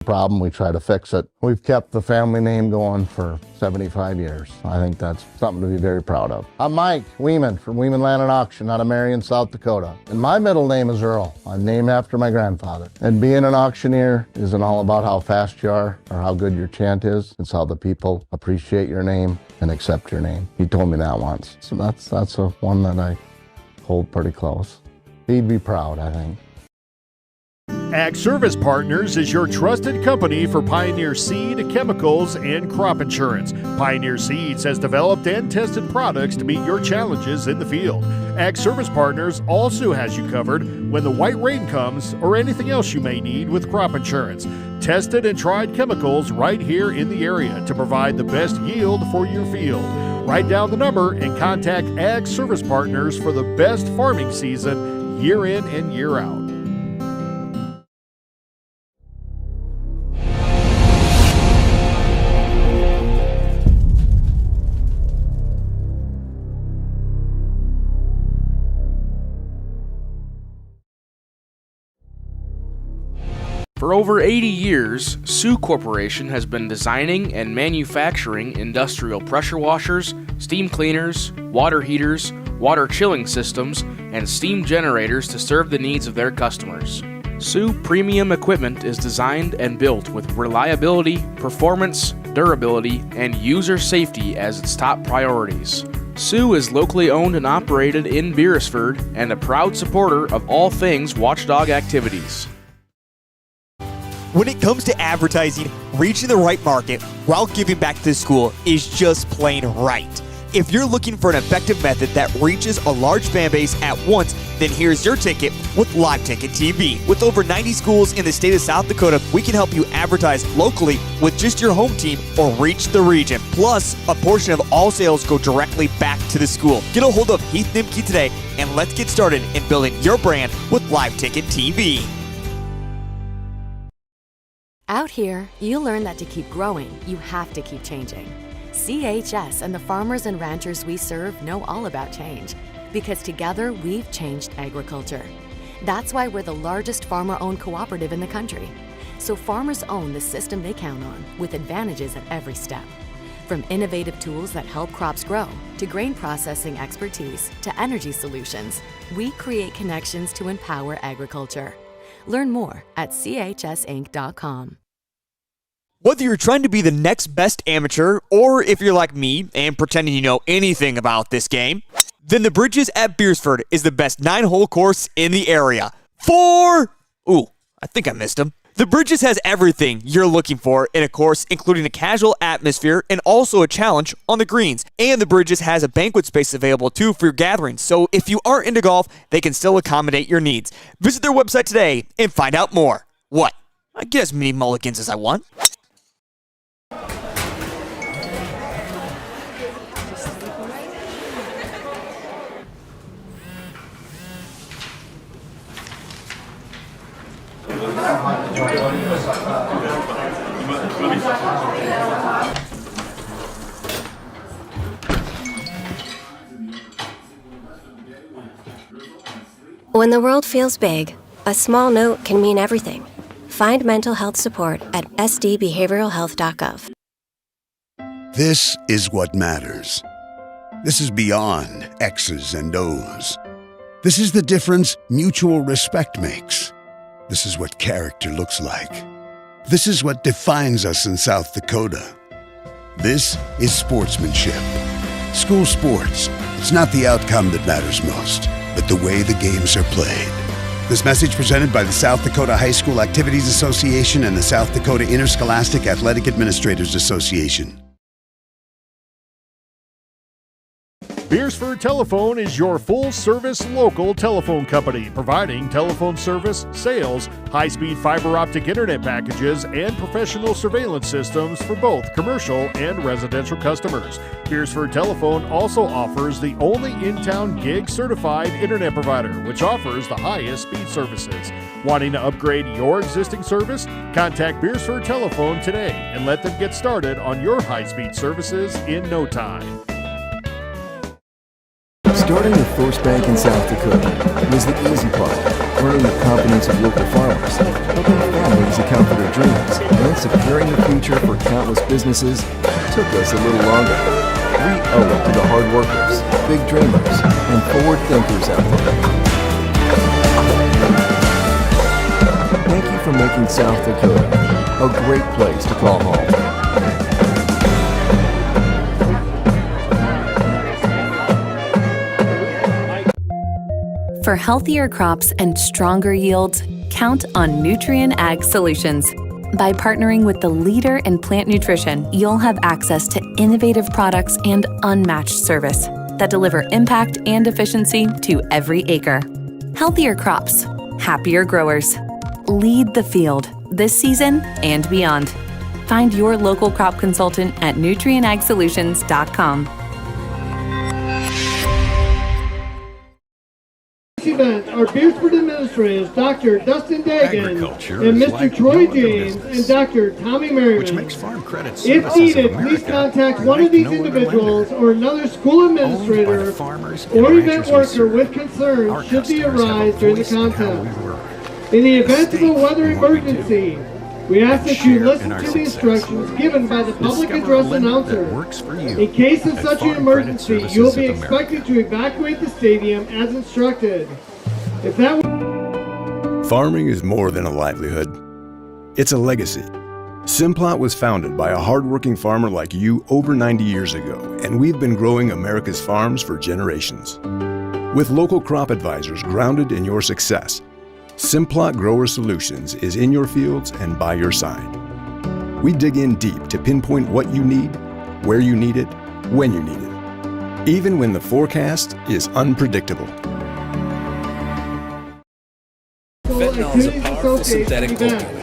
problem, we try to fix it. We've kept the family name going for 75 years. I think that's something to be very proud of. I'm Mike Weeman from Weeman Land and Auction out of Marion, South Dakota. And my middle name is Earl. I'm named after my grandfather. And being an auctioneer isn't all about how fast you are or how good your chant is. It's how the people appreciate your name and accept your name. He told me that once. So that's one that I hold pretty close. He'd be proud, I think. Ag Service Partners is your trusted company for Pioneer seed, chemicals, and crop insurance. Pioneer Seeds has developed and tested products to meet your challenges in the field. Ag Service Partners also has you covered when the white rain comes or anything else you may need with crop insurance. Tested and tried chemicals right here in the area to provide the best yield for your field. Write down the number and contact Ag Service Partners for the best farming season year in and year out. For over 80 years, Sioux Corporation has been designing and manufacturing industrial pressure washers, steam cleaners, water heaters, water chilling systems, and steam generators to serve the needs of their customers. Sioux Premium Equipment is designed and built with reliability, performance, durability, and user safety as its top priorities. Sioux is locally owned and operated in Beresford and a proud supporter of all things Watchdog activities. When it comes to advertising, reaching the right market while giving back to the school is just plain right. If you're looking for an effective method that reaches a large fan base at once, then here's your ticket with Live Ticket TV. With over 90 schools in the state of South Dakota, we can help you advertise locally with just your home team or reach the region. Plus, a portion of all sales go directly back to the school. Get a hold of Heath Nimke today and let's get started in building your brand with Live Ticket TV. Out here, you learn that to keep growing, you have to keep changing. CHS and the farmers and ranchers we serve know all about change, because together we've changed agriculture. That's why we're the largest farmer-owned cooperative in the country. So farmers own the system they count on, with advantages at every step. From innovative tools that help crops grow, to grain processing expertise, to energy solutions, we create connections to empower agriculture. Learn more at chsinc.com. Whether you're trying to be the next best amateur, or if you're like me and pretending you know anything about this game, then the Bridges at Beresford is the best 9-hole course in the area. I think I missed him. The Bridges has everything you're looking for in a course, including a casual atmosphere and also a challenge on the greens. And the Bridges has a banquet space available too for your gatherings, so if you aren't into golf, they can still accommodate your needs. Visit their website today and find out more. What? I get as many mulligans as I want. When the world feels big, a small note can mean everything. Find mental health support at sdbehavioralhealth.gov. This is what matters. This is beyond X's and O's. This is the difference mutual respect makes. This is what character looks like. This is what defines us in South Dakota. This is sportsmanship. School sports, it's not the outcome that matters most, but the way the games are played. This message presented by the South Dakota High School Activities Association and the South Dakota Interscholastic Athletic Administrators Association. Beresford Telephone is your full-service local telephone company, providing telephone service, sales, high-speed fiber optic internet packages, and professional surveillance systems for both commercial and residential customers. Beresford Telephone also offers the only in-town gig-certified internet provider, which offers the highest speed services. Wanting to upgrade your existing service? Contact Beresford Telephone today and let them get started on your high-speed services in no time. Starting the first bank in South Dakota was the easy part, learning the confidence of local farmers, helping families account for their dreams, and securing the future for countless businesses took us a little longer. We owe it to the hard workers, big dreamers, and forward thinkers out there. Thank you for making South Dakota a great place to call home. For healthier crops and stronger yields, count on Nutrien Ag Solutions. By partnering with the leader in plant nutrition, you'll have access to innovative products and unmatched service that deliver impact and efficiency to every acre. Healthier crops, happier growers. Lead the field this season and beyond. Find your local crop consultant at nutrienagsolutions.com. Event, our Beresford administrators, Dr. Dustin Dagan and Mr. Troy James and Dr. Tommy Merriman. If needed, please contact one of these individuals or another school administrator or event worker with concerns should they arise during the contest. In the event of a weather emergency, we ask that you listen to the instructions given by the public address announcer. In case of such an emergency, you will be expected to evacuate the stadium as instructed. Farming is more than a livelihood. It's a legacy. Simplot was founded by a hardworking farmer like you over 90 years ago, and we've been growing America's farms for generations. With local crop advisors grounded in your success, Simplot Grower Solutions is in your fields and by your side. We dig in deep to pinpoint what you need, where you need it, when you need it, even when the forecast is unpredictable. Fentanyl is a powerful synthetic opioid,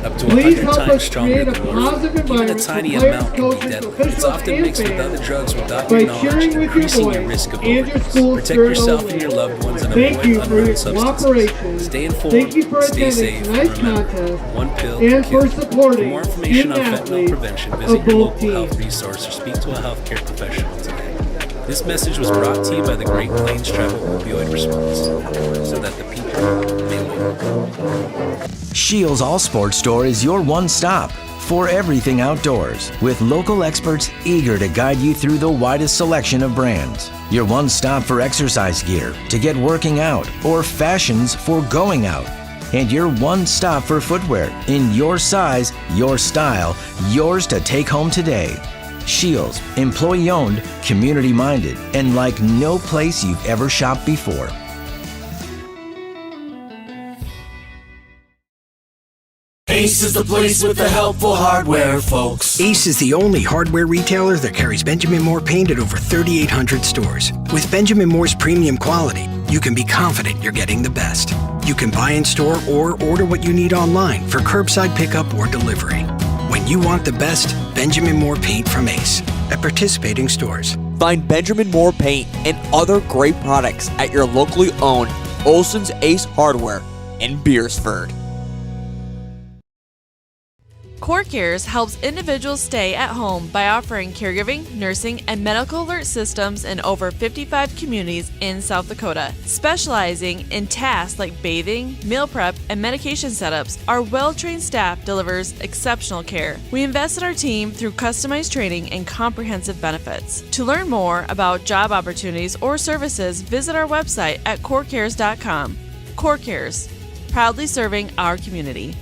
up to 100 times stronger than morphine. Even a tiny amount can be deadly. It's often mixed with other drugs without your knowledge, increasing your risk of overdose. Protect yourself and your loved ones and avoid unknown substances. Stay informed, stay safe, and remember, one pill can kill. For more information on fentanyl prevention, visit your local health resource or speak to a healthcare professional today. This message was brought to you by the Great Plains Tribal Opioid Response, so that the people may live. Shields All Sports Store is your one-stop for everything outdoors, with local experts eager to guide you through the widest selection of brands. Your one-stop for exercise gear to get working out or fashions for going out. And your one-stop for footwear in your size, your style, yours to take home today. Shields, employee-owned, community-minded, and like no place you've ever shopped before. Ace is the place with the helpful hardware, folks. Ace is the only hardware retailer that carries Benjamin Moore paint at over 3,800 stores. With Benjamin Moore's premium quality, you can be confident you're getting the best. You can buy in store or order what you need online for curbside pickup or delivery. When you want the best, Benjamin Moore paint from Ace at participating stores. Find Benjamin Moore paint and other great products at your locally owned Olson's Ace Hardware in Beresford. CoreCares helps individuals stay at home by offering caregiving, nursing, and medical alert systems in over 55 communities in South Dakota. Specializing in tasks like bathing, meal prep, and medication setups, our well-trained staff delivers exceptional care. We invest in our team through customized training and comprehensive benefits. To learn more about job opportunities or services, visit our website at corecares.com. CoreCares, proudly serving our community.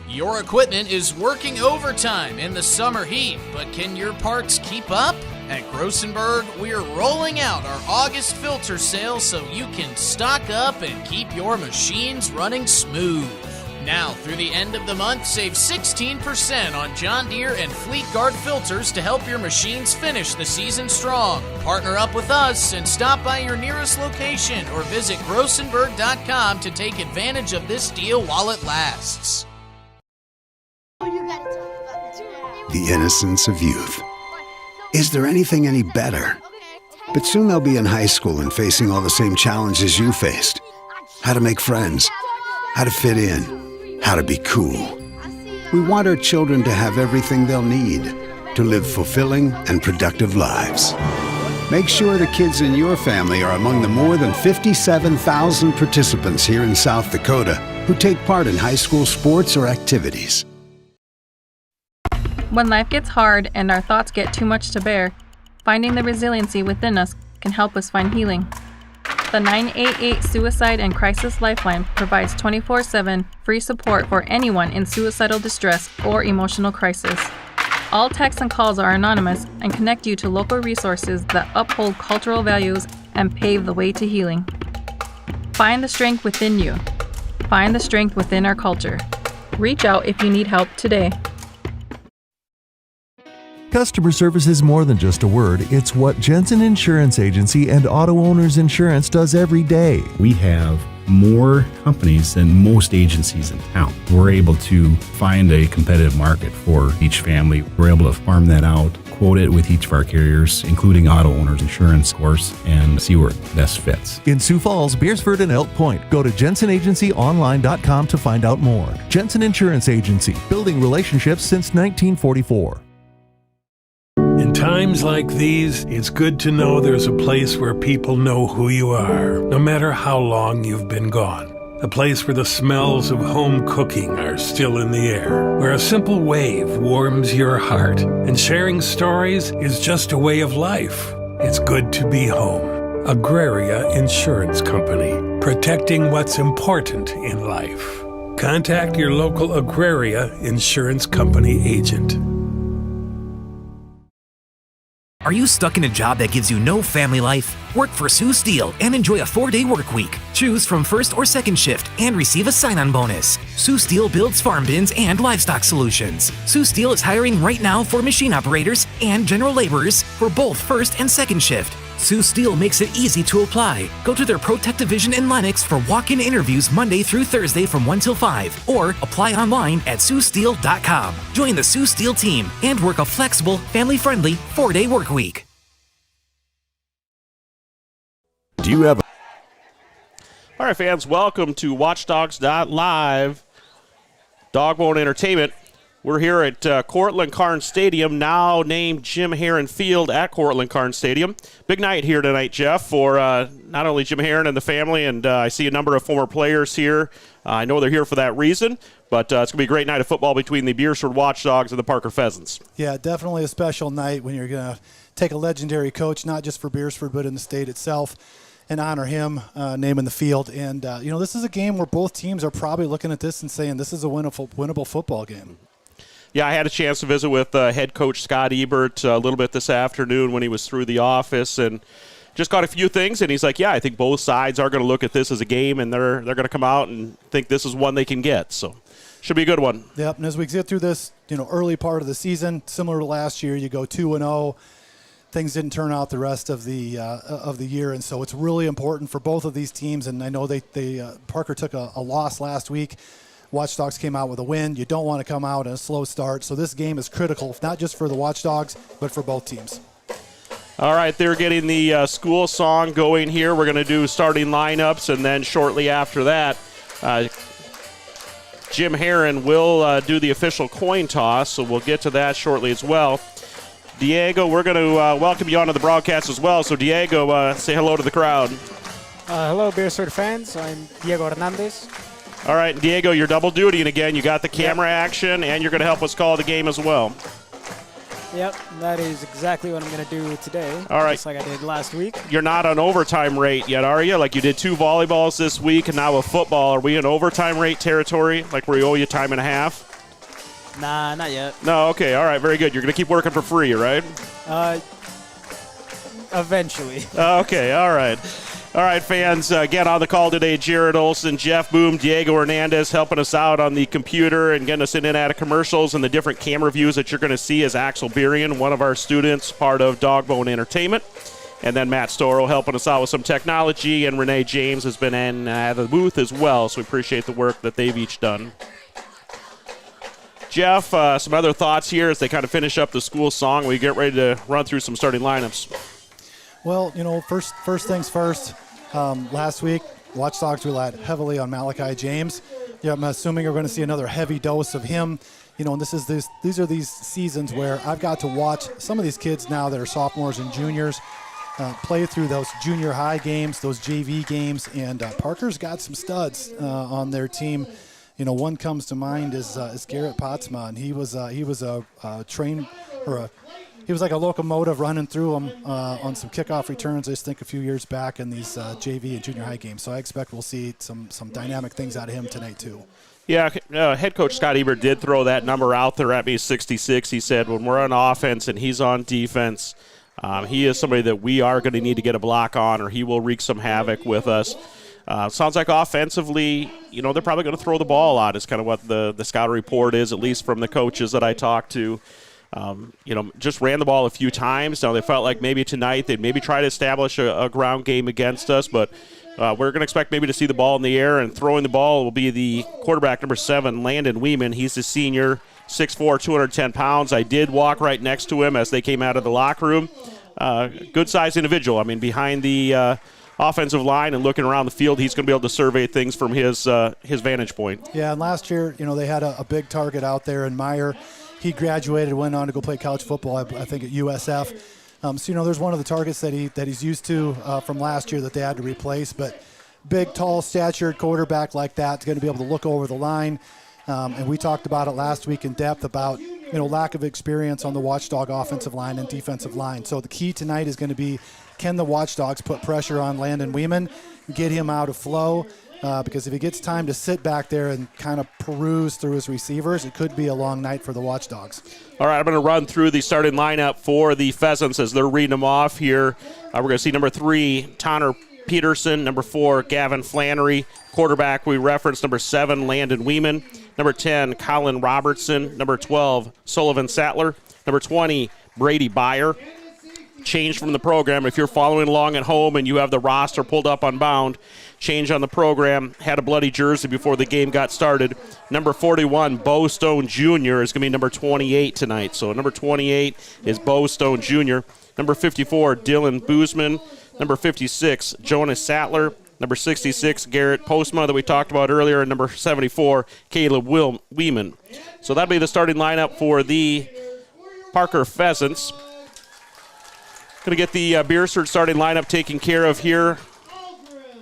Your equipment is working overtime in the summer heat, but can your parts keep up? At Grossenberg, we're rolling out our August filter sale so you can stock up and keep your machines running smooth. Now, through the end of the month, save 16% on John Deere and Fleet Guard filters to help your machines finish the season strong. Partner up with us and stop by your nearest location or visit Grossenberg.com to take advantage of this deal while it lasts. The innocence of youth. Is there anything any better? But soon they'll be in high school and facing all the same challenges you faced. How to make friends, how to fit in, how to be cool. We want our children to have everything they'll need to live fulfilling and productive lives. Make sure the kids in your family are among the more than 57,000 participants here in South Dakota who take part in high school sports or activities. When life gets hard and our thoughts get too much to bear, finding the resiliency within us can help us find healing. The 988 Suicide and Crisis Lifeline provides 24/7 free support for anyone in suicidal distress or emotional crisis. All texts and calls are anonymous and connect you to local resources that uphold cultural values and pave the way to healing. Find the strength within you. Find the strength within our culture. Reach out if you need help today. Customer service is more than just a word. It's what Jensen Insurance Agency and Auto Owners Insurance does every day. We have more companies than most agencies in town. We're able to find a competitive market for each family. We're able to farm that out, quote it with each of our carriers, including Auto Owners Insurance, of course, and see where it best fits. In Sioux Falls, Beresford, and Elk Point, go to jensenagencyonline.com to find out more. Jensen Insurance Agency, building relationships since 1944. In times like these, it's good to know there's a place where people know who you are, no matter how long you've been gone. A place where the smells of home cooking are still in the air, where a simple wave warms your heart, and sharing stories is just a way of life. It's good to be home. Agraria Insurance Company, protecting what's important in life. Contact your local Agraria Insurance Company agent. Are you stuck in a job that gives you no family life? Work for Sioux Steel and enjoy a 4-day work week. Choose from first or second shift and receive a sign-on bonus. Sioux Steel builds farm bins and livestock solutions. Sioux Steel is hiring right now for machine operators and general laborers for both first and second shift. Sioux Steel makes it easy to apply. Go to their ProTech division in Lennox for walk-in interviews Monday through Thursday from 1 till 5, or apply online at siouxsteel.com. Join the Sioux Steel team and work a flexible, family-friendly 4-day work week. Do you have All right, fans, welcome to Watchdogs.live, Dogbone Entertainment. We're here at Cortland Karn Stadium, now named Jim Herren Field at Cortland Karn Stadium. Big night here tonight, Jeff, for not only Jim Herren and the family, and I see a number of former players here. I know they're here for that reason, but it's going to be a great night of football between the Beresford Watchdogs and the Parker Pheasants. Yeah, definitely a special night when you're going to take a legendary coach, not just for Beresford, but in the state itself, and honor him, naming the field. And, this is a game where both teams are probably looking at this and saying this is a winnable football game. Yeah, I had a chance to visit with head coach Scott Ebert a little bit this afternoon when he was through the office, and just got a few things, and he's like, yeah, I think both sides are going to look at this as a game, and they're going to come out and think this is one they can get. So should be a good one. Yep, and as we get through this, early part of the season, similar to last year, you go 2-0. Things didn't turn out the rest of the year, and so it's really important for both of these teams. And I know Parker took a loss last week. Watchdogs came out with a win. You don't want to come out in a slow start. So this game is critical, not just for the Watchdogs, but for both teams. All right, they're getting the school song going here. We're going to do starting lineups, and then shortly after that, Jim Herren will do the official coin toss, so we'll get to that shortly as well. Diego, we're going to welcome you onto the broadcast as well. So, Diego, say hello to the crowd. Hello, Beresford fans. I'm Diego Hernandez. All right, Diego, you're double dutying again. You got the camera action, and you're going to help us call the game as well. Yep, that is exactly what I'm going to do today. All right. Just like I did last week. You're not on overtime rate yet, are you? Like you did 2 volleyballs this week, and now a football. Are we in overtime rate territory, like where we owe you time and a half? Nah, not yet. No, okay, all right, very good. You're going to keep working for free, right? Eventually. Okay, all right. All right, fans, again on the call today, Jared Olson, Jeff Boom, Diego Hernandez helping us out on the computer and getting us in and out of commercials and the different camera views that you're going to see as Axel Berian, one of our students, part of Dogbone Entertainment. And then Matt Storrow helping us out with some technology, and Renee James has been in the booth as well, so we appreciate the work that they've each done. Jeff, some other thoughts here as they kind of finish up the school song. We get ready to run through some starting lineups. Well, first things first. Last week, Watchdogs relied heavily on Malachi James. Yeah, I'm assuming you're going to see another heavy dose of him. And these are these seasons where I've got to watch some of these kids now that are sophomores and juniors play through those junior high games, those JV games, and Parker's got some studs on their team. One comes to mind is Garrett Potsma. He was he was like a locomotive running through them on some kickoff returns, I just think, a few years back in these JV and junior high games. So I expect we'll see some dynamic things out of him tonight, too. Yeah, head coach Scott Ebert did throw that number out there at me, 66. He said when we're on offense and he's on defense, he is somebody that we are going to need to get a block on, or he will wreak some havoc with us. Sounds like offensively, they're probably going to throw the ball a lot is kind of what the scout report is, at least from the coaches that I talked to. Just ran the ball a few times. Now, they felt like maybe tonight they'd maybe try to establish a ground game against us, but we're going to expect maybe to see the ball in the air, and throwing the ball will be the quarterback, number 7, Landon Weeman. He's a senior, 6'4", 210 pounds. I did walk right next to him as they came out of the locker room. Good-sized individual. I mean, behind the offensive line and looking around the field, he's going to be able to survey things from his vantage point. Yeah, and last year, they had a big target out there in Meyer. He graduated, went on to go play college football, I think, at USF. So, there's one of the targets that he's used to from last year that they had to replace. But big, tall, statured quarterback like that is going to be able to look over the line. And we talked about it last week in depth about, lack of experience on the Watchdog offensive line and defensive line. So the key tonight is going to be, can the Watchdogs put pressure on Landon Weeman, get him out of flow? Because if he gets time to sit back there and kind of peruse through his receivers, it could be a long night for the Watchdogs. All right, I'm going to run through the starting lineup for the Pheasants as they're reading them off here. We're going to see number 3, Tanner Peterson. Number 4, Gavin Flannery. Quarterback, we referenced number 7, Landon Weeman. Number 10, Colin Robertson. Number 12, Sullivan Sattler. Number 20, Brady Byer. Change from the program. If you're following along at home and you have the roster pulled up on Bound, change on the program. Had a bloody jersey before the game got started. Number 41, Bo Stone Jr. is going to be number 28 tonight. So number 28 is Bo Stone Jr. Number 54, Dylan Boozman. Number 56, Jonas Sattler. Number 66, Garrett Postma that we talked about earlier. And number 74, Caleb Weeman. So that'll be the starting lineup for the Parker Pheasants. Going to get the Beresford starting lineup taken care of here.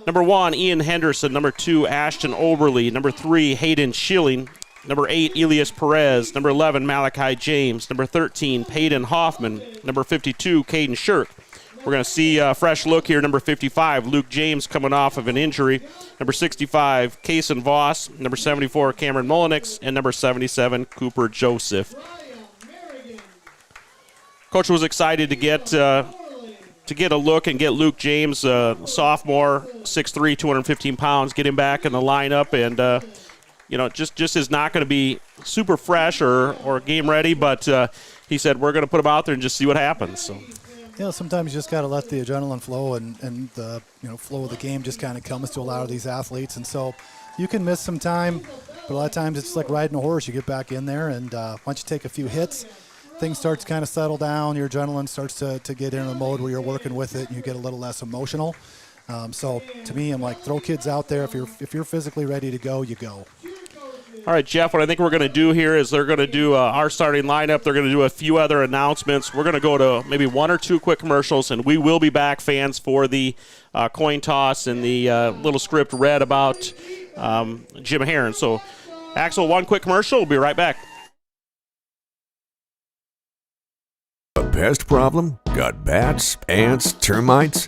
Number 1, Ian Henderson. Number 2, Ashton Oberly. Number 3, Hayden Schilling. Number 8, Elias Perez. Number 11, Malachi James. Number 13, Peyton Hoffman. Number 52, Caden Shirk. We're going to see a fresh look here. Number 55, Luke James coming off of an injury. Number 65, Kason Voss. Number 74, Cameron Molinix. And number 77, Cooper Joseph. Coach was excited to get a look and get Luke James, sophomore, 6'3", 215 pounds, get him back in the lineup, and just is not going to be super fresh or game ready, but he said we're going to put him out there and just see what happens. So. Sometimes you just got to let the adrenaline flow and the flow of the game just kind of comes to a lot of these athletes, and so you can miss some time, but a lot of times it's like riding a horse. You get back in there, and once you take a few hits, things start to kind of settle down. Your adrenaline starts to get into a mode where you're working with it, and you get a little less emotional. So to me, I'm like, throw kids out there. If you're physically ready to go, you go. All right, Jeff, what I think we're going to do here is they're going to do our starting lineup. They're going to do a few other announcements. We're going to go to maybe 1 or 2 quick commercials, and we will be back, fans, for the coin toss and the little script read about Jim Herren. So, Axel, 1 quick commercial. We'll be right back. A pest problem? Got bats, ants, termites?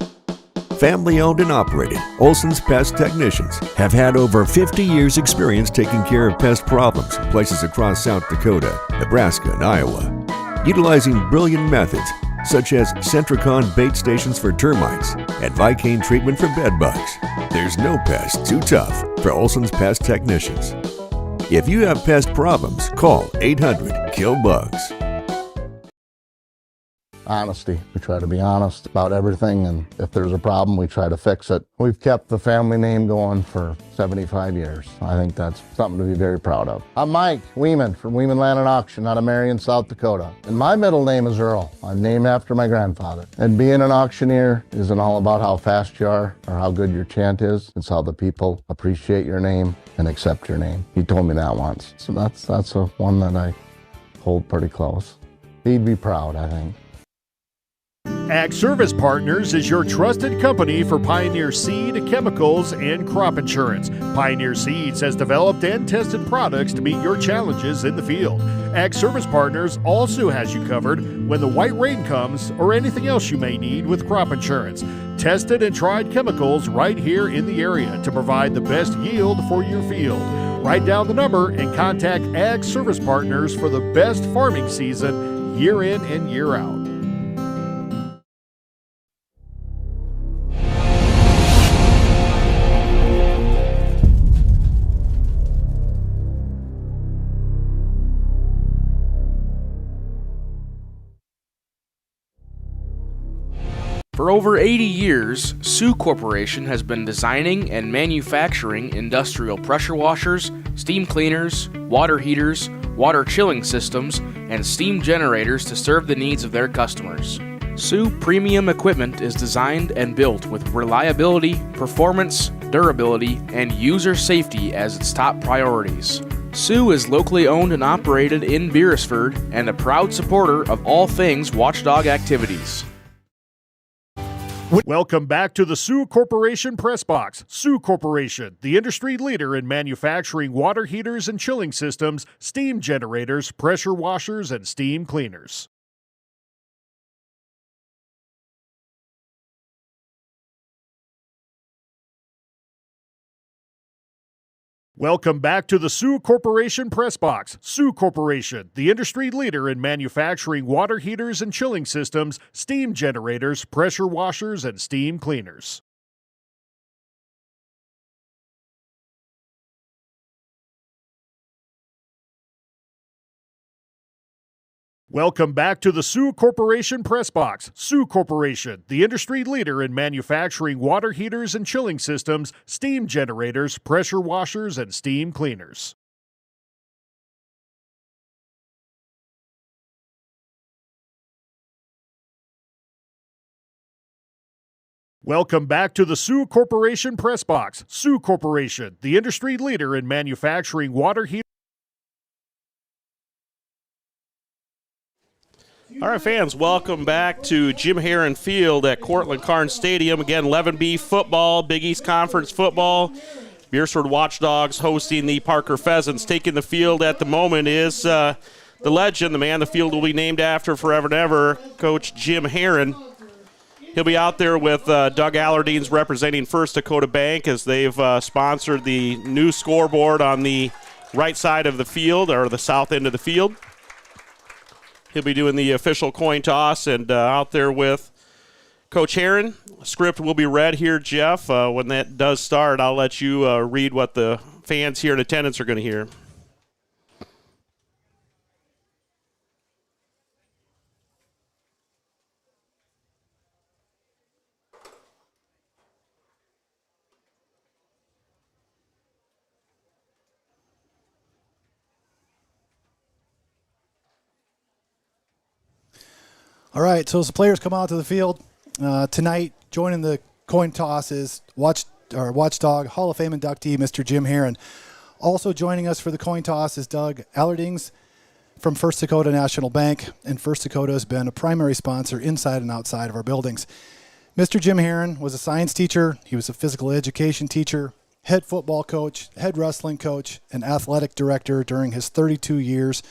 Family owned and operated, Olson's Pest Technicians have had over 50 years experience taking care of pest problems in places across South Dakota, Nebraska, and Iowa. Utilizing brilliant methods such as Centricon bait stations for termites and Vicane treatment for bed bugs. There's no pest too tough for Olson's Pest Technicians. If you have pest problems, call 800-KILL-BUGS. Honesty. We try to be honest about everything, and if there's a problem, we try to fix it. We've kept the family name going for 75 years. I think that's something to be very proud of. I'm Mike Weeman from Weeman Land and Auction out of Marion, South Dakota. And my middle name is Earl. I'm named after my grandfather. And being an auctioneer isn't all about how fast you are or how good your chant is. It's how the people appreciate your name and accept your name. He told me that once. So that's one that I hold pretty close. He'd be proud, I think. Ag Service Partners is your trusted company for Pioneer seed, chemicals, and crop insurance. Pioneer Seeds has developed and tested products to meet your challenges in the field. Ag Service Partners also has you covered when the white rain comes or anything else you may need with crop insurance. Tested and tried chemicals right here in the area to provide the best yield for your field. Write down the number and contact Ag Service Partners for the best farming season year in and year out. For over 80 years, Sioux Corporation has been designing and manufacturing industrial pressure washers, steam cleaners, water heaters, water chilling systems, and steam generators to serve the needs of their customers. Sioux Premium Equipment is designed and built with reliability, performance, durability, and user safety as its top priorities. Sioux is locally owned and operated in Beresford and a proud supporter of all things Watchdog activities. Welcome back to the Sioux Corporation Press Box. Sioux Corporation, the industry leader in manufacturing water heaters and chilling systems, steam generators, pressure washers, and steam cleaners. Welcome back to the Sioux Corporation Press Box. Sioux Corporation, the industry leader in manufacturing water heaters and chilling systems, steam generators, pressure washers, and steam cleaners. Welcome back to the Sioux Corporation Press Box. Sioux Corporation, the industry leader in manufacturing water heaters and chilling systems, steam generators, pressure washers, and steam cleaners. Welcome back to the Sioux Corporation Press Box. Sioux Corporation, the industry leader in manufacturing water heaters. All right, fans, welcome back to Jim Herren Field at Cortland Carnes Stadium. Again, 11B football, Big East Conference football. Beresford Watchdogs hosting the Parker Pheasants. Taking the field at the moment is the legend, the man the field will be named after forever and ever, Coach Jim Herren. He'll be out there with Doug Allardyne's representing First Dakota Bank as they've sponsored the new scoreboard on the right side of the field, or the south end of the field. He'll be doing the official coin toss and out there with Coach Herren. Script will be read here, Jeff. When that does start, I'll let you read what the fans here in attendance are going to hear. All right, so as the players come out to the field tonight, joining the coin toss is Watchdog Hall of Fame inductee, Mr. Jim Herren. Also joining us for the coin toss is Doug Allardyne from First Dakota National Bank, and First Dakota has been a primary sponsor inside and outside of our buildings. Mr. Jim Herren was a science teacher, he was a physical education teacher, head football coach, head wrestling coach, and athletic director during his 32 years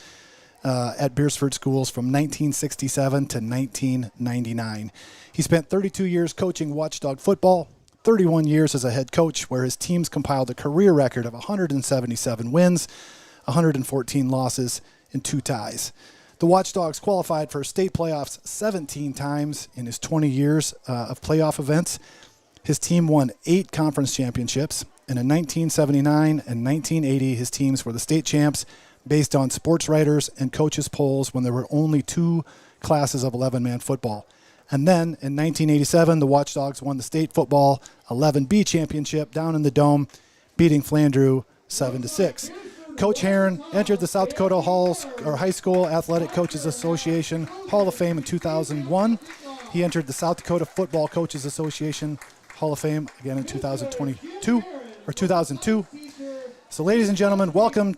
at Beresford Schools from 1967 to 1999. He spent 32 years coaching Watchdog football, 31 years as a head coach, where his teams compiled a career record of 177 wins, 114 losses, and 2 ties. The Watchdogs qualified for state playoffs 17 times in his 20 years of playoff events. His team won 8 conference championships, and in 1979 and 1980, his teams were the state champs based on sports writers and coaches' polls when there were only 2 classes of 11-man football. And then in 1987, the Watchdogs won the state football 11B championship down in the Dome, beating Flandreau 7-6. Coach Herren entered the South Dakota High School Athletic Coaches Association Hall of Fame in 2001. He entered the South Dakota Football Coaches Association Hall of Fame again in 2002. So ladies and gentlemen, welcome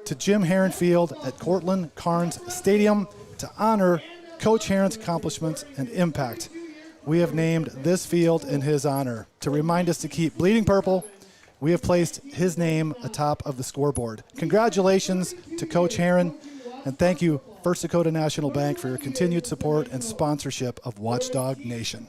to Jim Herren Field at Cortland Carnes Stadium to honor Coach Herren's accomplishments and impact. we have named this field in his honor. To remind us to keep bleeding purple, we have placed his name atop of the scoreboard. Congratulations to Coach Herren, and thank you, First Dakota National Bank, for your continued support and sponsorship of Watchdog Nation.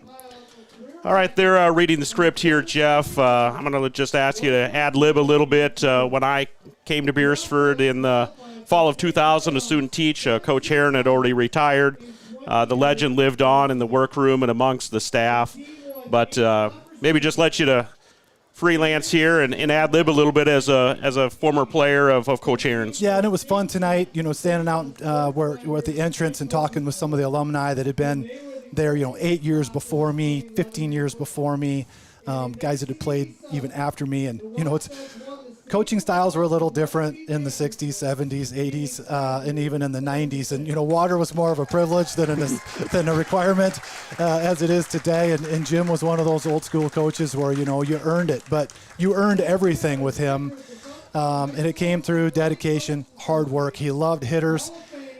All right, they're reading the script here, Jeff. I'm going to just ask you to ad-lib a little bit. When I came to Beresford in the fall of 2000 to student teach, Coach Herren had already retired. The legend lived on in the workroom and amongst the staff. But maybe just let you to freelance here and ad-lib a little bit as a former player of Coach Herren's. Yeah, and it was fun tonight, standing out we're at the entrance and talking with some of the alumni that had been there, 8 years before me, 15 years before me, guys that had played even after me. And, it's coaching styles were a little different in the 60s, 70s, 80s, and even in the 90s. And, water was more of a privilege than a requirement as it is today. And Jim was one of those old school coaches where, you earned it. But you earned everything with him. And it came through dedication, hard work. He loved hitters.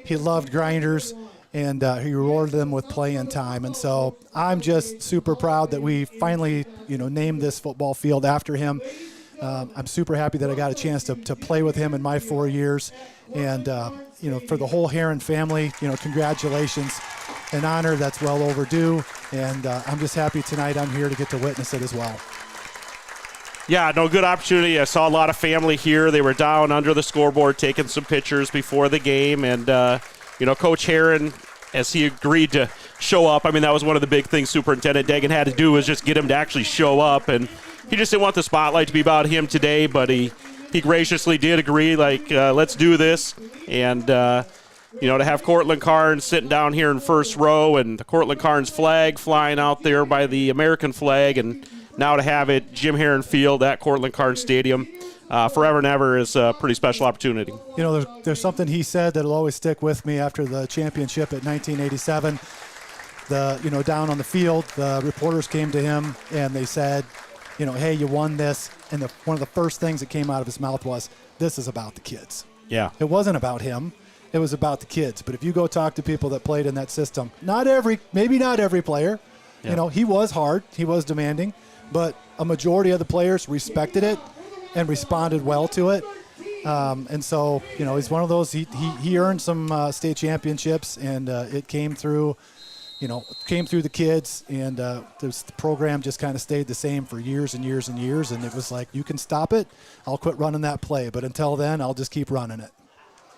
He loved grinders. And he rewarded them with playing time. And so I'm just super proud that we finally, named this football field after him. I'm super happy that I got a chance to play with him in my 4 years. And, for the whole Herren family, congratulations. An honor that's well overdue. And I'm just happy tonight I'm here to get to witness it as well. Yeah, no, good opportunity. I saw a lot of family here. They were down under the scoreboard taking some pictures before the game. And, Coach Herren, as he agreed to show up, that was one of the big things Superintendent Degan had to do was just get him to actually show up. And he just didn't want the spotlight to be about him today, but he graciously did agree, let's do this. And, to have Cortland Carnes sitting down here in first row and the Cortland Carnes flag flying out there by the American flag, and now to have it Jim Herren Field at Cortland Carnes Stadium forever and ever is a pretty special opportunity. There's something he said that'll always stick with me after the championship at 1987. Down on the field, the reporters came to him and they said, hey, you won this. And one of the first things that came out of his mouth was, this is about the kids. Yeah. It wasn't about him. It was about the kids. But if you go talk to people that played in that system, maybe not every player, he was hard, he was demanding, but a majority of the players respected it and responded well to it. And so, he's one of those, he earned some state championships, and it came through the kids, and the program just kind of stayed the same for years and years and years. And it was like, you can stop it, I'll quit running that play. But until then, I'll just keep running it.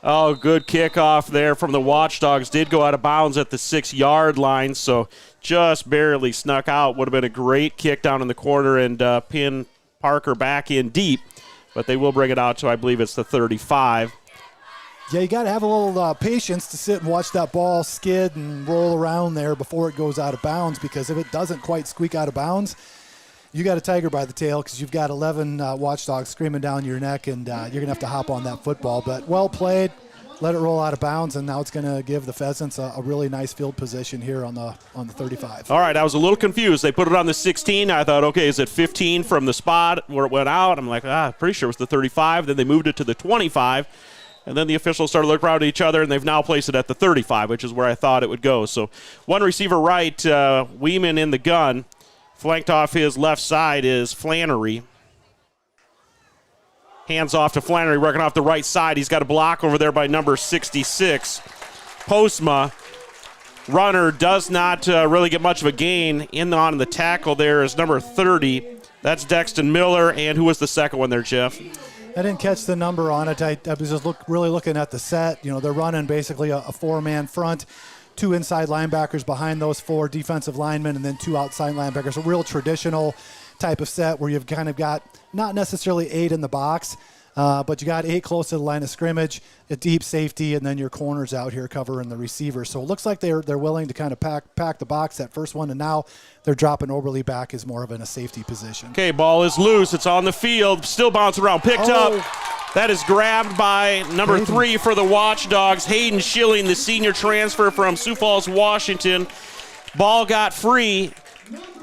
Oh, good kickoff there from the Watchdogs. Did go out of bounds at the 6-yard line, so just barely snuck out. Would have been a great kick down in the corner and pin Parker back in deep. But they will bring it out to, I believe it's the 35. Yeah, you got to have a little patience to sit and watch that ball skid and roll around there before it goes out of bounds, because if it doesn't quite squeak out of bounds, you got a tiger by the tail, because you've got 11 Watchdogs screaming down your neck, and you're going to have to hop on that football. But well played, let it roll out of bounds, and now it's going to give the Pheasants a really nice field position here on the 35. All right, I was a little confused. They put it on the 16. I thought, okay, is it 15 from the spot where it went out? I'm like, pretty sure it was the 35. Then they moved it to the 25. And then the officials started looking around at each other, and they've now placed it at the 35, which is where I thought it would go. So one receiver right, Weeman in the gun. Flanked off his left side is Flannery. Hands off to Flannery, working off the right side. He's got a block over there by number 66. Postma. Runner does not really get much of a gain. In on the tackle there is number 30. That's Dexton Miller. And who was the second one there, Jeff? I didn't catch the number on it. I was just really looking at the set. They're running basically a four-man front, 2 inside linebackers behind those 4 defensive linemen, and then 2 outside linebackers. A real traditional type of set where you've kind of got not necessarily 8 in the box, but you got 8 close to the line of scrimmage, a deep safety, and then your corners out here covering the receiver. So it looks like they're willing to kind of pack the box that first one, and now they're dropping Oberly back as more of in a safety position. Okay, ball is loose. It's on the field. Still bouncing around. Picked up. That is grabbed by number 3 for the Watchdogs, Hayden Schilling, the senior transfer from Sioux Falls, Washington. Ball got free.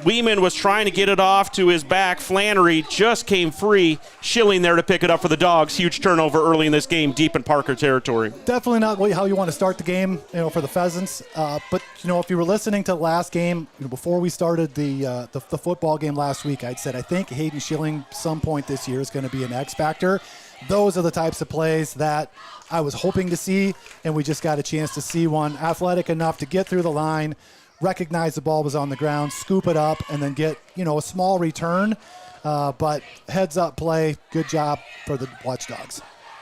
Weeman was trying to get it off to his back. Flannery just came free. Schilling there to pick it up for the Dogs. Huge turnover early in this game, deep in Parker territory. Definitely not how you want to start the game, for the Pheasants. But if you were listening to the last game, before we started the football game last week, I'd said I think Hayden Schilling some point this year is going to be an X factor. Those are the types of plays that I was hoping to see, and we just got a chance to see one. Athletic enough to get through the line, recognize the ball was on the ground, scoop it up, and then get, a small return. But heads up play, good job for the Watchdogs.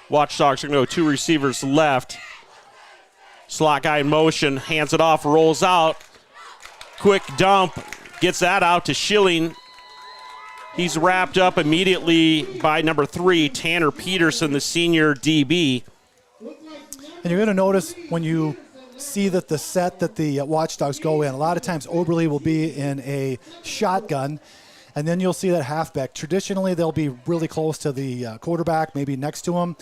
Watchdogs are going to go 2 receivers left. Slot guy in motion, hands it off, rolls out. Quick dump, gets that out to Schilling. He's wrapped up immediately by number 3, Tanner Peterson, the senior DB. And you're going to notice when you see that the set that the Watchdogs go in, a lot of times Oberle will be in a shotgun, and then you'll see that halfback. Traditionally, they'll be really close to the quarterback, maybe next to him.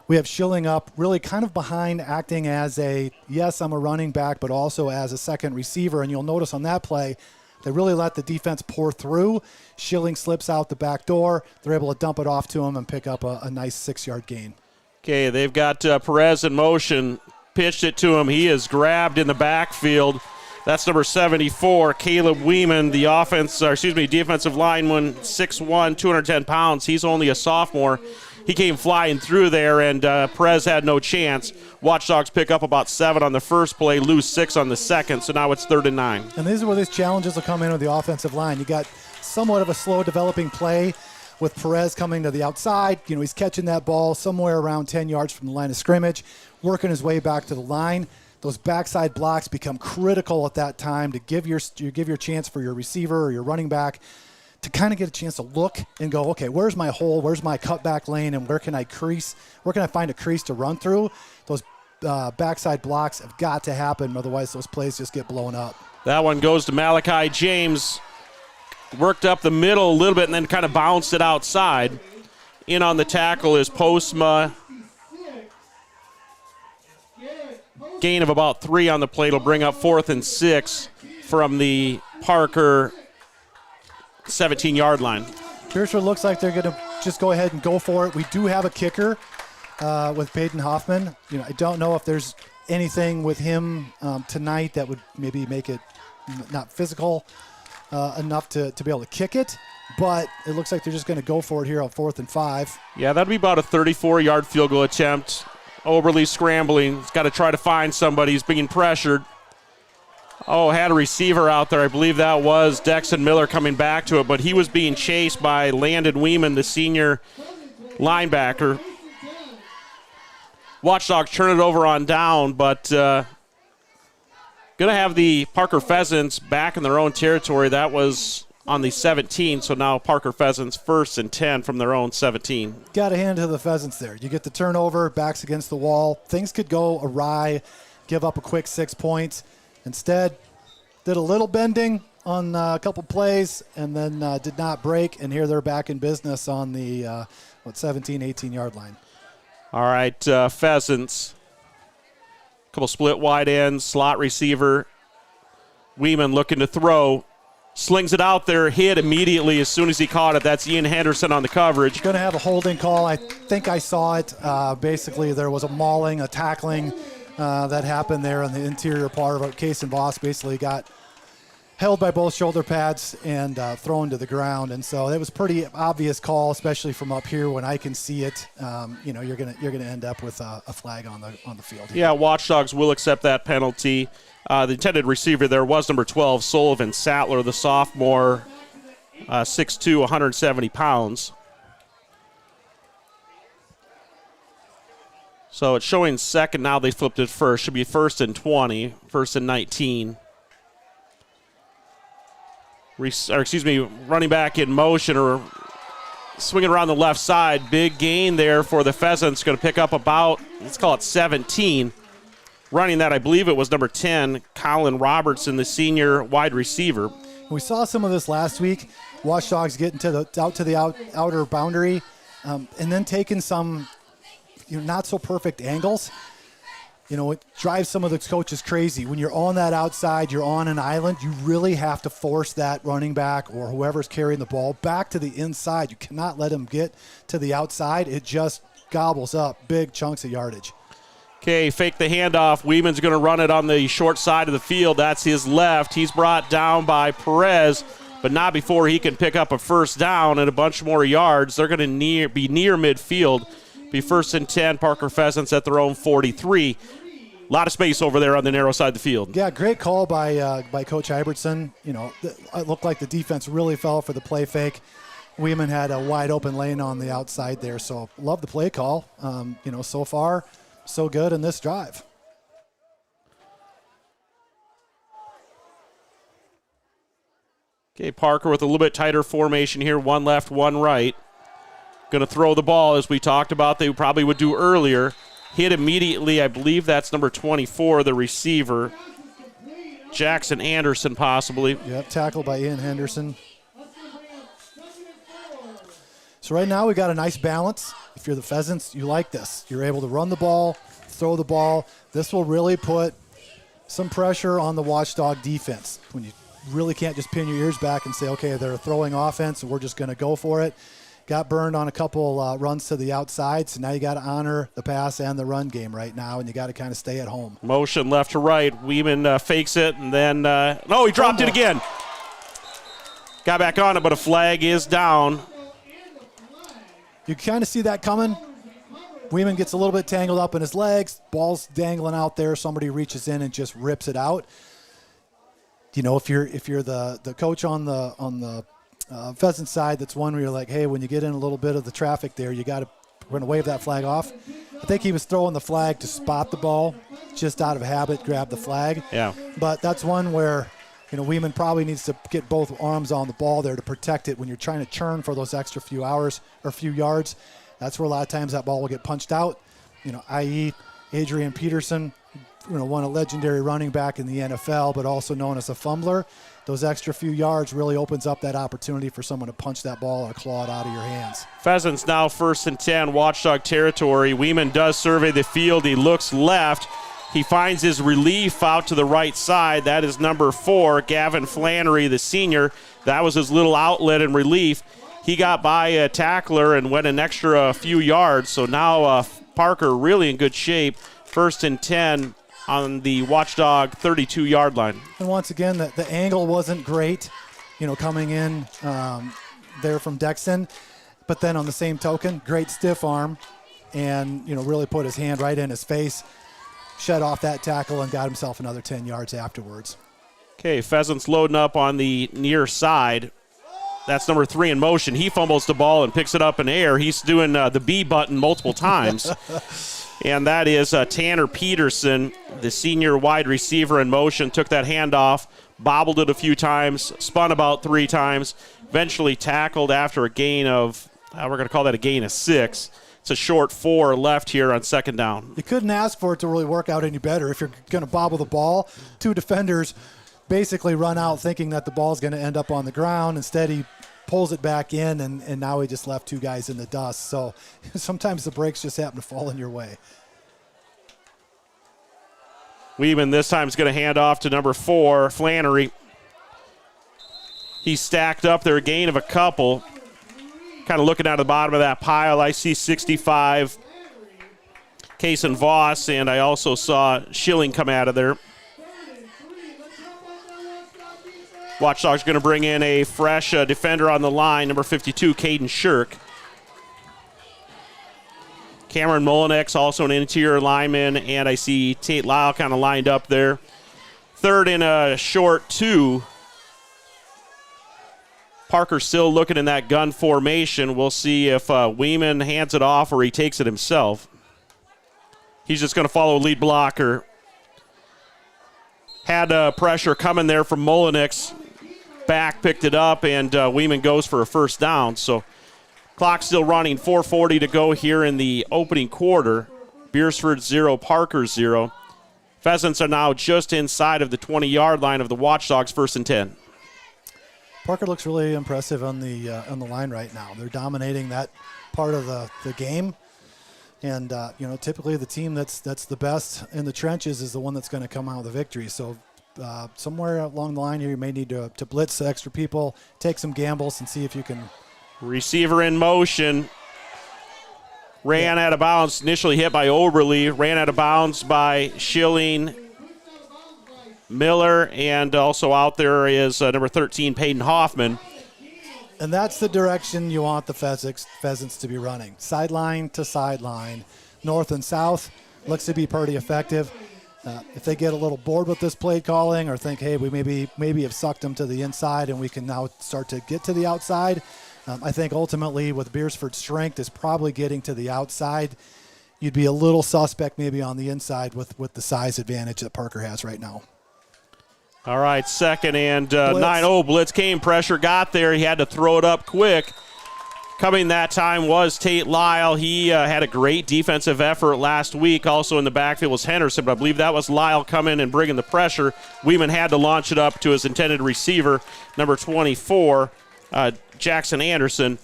We have Schilling up really kind of behind, acting as I'm a running back, but also as a second receiver. And you'll notice on that play, they really let the defense pour through. Schilling slips out the back door. They're able to dump it off to him and pick up a nice 6-yard gain. Okay, they've got Perez in motion. Pitched it to him. He is grabbed in the backfield. That's number 74, Caleb Weeman, the defensive lineman, 6'1", 210 pounds. He's only a sophomore. He came flying through there, and Perez had no chance. Watchdogs pick up about 7 on the first play, lose 6 on the second, so now it's 3rd and 9. And these are where these challenges will come in with the offensive line. You got somewhat of a slow developing play with Perez coming to the outside. He's catching that ball somewhere around 10 yards from the line of scrimmage, working his way back to the line. Those backside blocks become critical at that time to give your chance for your receiver or your running back to kind of get a chance to look and go, okay, where's my hole? Where's my cutback lane? And where can I find a crease to run through? Those backside blocks have got to happen. Otherwise, those plays just get blown up. That one goes to Malachi James. Worked up the middle a little bit and then kind of bounced it outside. In on the tackle is Postma. Gain of about 3 on the plate will bring up 4th and 6 from the Parker 17-yard line. Beresford looks like they're going to just go ahead and go for it. We do have a kicker with Peyton Hoffman. I don't know if there's anything with him tonight that would maybe make it not physical enough to be able to kick it, but it looks like they're just going to go for it here on 4th and 5. Yeah, that'd be about a 34-yard field goal attempt. Oberle scrambling. He's got to try to find somebody. He's being pressured. Had a receiver out there. I believe that was Dexon Miller coming back to it, but he was being chased by Landon Weeman, the senior linebacker. Watchdogs turn it over on down, but going to have the Parker Pheasants back in their own territory. That was on the 17, so now Parker Pheasants 1st and 10 from their own 17. Got to hand it to the Pheasants there. You get the turnover, backs against the wall. Things could go awry, give up a quick 6 points. Instead, did a little bending on a couple plays and then did not break, and here they're back in business on the 17, 18-yard line. All right, Pheasants. Couple split wide ends, slot receiver. Weeman looking to throw. Slings it out there, hit immediately as soon as he caught it. That's Ian Henderson on the coverage. Going to have a holding call. I think I saw it. Basically, there was a mauling, a tackling that happened there on the interior part of it. Case and Voss basically got held by both shoulder pads and thrown to the ground. And so it was pretty obvious call, especially from up here when I can see it. You're gonna end up with a flag on the field here. Yeah, Watchdogs will accept that penalty. The intended receiver there was number 12, Sullivan Sattler, the sophomore, 6'2", 170 pounds. So it's showing second. Now they flipped it first. Should be 1st and 20, 1st and 19. Running back in motion or swinging around the left side. Big gain there for the Pheasants. Going to pick up about, let's call it 17. Running that, I believe it was number 10, Colin Robertson, the senior wide receiver. We saw some of this last week. Watchdogs getting out to the outer boundary and then taking some not so perfect angles. it drives some of the coaches crazy. When you're on that outside, you're on an island, you really have to force that running back or whoever's carrying the ball back to the inside. You cannot let him get to the outside. It just gobbles up big chunks of yardage. Okay, fake the handoff. Weeman's going to run it on the short side of the field. That's his left. He's brought down by Perez, but not before he can pick up a first down and a bunch more yards. They're going to be near midfield. Be 1st and 10, Parker Pheasants at their own 43. A lot of space over there on the narrow side of the field. Yeah, great call by Coach Hybertson. It looked like the defense really fell for the play fake. Weeman had a wide open lane on the outside there, so love the play call. So far, so good in this drive. Okay, Parker with a little bit tighter formation here, one left, one right. Going to throw the ball, as we talked about, they probably would do earlier. Hit immediately, I believe that's number 24, the receiver. Jackson Anderson, possibly. Yep, tackled by Ian Henderson. So right now we got a nice balance. If you're the Pheasants, you like this. You're able to run the ball, throw the ball. This will really put some pressure on the Watchdog defense when you really can't just pin your ears back and say, okay, they're a throwing offense, and we're just going to go for it. Got burned on a couple runs to the outside, so now you got to honor the pass and the run game right now, and you got to kind of stay at home. Motion left to right. Weeman fakes it, and then, he dropped it again. Got back on it, but a flag is down. You kind of see that coming. Weeman gets a little bit tangled up in his legs. Ball's dangling out there. Somebody reaches in and just rips it out. If you're the coach on the Pheasant side, that's one where you're like, hey, when you get in a little bit of the traffic there, we're going to wave that flag off. I think he was throwing the flag to spot the ball, just out of habit, grab the flag. Yeah. But that's one where, Weeman probably needs to get both arms on the ball there to protect it when you're trying to churn for those extra few hours or few yards. That's where a lot of times that ball will get punched out, i.e. Adrian Peterson, one a legendary running back in the NFL, but also known as a fumbler. Those extra few yards really opens up that opportunity for someone to punch that ball or claw it out of your hands. Pheasants now 1st and 10, Watchdog territory. Weeman does survey the field. He looks left. He finds his relief out to the right side. That is number 4, Gavin Flannery, the senior. That was his little outlet in relief. He got by a tackler and went an extra few yards. So now Parker really in good shape. 1st and 10 on the Watchdog 32-yard line. And once again, the angle wasn't great, coming in there from Dexton. But then on the same token, great stiff arm and, really put his hand right in his face, shut off that tackle, and got himself another 10 yards afterwards. Okay, Pheasants loading up on the near side. That's number 3 in motion. He fumbles the ball and picks it up in air. He's doing the B button multiple times. And that is Tanner Peterson, the senior wide receiver in motion, took that handoff, bobbled it a few times, spun about 3 times, eventually tackled after a gain of, we're going to call that a gain of 6. It's a short 4 left here on 2nd down. You couldn't ask for it to really work out any better. If you're going to bobble the ball, 2 defenders basically run out thinking that the ball's going to end up on the ground. Instead, he pulls it back in, and now he just left 2 guys in the dust. So sometimes the breaks just happen to fall in your way. Weeman this time is going to hand off to number 4, Flannery. He's stacked up there, a gain of a couple. Kind of looking at the bottom of that pile, I see 65, Case and Voss, and I also saw Schilling come out of there. Watchdogs going to bring in a fresh defender on the line, number 52, Caden Shirk. Cameron Molinex, also an interior lineman, and I see Tate Lyle kind of lined up there. 3rd and a short 2. Parker still looking in that gun formation. We'll see if Weeman hands it off or he takes it himself. He's just going to follow lead blocker. Had pressure coming there from Molinex. Back, picked it up, and Weeman goes for a first down. So clock still running, 4:40 to go here in the opening quarter. Beresford 0, Parker 0. Pheasants are now just inside of the 20-yard line of the Watchdogs, 1st and 10. Parker looks really impressive on the line right now. They're dominating that part of the game. And, typically the team that's the best in the trenches is the one that's going to come out with the victory. So somewhere along the line here, you may need to blitz the extra people, take some gambles, and see if you can. Receiver in motion. Ran out of bounds, initially hit by Oberle, ran out of bounds by Schilling, Miller, and also out there is number 13, Peyton Hoffman. And that's the direction you want the Pheasants to be running. Sideline to sideline, north and south. Looks to be pretty effective. If they get a little bored with this play calling or think, hey, we maybe have sucked them to the inside and we can now start to get to the outside, I think ultimately with Beresford's strength is probably getting to the outside. You'd be a little suspect maybe on the inside with the size advantage that Parker has right now. All right, second and 9-0. Blitz came, pressure got there. He had to throw it up quick. Coming that time was Tate Lyle. He had a great defensive effort last week. Also in the backfield was Henderson, but I believe that was Lyle coming and bringing the pressure. Weeman had to launch it up to his intended receiver, number 24, Jackson Anderson.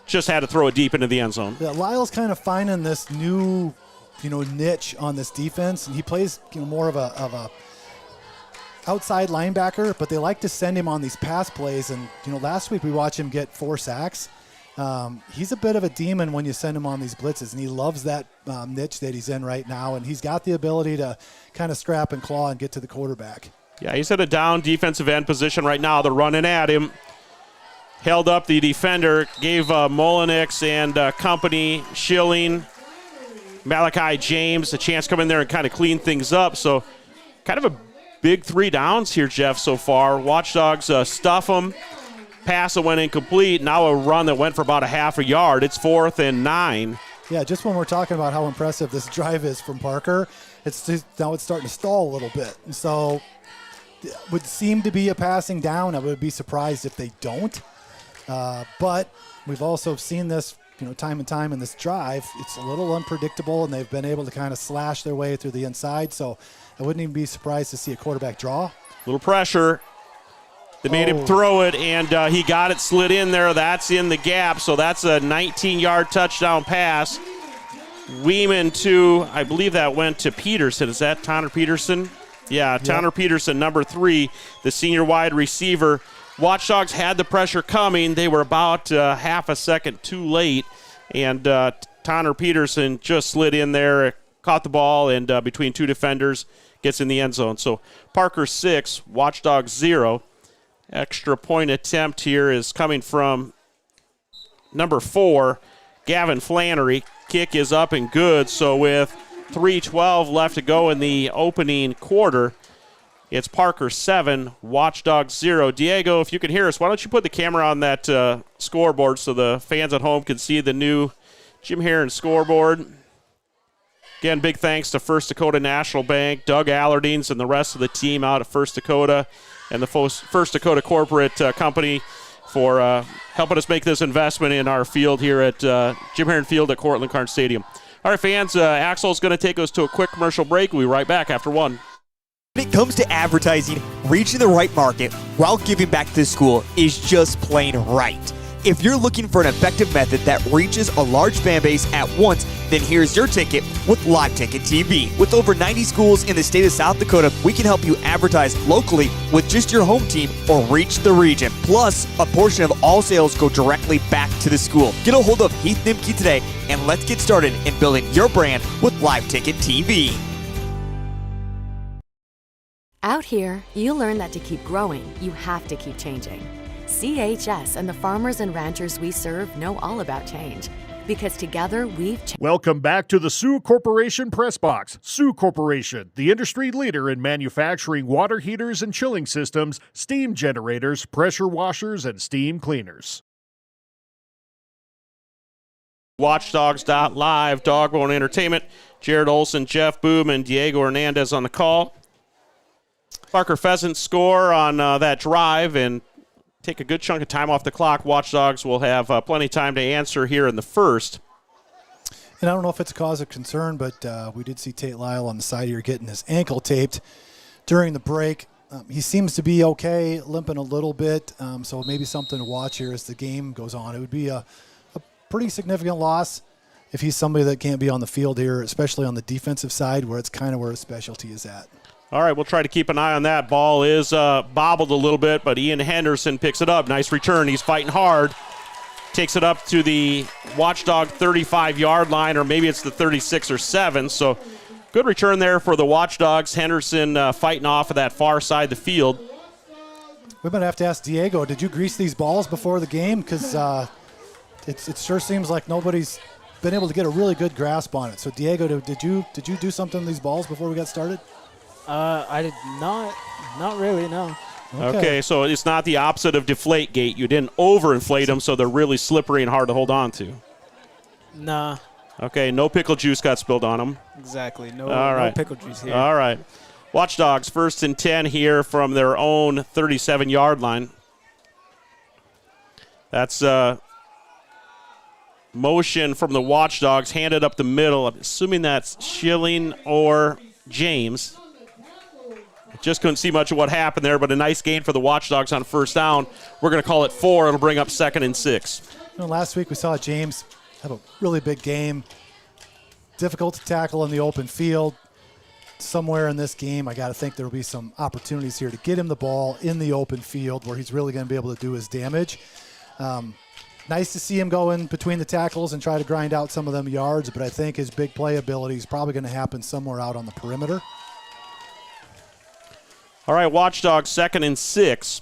Just had to throw it deep into the end zone. Yeah, Lyle's kind of finding this new, niche on this defense, and he plays more of a outside linebacker, but they like to send him on these pass plays. And last week we watched him get 4 sacks. He's a bit of a demon when you send him on these blitzes, and he loves that niche that he's in right now, and he's got the ability to kind of scrap and claw and get to the quarterback. Yeah, he's at a down defensive end position right now. They're running at him. Held up the defender, gave Molinix and company, Schilling, Malachi James a chance to come in there and kind of clean things up. So kind of a big 3 downs here, Jeff, so far. Watchdogs stuff them. Pass that went incomplete. Now a run that went for about a half a yard. It's 4th and 9. Yeah, just when we're talking about how impressive this drive is from Parker, now it's starting to stall a little bit. And so it would seem to be a passing down. I would be surprised if they don't. But we've also seen this, time and time in this drive. It's a little unpredictable, and they've been able to kind of slash their way through the inside. So I wouldn't even be surprised to see a quarterback draw. Little pressure. They made him throw it, and he got it slid in there. That's in the gap, so that's a 19-yard touchdown pass. Weeman to, I believe that went to Peterson. Is that Tanner Peterson? Yeah, Tanner Peterson, number 3, the senior wide receiver. Watchdogs had the pressure coming. They were about half a second too late, and Tanner Peterson just slid in there, caught the ball, and between 2 defenders, gets in the end zone. So Parker 6, Watchdogs 0. Extra point attempt here is coming from number 4, Gavin Flannery. Kick is up and good, so with 3:12 left to go in the opening quarter, it's Parker 7, Watchdogs 0. Diego, if you can hear us, why don't you put the camera on that scoreboard so the fans at home can see the new Jim Herren scoreboard. Again, big thanks to First Dakota National Bank, Doug Allardines, and the rest of the team out at First Dakota and the First Dakota Corporate Company for helping us make this investment in our field here at Jim Herren Field at Cortland Karn Stadium. All right, fans, Axel's going to take us to a quick commercial break. We'll be right back after 1. When it comes to advertising, reaching the right market while giving back to the school is just plain right. If you're looking for an effective method that reaches a large fan base at once, then here's your ticket with Live Ticket TV. With over 90 schools in the state of South Dakota, we can help you advertise locally with just your home team or reach the region. Plus, a portion of all sales go directly back to the school. Get a hold of Heath Nimke today, and let's get started in building your brand with Live Ticket TV. Out here, you learn that to keep growing, you have to keep changing. CHS and the farmers and ranchers we serve know all about change. Because together we've changed. Welcome back to the Sioux Corporation Press Box. Sioux Corporation, the industry leader in manufacturing water heaters and chilling systems, steam generators, pressure washers, and steam cleaners. Watchdogs.live, Dogbone Entertainment. Jared Olson, Jeff Boom, and Diego Hernandez on the call. Parker Pheasants score on that drive and take a good chunk of time off the clock. Watchdogs will have plenty of time to answer here in the first. And I don't know if it's a cause of concern, but we did see Tate Lyle on the side here getting his ankle taped during the break. He seems to be okay, limping a little bit, so maybe something to watch here as the game goes on. It would be a pretty significant loss if he's somebody that can't be on the field here, especially on the defensive side, where it's kind of where his specialty is at. All right, we'll try to keep an eye on that. Ball is bobbled a little bit, but Ian Henderson picks it up. Nice return. He's fighting hard. Takes it up to the Watchdog 35-yard line, or maybe it's the 36 or 7. So good return there for the Watchdogs. Henderson fighting off of that far side of the field. We're going to have to ask Diego, did you grease these balls before the game? Because it sure seems like nobody's been able to get a really good grasp on it. So, Diego, did you do something to these balls before we got started? I did not. Not really, no. Okay, so it's not the opposite of deflate gate. You didn't overinflate them, so they're really slippery and hard to hold on to. Nah. Okay, no pickle juice got spilled on them. Exactly. No, All right. no pickle juice here. All right. Watchdogs 1st and 10 here from their own 37-yard line. That's motion from the Watchdogs, handed up the middle. I'm assuming that's Schilling or James. Just couldn't see much of what happened there, but a nice gain for the Watchdogs on 1st down. We're going to call it 4. It'll bring up 2nd and 6. Last week we saw James have a really big game. Difficult to tackle in the open field. Somewhere in this game, I got to think there will be some opportunities here to get him the ball in the open field where he's really going to be able to do his damage. Nice to see him go in between the tackles and try to grind out some of them yards, but I think his big play ability is probably going to happen somewhere out on the perimeter. All right, Watchdogs 2nd and 6.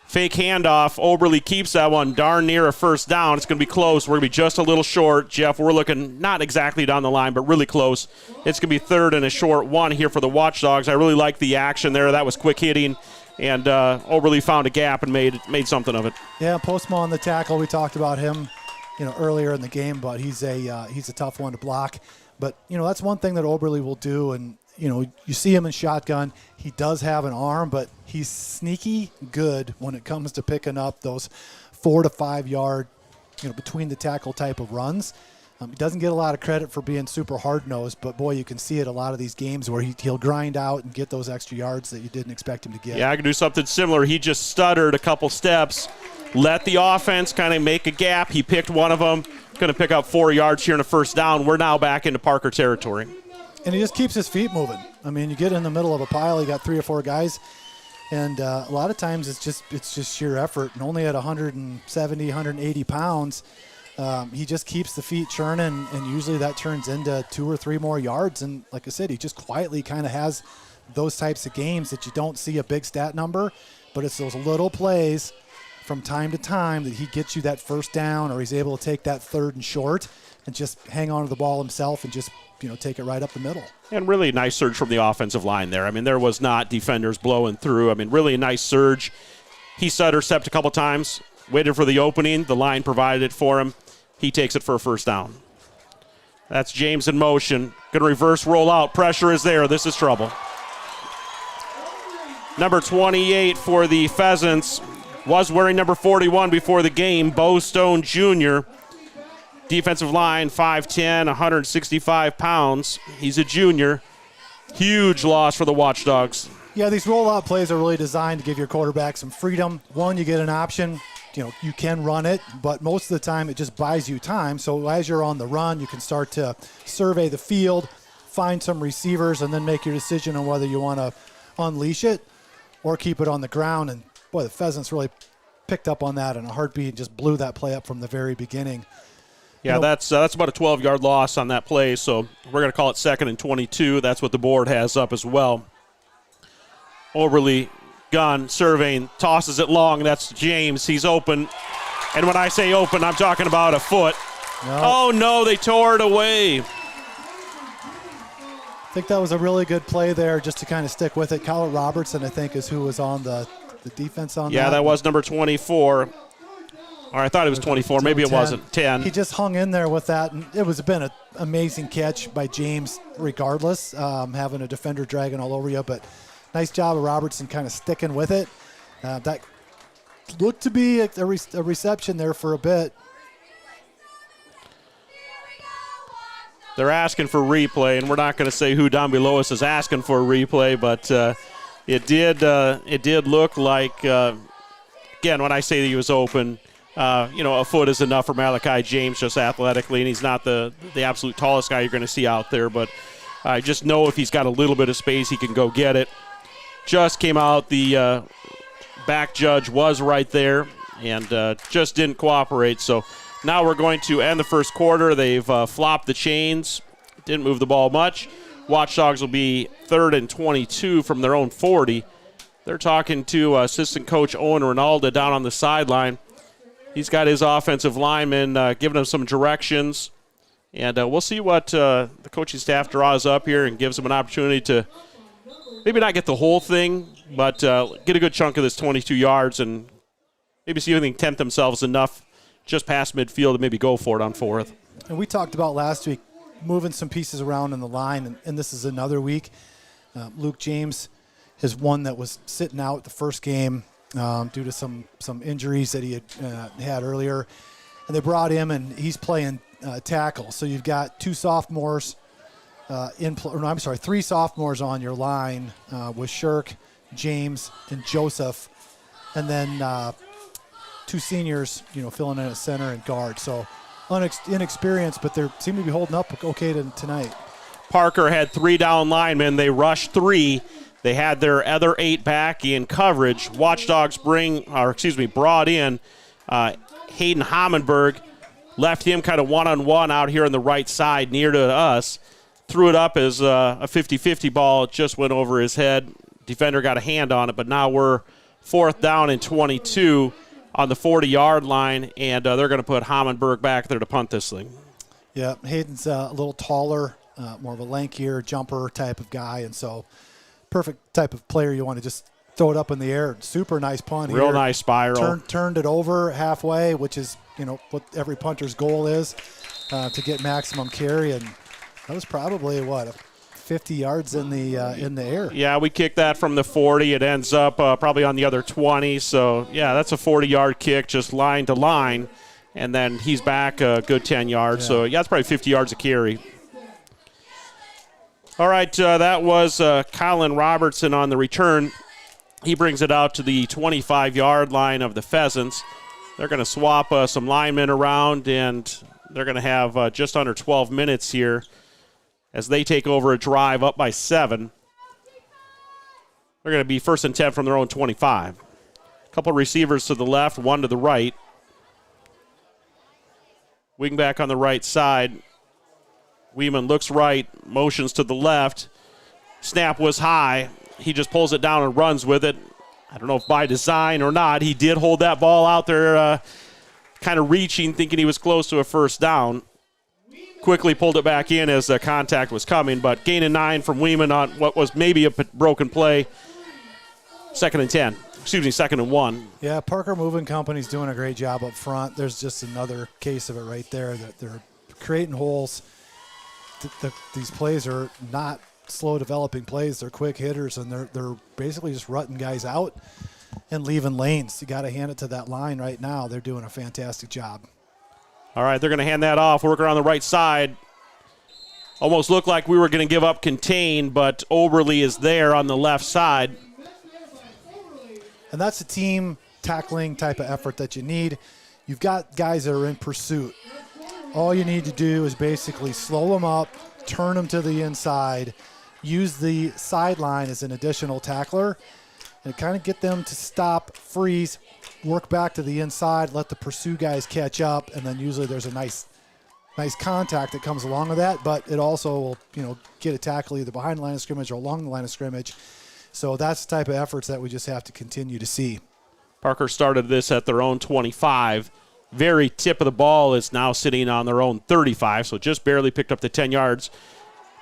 Fake handoff. Oberle keeps that one darn near a 1st down. It's going to be close. We're going to be just a little short. Jeff, we're looking not exactly down the line, but really close. It's going to be 3rd and a short 1 here for the Watchdogs. I really like the action there. That was quick hitting, and Oberle found a gap and made something of it. Yeah, Postma on the tackle. We talked about him, earlier in the game, but he's a tough one to block. But that's one thing that Oberle will do, and you see him in shotgun. He does have an arm, but he's sneaky good when it comes to picking up those 4 to 5 yard, between the tackle type of runs. He doesn't get a lot of credit for being super hard-nosed, but boy, you can see it a lot of these games where he'll grind out and get those extra yards that you didn't expect him to get. Yeah, I can do something similar. He just stuttered a couple steps, let the offense kind of make a gap. He picked one of them, going to pick up 4 yards here in a 1st down. We're now back into Parker territory. And he just keeps his feet moving. I mean, you get in the middle of a pile, you got 3 or 4 guys, and a lot of times it's just sheer effort. And only at 170, 180 pounds, he just keeps the feet churning, and usually that turns into 2 or 3 more yards. And like I said, he just quietly kind of has those types of games that you don't see a big stat number, but it's those little plays from time to time that he gets you that 1st down, or he's able to take that 3rd and short and just hang on to the ball himself and just take it right up the middle. And really nice surge from the offensive line there. I mean, there was not defenders blowing through. I mean, really a nice surge. He stutter-stepped a couple times, waited for the opening. The line provided it for him. He takes it for a 1st down. That's James in motion. Going to reverse roll out. Pressure is there. This is trouble. Number 28 for the Pheasants was wearing number 41 before the game, Bo Stone Jr., defensive line, 5'10", 165 pounds. He's a junior. Huge loss for the Watchdogs. Yeah, these rollout plays are really designed to give your quarterback some freedom. One, you get an option. You can run it, but most of the time it just buys you time. So as you're on the run, you can start to survey the field, find some receivers, and then make your decision on whether you want to unleash it or keep it on the ground. And, boy, the Pheasants really picked up on that in a heartbeat and just blew that play up from the very beginning. Yeah, that's about a 12-yard loss on that play, so we're going to call it 2nd and 22. That's what the board has up as well. Oberle, gun, surveying, tosses it long. That's James. He's open. And when I say open, I'm talking about a foot. No. Oh, no, they tore it away. I think that was a really good play there just to kind of stick with it. Kyle Robertson, I think, is who was on the defense on that. Yeah, that was number 24. Or I thought it was 24. Maybe it wasn't. 10. He just hung in there with that, and it was been an amazing catch by James regardless, having a defender dragging all over you. But nice job of Robertson kind of sticking with it. That looked to be a reception there for a bit. They're asking for replay, and we're not going to say who down below us is asking for a replay, but it did look like, again, when I say that he was open, A foot is enough for Malachi James just athletically, and he's not the absolute tallest guy you're going to see out there, but I just know if he's got a little bit of space, he can go get it. Just came out, the back judge was right there and just didn't cooperate. So now we're going to end the first quarter. They've flopped the chains, didn't move the ball much. Watchdogs will be 3rd and 22 from their own 40. They're talking to assistant coach Owen Ronaldo down on the sideline. He's got his offensive lineman giving him some directions. And we'll see what the coaching staff draws up here and gives them an opportunity to maybe not get the whole thing, but get a good chunk of this 22 yards and maybe see if they can tempt themselves enough just past midfield to maybe go for it on 4th. And we talked about last week moving some pieces around in the line, and this is another week. Luke James is one that was sitting out the first game due to some injuries that he had earlier. And they brought him, and he's playing tackle. So you've got three sophomores on your line with Shirk, James, and Joseph, and then 2 seniors, filling in at center and guard. So inexperienced, but they seem to be holding up okay tonight. Parker had 3 down linemen. They rushed 3. They had their other 8 back in coverage. Watchdogs brought in Hayden Hammenberg, left him kind of one-on-one out here on the right side near to us. Threw it up as a 50-50 ball. It just went over his head. Defender got a hand on it, but now we're 4th down and 22 on the 40-yard line, and they're going to put Hammenberg back there to punt this thing. Yeah, Hayden's a little taller, more of a lankier jumper type of guy, and so perfect type of player you want to just throw it up in the air. Super nice punt. Real nice spiral. Turned it over halfway, which is what every punter's goal is, to get maximum carry, and that was probably 50 yards in the air. Yeah, we kicked that from the 40. It ends up probably on the other 20. So, yeah, that's a 40-yard kick just line to line. And then he's back a good 10 yards. Yeah. So, yeah, that's probably 50 yards a carry. All right, that was Colin Robertson on the return. He brings it out to the 25-yard line of the Pheasants. They're going to swap some linemen around, and they're going to have just under 12 minutes here as they take over a drive up by 7. They're going to be 1st and 10 from their own 25. A couple receivers to the left, one to the right. Wingback on the right side. Weeman looks right, motions to the left. Snap was high. He just pulls it down and runs with it. I don't know if by design or not. He did hold that ball out there, kind of reaching, thinking he was close to a first down. Quickly pulled it back in as contact was coming, but gain of 9 from Weeman on what was maybe a broken play. 2nd and 1. Yeah, Parker Moving Company's doing a great job up front. There's just another case of it right there that they're creating holes. These plays are not slow developing plays. They're quick hitters, and they're basically just rutting guys out and leaving lanes. You got to hand it to that line right now. They're doing a fantastic job. All right, they're going to hand that off. Work around the right side. Almost looked like we were going to give up contain, but Oberly is there on the left side. And that's a team tackling type of effort that you need. You've got guys that are in pursuit. All you need to do is basically slow them up, turn them to the inside, use the sideline as an additional tackler, and kind of get them to stop, freeze, work back to the inside, let the pursue guys catch up, and then usually there's a nice contact that comes along with that, but it also will, get a tackle either behind the line of scrimmage or along the line of scrimmage. So that's the type of efforts that we just have to continue to see. Parker started this at their own 25. Very tip of the ball is now sitting on their own 35, so just barely picked up the 10 yards.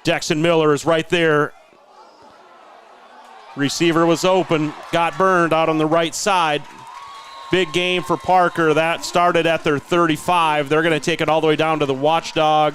Dexon Miller is right there. Receiver was open, got burned out on the right side. Big game for Parker. That started at their 35. They're going to take it all the way down to the Watchdog,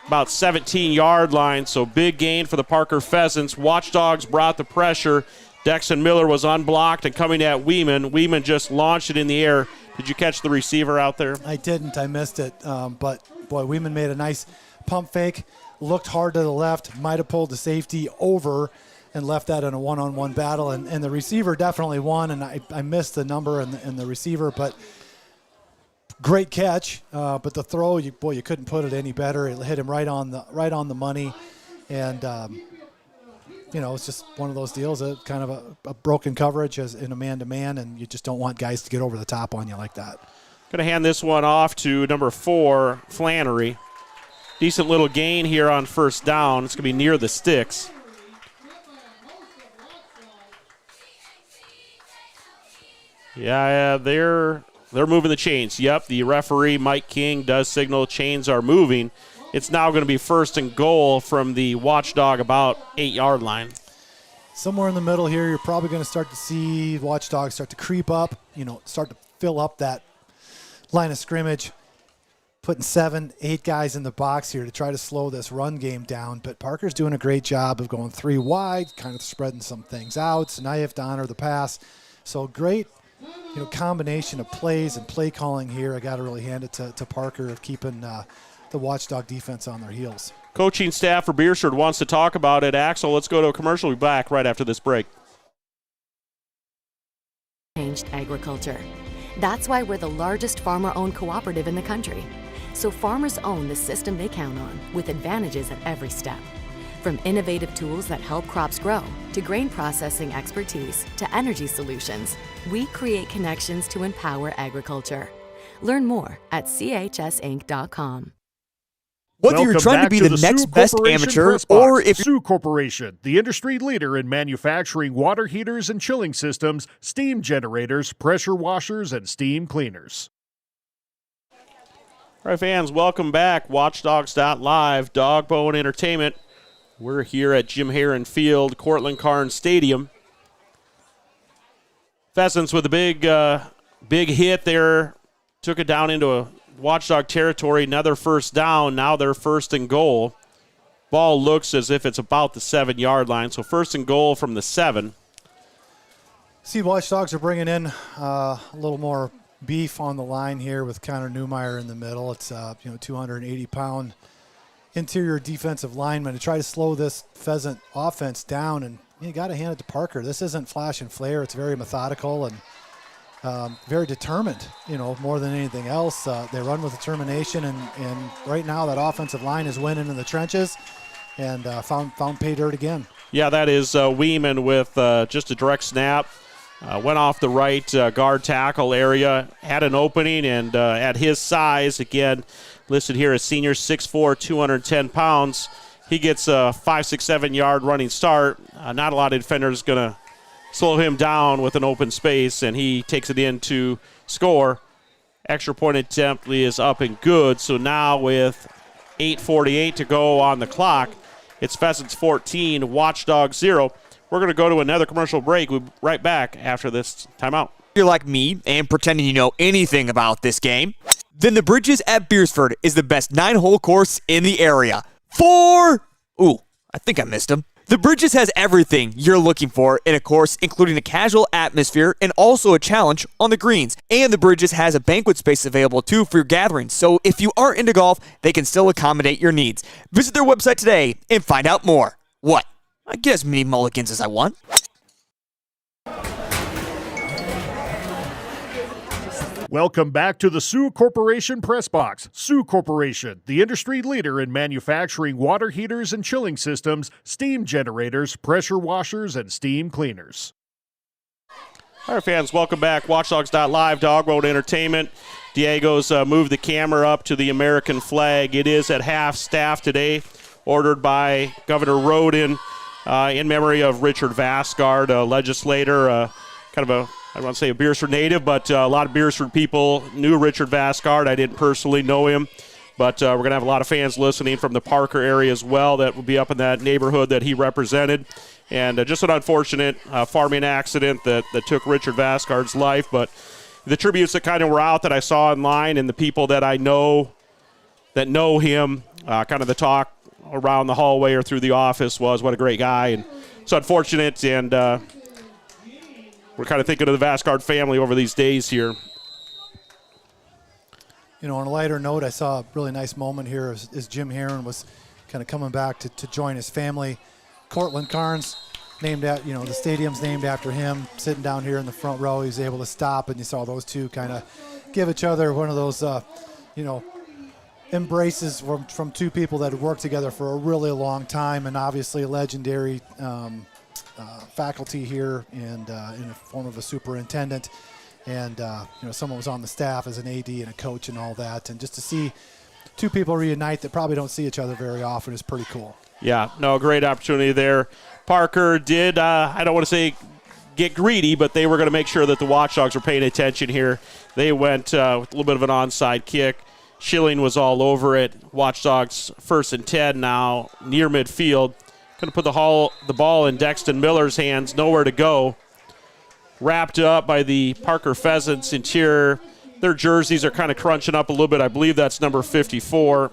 about 17-yard line. So big gain for the Parker Pheasants. Watchdogs brought the pressure. Dexon Miller was unblocked and coming at Weeman. Weeman just launched it in the air. Did you catch the receiver out there? I didn't. I missed it. But, boy, Weeman made a nice pump fake, looked hard to the left, might have pulled the safety over and left that in a one-on-one battle. And the receiver definitely won, and I missed the number and the receiver. But great catch, but the throw, you couldn't put it any better. It hit him right on the money, and it's just one of those deals. Kind of a broken coverage as in a man-to-man, and you just don't want guys to get over the top on you like that. Going to hand this one off to number 4, Flannery. Decent little gain here on first down. It's going to be near the sticks. Yeah, they're moving the chains. Yep, the referee, Mike King, does signal chains are moving. It's now going to be first and goal from the Watchdog about 8-yard line. Somewhere in the middle here, you're probably going to start to see Watchdogs start to creep up, start to fill up that line of scrimmage, putting 7, 8 guys in the box here to try to slow this run game down. But Parker's doing a great job of going 3 wide, kind of spreading some things out. So now you have to honor the pass. So great, combination of plays and play calling here. I got to really hand it to Parker of keeping the Watchdog defense on their heels. Coaching staff for Beresford wants to talk about it. Axel, let's go to a commercial. We'll be back right after this break. Changed agriculture. That's why we're the largest farmer-owned cooperative in the country. So farmers own the system they count on, with advantages at every step. From innovative tools that help crops grow, to grain processing expertise, to energy solutions, we create connections to empower agriculture. Learn more at chsinc.com. Whether you're trying to be the next best amateur or if Sioux Corporation, the industry leader in manufacturing water heaters and chilling systems, steam generators, pressure washers, and steam cleaners. All right, fans, welcome back. Watchdogs.live, Dogbone Entertainment. We're here at Jim Herren Field, Cortland Carnes Stadium. Pheasants with a big hit there. Took it down into a Watchdog territory. Another first down. Now they're first and goal. Ball looks as if it's about the 7-yard line. So first and goal from the 7. See, Watchdogs are bringing in a little more beef on the line here with Connor Newmeyer in the middle. It's 280-pound interior defensive lineman to try to slow this Pheasant offense down, and you got to hand it to Parker. This isn't flash and flare. It's very methodical and very determined, more than anything else. They run with determination, and right now that offensive line is winning in the trenches and found pay dirt again. Yeah, that is Weeman with just a direct snap. Went off the right guard tackle area, had an opening, and at his size, again, listed here as senior, 6'4", 210 pounds. He gets a 5, 6, 7-yard running start. Not a lot of defenders going to slow him down with an open space, and he takes it in to score. Extra point attempt is up and good. So now with 8:48 to go on the clock, it's Pheasants 14, Watchdogs 0. We're going to go to another commercial break. We'll be right back after this timeout. If you're like me and pretending you know anything about this game, then the Bridges at Beresford is the best 9-hole course in the area. I think I missed him. The Bridges has everything you're looking for in a course, including a casual atmosphere and also a challenge on the greens. And the Bridges has a banquet space available too for your gatherings, so if you aren't into golf, they can still accommodate your needs. Visit their website today and find out more. What? I get as many mulligans as I want. Welcome back to the Sioux Corporation Press Box. Sioux Corporation, the industry leader in manufacturing water heaters and chilling systems, steam generators, pressure washers, and steam cleaners. All right, fans, welcome back. Watchdogs.live, Dogbone Entertainment. Diego's moved the camera up to the American flag. It is at half staff today, ordered by Governor Roden in memory of Richard Vasgard, a legislator, kind of a, I don't want to say a Beresford native, but a lot of Beresford people knew Richard Vasgard. I didn't personally know him, but we're going to have a lot of fans listening from the Parker area as well that will be up in that neighborhood that he represented. And just an unfortunate farming accident that took Richard Vasgard's life. But the tributes that kind of were out that I saw online and the people that I know that know him, kind of the talk around the hallway or through the office was what a great guy. And it's unfortunate, and we're kind of thinking of the Vasgard family over these days here. On a lighter note, I saw a really nice moment here as Jim Herren was kind of coming back to join his family. Cortland Carnes, named at, the stadium's named after him, sitting down here in the front row. He was able to stop, and you saw those two kind of give each other one of those, embraces from two people that have worked together for a really long time, and obviously a legendary faculty here, and in the form of a superintendent, and someone was on the staff as an AD and a coach and all that, and just to see two people reunite that probably don't see each other very often is pretty cool. Yeah, no, great opportunity there. Parker did, I don't want to say get greedy, but they were going to make sure that the Watchdogs were paying attention here. They went with a little bit of an onside kick. Schilling was all over it. Watchdogs 1st and 10 now, near midfield. Going to put the ball in Dexton Miller's hands, nowhere to go. Wrapped up by the Parker Pheasants interior. Their jerseys are kind of crunching up a little bit. I believe that's number 54.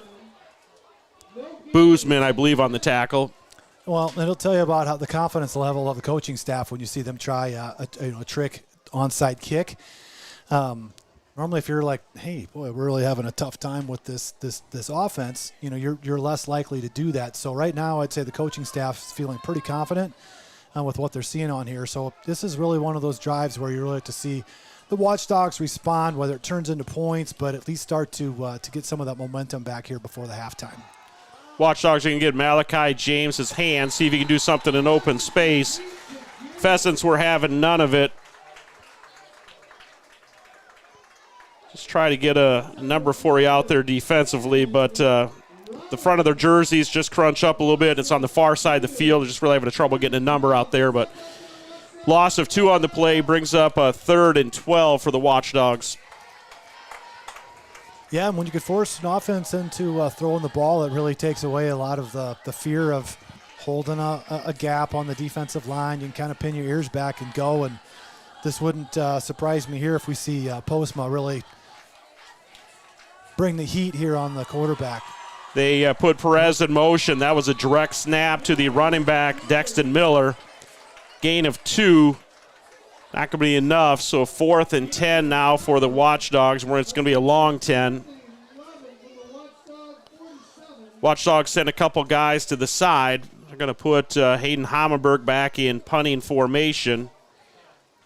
Boozman, I believe, on the tackle. Well, it'll tell you about how the confidence level of the coaching staff when you see them try a trick onside kick. Normally, if you're like, hey, boy, we're really having a tough time with this offense, you're less likely to do that. So right now, I'd say the coaching staff is feeling pretty confident with what they're seeing on here. So this is really one of those drives where you really have to see the Watchdogs respond, whether it turns into points, but at least start to get some of that momentum back here before the halftime. Watchdogs are going to get Malachi James his hand, see if he can do something in open space. Pheasants were having none of it. Just try to get a number for you out there defensively, but the front of their jerseys just crunch up a little bit. It's on the far side of the field. They're just really having trouble getting a number out there, but loss of 2 on the play brings up a 3rd and 12 for the Watchdogs. Yeah, and when you can force an offense into throwing the ball, it really takes away a lot of the fear of holding a gap on the defensive line. You can kind of pin your ears back and go, and this wouldn't surprise me here if we see Postma really bring the heat here on the quarterback. They put Perez in motion. That was a direct snap to the running back, Dexton Miller. Gain of 2. Not going to be enough, so 4th and 10 now for the Watchdogs, where it's going to be a long 10. Watchdogs send a couple guys to the side. They're going to put Hayden Hammenberg back in punting formation.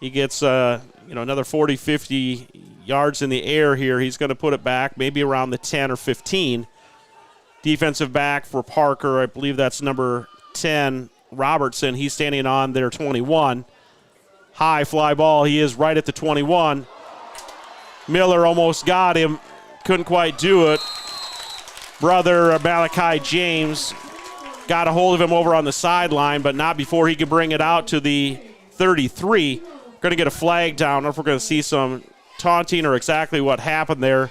He gets another 40, 50 yards in the air here. He's going to put it back maybe around the 10 or 15. Defensive back for Parker, I believe that's number 10, Robertson. He's standing on their 21. High fly ball. He is right at the 21. Miller almost got him. Couldn't quite do it. Brother Malachi James got a hold of him over on the sideline, but not before he could bring it out to the 33. Going to get a flag down. I don't know if we're going to see some taunting or exactly what happened there.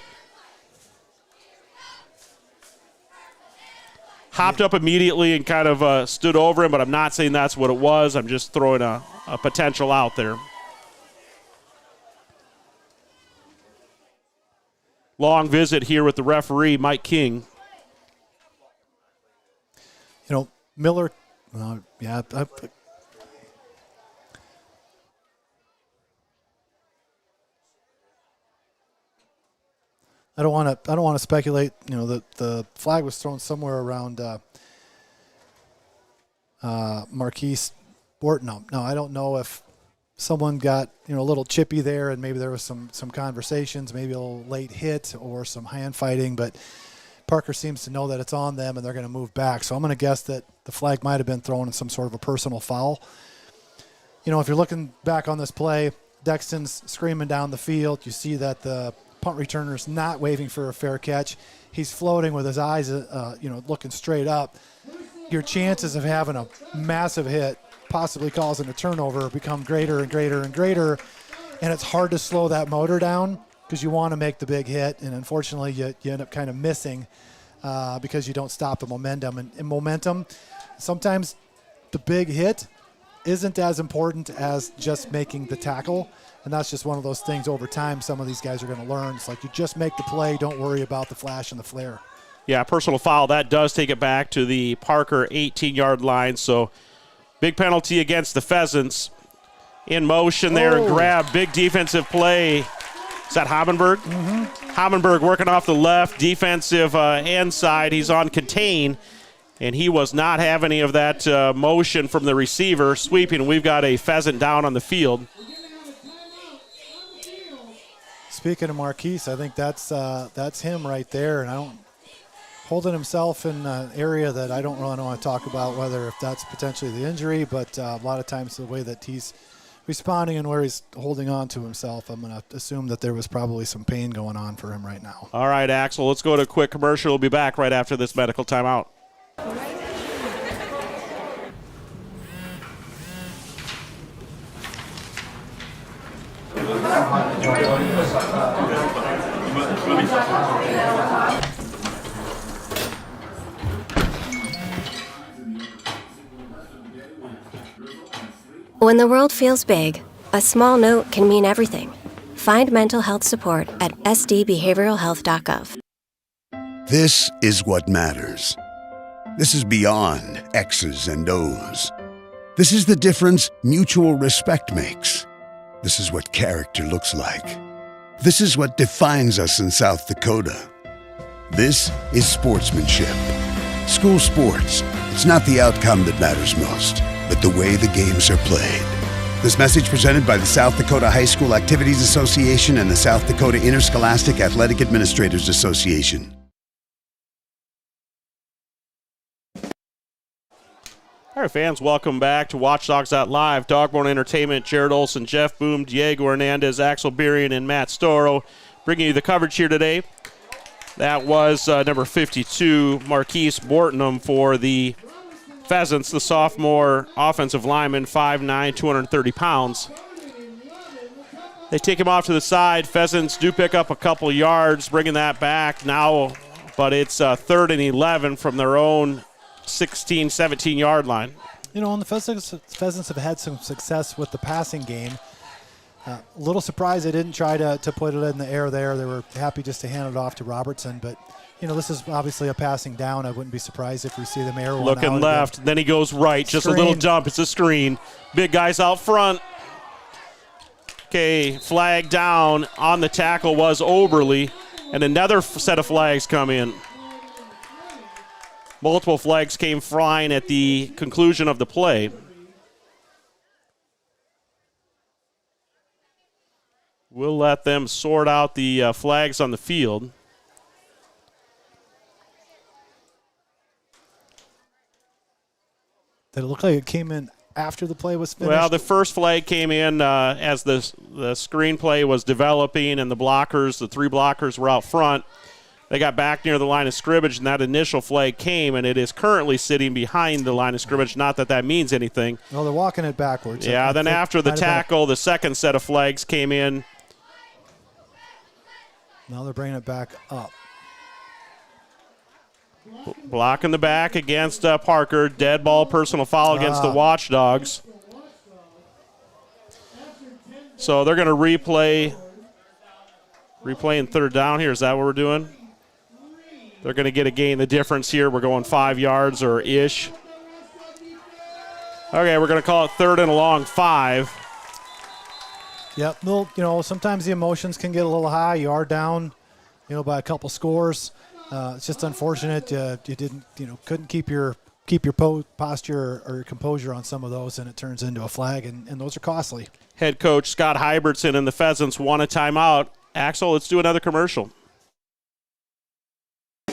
Hopped up immediately and kind of stood over him, but I'm not saying that's what it was. I'm just throwing a potential out there. Long visit here with the referee, Mike King. Miller, I don't want to speculate. The flag was thrown somewhere around Marquise Borton. No, I don't know if someone got a little chippy there, and maybe there was some conversations, maybe a little late hit or some hand fighting. But Parker seems to know that it's on them, and they're going to move back. So I'm going to guess that the flag might have been thrown in some sort of a personal foul. If you're looking back on this play, Dexton's screaming down the field. You see that the punt returner's not waving for a fair catch. He's floating with his eyes, looking straight up. Your chances of having a massive hit, possibly causing a turnover, become greater and greater and greater. And it's hard to slow that motor down because you want to make the big hit. And unfortunately, you end up kind of missing because you don't stop the momentum. And momentum, sometimes the big hit isn't as important as just making the tackle. And that's just one of those things over time some of these guys are going to learn. It's like you just make the play, don't worry about the flash and the flare. Yeah, personal foul. That does take it back to the Parker 18-yard line. So big penalty against the Pheasants. In motion there and grab. Big defensive play. Is that Hammenberg? Mm-hmm. Hammenberg working off the left defensive end side. He's on contain, and he was not having any of that motion from the receiver. Sweeping. We've got a Pheasant down on the field. speaking of Marquise, I think that's him right there, and holding himself in an area that I don't really want to talk about, whether if that's potentially the injury, but a lot of times the way that he's responding and where he's holding on to himself, I'm going to assume that there was probably some pain going on for him right now. All right, Axel, let's go to a quick commercial. We'll be back right after this medical timeout. When the world feels big, a small note can mean everything. Find mental health support at sdbehavioralhealth.gov. This is what matters. This is beyond X's and O's. This is the difference mutual respect makes. This is what character looks like. This is what defines us in South Dakota. This is sportsmanship. School sports, it's not the outcome that matters most, but the way the games are played. This message presented by the South Dakota High School Activities Association and the South Dakota Interscholastic Athletic Administrators Association. All right, fans, welcome back to Watchdogs.live. Dogborn Entertainment, Jared Olson, Jeff Boom, Diego Hernandez, Axel Berian, and Matt Storo bringing you the coverage here today. That was number 52, Marquise Bortnam for the Pheasants, the sophomore offensive lineman, 5'9", 230 pounds. They take him off to the side. Pheasants do pick up a couple yards, bringing that back now, but it's 3rd and 11 from their own 16, 17-yard line. You know, and the Pheasants have had some success with the passing game. A little surprised they didn't try to put it in the air there. They were happy just to hand it off to Robertson, but you know, this is obviously a passing down. I wouldn't be surprised if we see them air one out. Looking left, then he goes right. Just a little jump. It's a screen. Big guys out front. Okay, flag down on the tackle was Oberly, and another set of flags come in. Multiple flags came flying at the conclusion of the play. We'll let them sort out the flags on the field. Did it look like it came in after the play was finished? Well, the first flag came in as the screenplay was developing, and the three blockers were out front. They got back near the line of scrimmage, and that initial flag came, and it is currently sitting behind the line of scrimmage. Not that means anything. Well, they're walking it backwards. Yeah, then after the tackle, the second set of flags came in. Now they're bringing it back up. Blocking the back against Parker. Dead ball, personal foul against the Watchdogs. So they're going to replaying 3rd down here. Is that what we're doing? They're going to get a gain. The difference here, we're going 5 yards or ish. Okay, we're going to call it 3rd and a long 5. Yep. Well, you know, sometimes the emotions can get a little high. You are down, you know, by a couple scores. It's just unfortunate you couldn't keep your posture or your composure on some of those, and it turns into a flag, and those are costly. Head coach Scott Hybertson and the Pheasants want a timeout. Axel, let's do another commercial.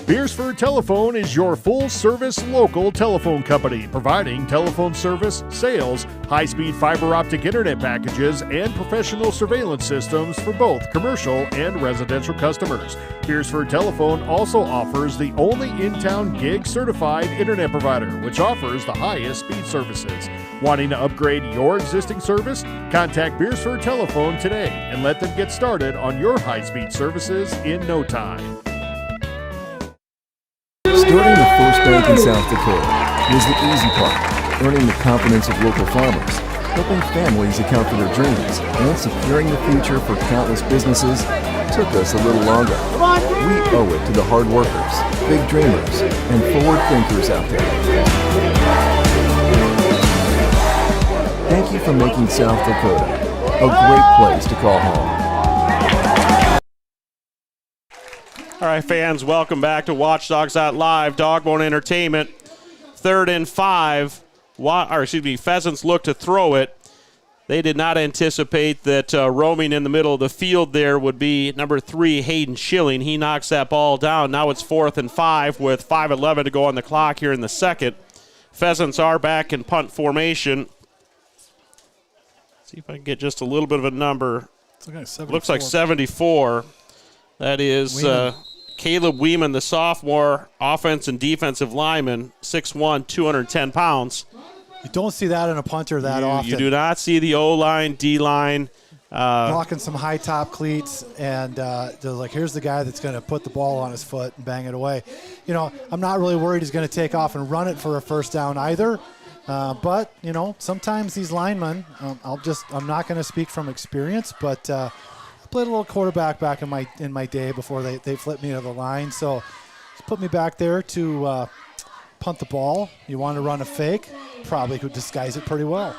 Beresford Telephone is your full-service local telephone company, providing telephone service, sales, high-speed fiber optic internet packages, and professional surveillance systems for both commercial and residential customers. Beresford Telephone also offers the only in-town gig-certified internet provider, which offers the highest speed services. Wanting to upgrade your existing service? Contact Beresford Telephone today and let them get started on your high-speed services in no time. Starting the first bank in South Dakota was the easy part, earning the confidence of local farmers, helping families account for their dreams, and securing the future for countless businesses took us a little longer. We owe it to the hard workers, big dreamers, and forward thinkers out there. Thank you for making South Dakota a great place to call home. All right, fans, welcome back to Watchdogs.live. Dogborn Entertainment, 3rd and 5. Pheasants look to throw it. They did not anticipate that roaming in the middle of the field there would be number 3, Hayden Schilling. He knocks that ball down. Now it's 4th and 5 with 5:11 to go on the clock here in the second. Pheasants are back in punt formation. See if I can get just a little bit of a number. Looks like 74. That is Caleb Weeman, the sophomore offense and defensive lineman, 6'1", 210 pounds. You don't see that in a punter that often. You do not see the O-line, D-line. Walking some high-top cleats, and they're like, here's the guy that's going to put the ball on his foot and bang it away. You know, I'm not really worried he's going to take off and run it for a first down either. But, you know, sometimes these linemen, I'm not going to speak from experience, but I played a little quarterback back in my day before they flipped me to the line. So just put me back there to punt the ball. You want to run a fake, probably could disguise it pretty well.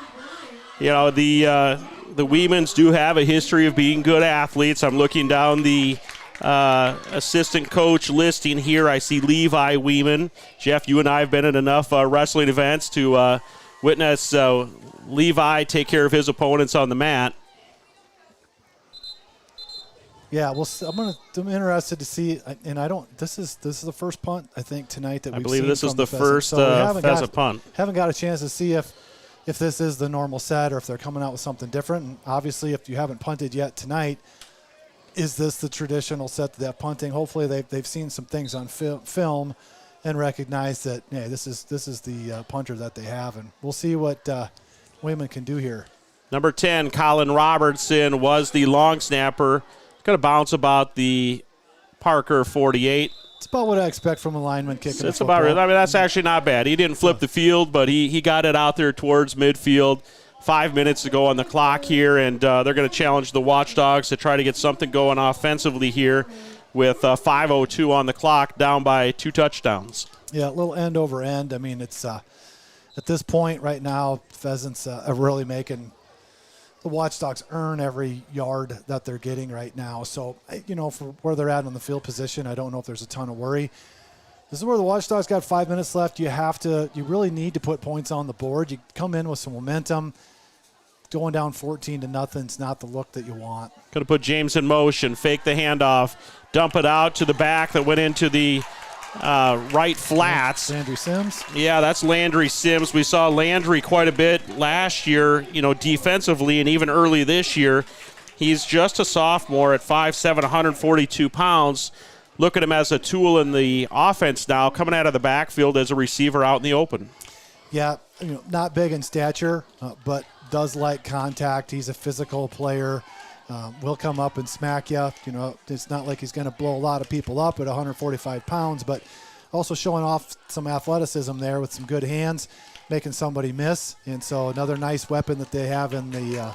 You know, the Weemans do have a history of being good athletes. I'm looking down the assistant coach listing here. I see Levi Weeman. Jeff, you and I have been at enough wrestling events to witness Levi take care of his opponents on the mat. Yeah, well, I'm interested to see, and I don't. This is the first punt I think tonight that we've seen. I believe this is the first pheasant punt. Haven't got a chance to see if this is the normal set or if they're coming out with something different. And obviously, if you haven't punted yet tonight, is this the traditional set that they're punting? Hopefully, they've seen some things on film and recognize that this is the punter that they have, and we'll see what Wayman can do here. Number 10, Colin Robertson, was the long snapper. Going to bounce about the Parker 48. It's about what I expect from a lineman kicking. It's about. I mean, that's actually not bad. He didn't flip the field, but he got it out there towards midfield. 5 minutes to go on the clock here, and they're going to challenge the Watchdogs to try to get something going offensively here with 5:02 on the clock, down by 2 touchdowns. Yeah, a little end over end. I mean, it's at this point right now, Pheasants are really making the Watchdogs earn every yard that they're getting right now. So, you know, for where they're at on the field position, I don't know if there's a ton of worry. This is where the Watchdogs got 5 minutes left. You really need to put points on the board. You come in with some momentum. Going down 14-0 is not the look that you want. Going to put James in motion, fake the handoff, dump it out to the back that went into the right flats. Landry Sims. Yeah, that's Landry Sims. We saw Landry quite a bit last year, you know, defensively, and even early this year. He's just a sophomore at 5'7", 142 pounds. Look at him as a tool in the offense now, coming out of the backfield as a receiver out in the open. Yeah, you know, not big in stature, but does like contact. He's a physical player. Will come up and smack you. You know, it's not like he's going to blow a lot of people up at 145 pounds, but also showing off some athleticism there with some good hands, making somebody miss. And so another nice weapon that they have in the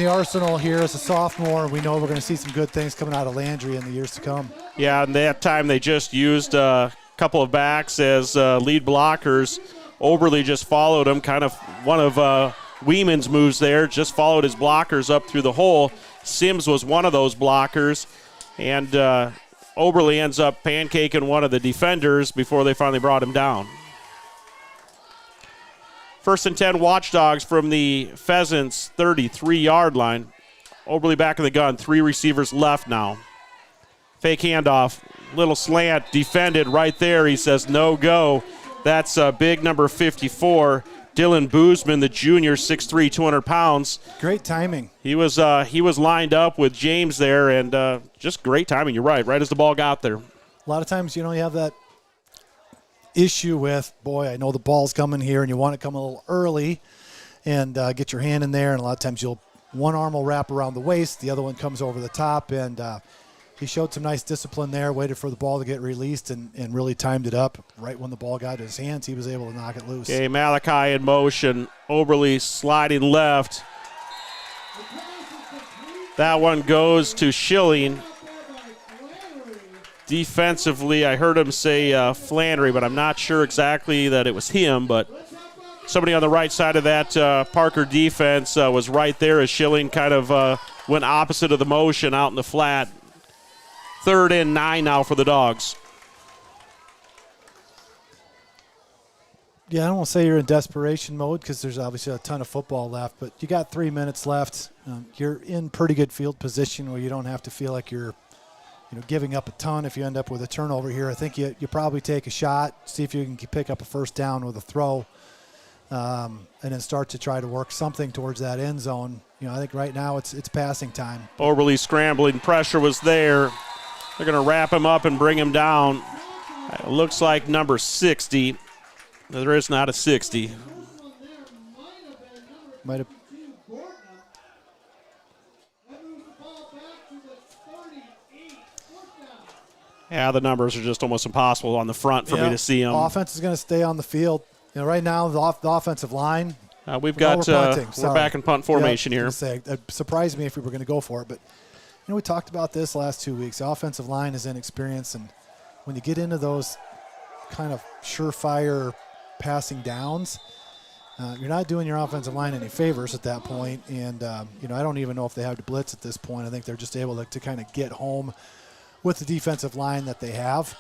arsenal here as a sophomore. We know we're going to see some good things coming out of Landry in the years to come. Yeah, and that time they just used a couple of backs as lead blockers. Oberly just followed him, kind of one of Weeman's moves there, just followed his blockers up through the hole. Sims was one of those blockers, and Oberly ends up pancaking one of the defenders before they finally brought him down. 1st and 10 Watchdogs from the Pheasants 33-yard line. Oberly back in the gun, 3 receivers left now. Fake handoff, little slant, defended right there. He says no go. That's big number 54, Dylan Boozman, the junior, 6'3", 200 pounds. Great timing. He was lined up with James there, and just great timing. You're right as the ball got there. A lot of times, you know, you have that issue with, boy, I know the ball's coming here, and you want to come a little early and get your hand in there, and a lot of times one arm will wrap around the waist, the other one comes over the top, and he showed some nice discipline there, waited for the ball to get released, and really timed it up. Right when the ball got in his hands, he was able to knock it loose. Okay, Malachi in motion. Oberly sliding left. That one goes to Schilling. Defensively, I heard him say Flannery, but I'm not sure exactly that it was him. But somebody on the right side of that Parker defense was right there as Schilling kind of went opposite of the motion out in the flat. 3rd and 9 now for the Dogs. Yeah, I don't want to say you're in desperation mode because there's obviously a ton of football left, but you got 3 minutes left. You're in pretty good field position where you don't have to feel like you're giving up a ton if you end up with a turnover here. I think you probably take a shot, see if you can pick up a first down with a throw, and then start to try to work something towards that end zone. I think right now it's passing time. Overly scrambling pressure was there. They're going to wrap him up and bring him down. It looks like number 60. There is not a 60. Might have. Yeah, the numbers are just almost impossible on the front for me to see them. Offense is going to stay on the field. Right now, the offensive line. We're back in punt formation here. It surprised me if we were going to go for it, but we talked about this last 2 weeks. The offensive line is inexperienced, and when you get into those kind of surefire passing downs, you're not doing your offensive line any favors at that point. And I don't even know if they have to blitz at this point. I think they're just able to kind of get home with the defensive line that they have.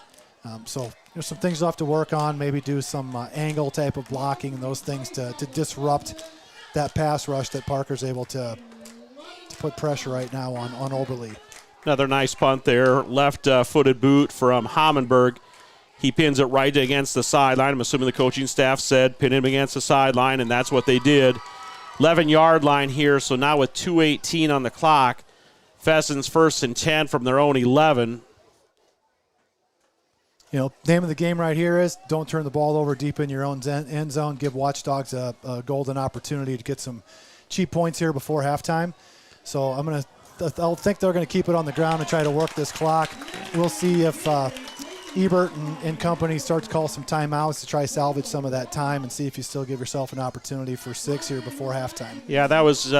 So there's some things they'll have to work on, maybe do some angle type of blocking and those things to disrupt that pass rush that Parker's able to put pressure right now on Oberle. Another nice punt there. Left-footed boot from Hammenberg. He pins it right against the sideline. I'm assuming the coaching staff said pin him against the sideline, and that's what they did. 11-yard line here, so now with 2:18 on the clock, Pheasants 1st and 10 from their own 11. Name of the game right here is don't turn the ball over deep in your own end zone. Give Watchdogs a golden opportunity to get some cheap points here before halftime. So I'll think they're going to keep it on the ground and try to work this clock. We'll see if Ebert and company start to call some timeouts to try to salvage some of that time and see if you still give yourself an opportunity for 6 here before halftime. Yeah, that was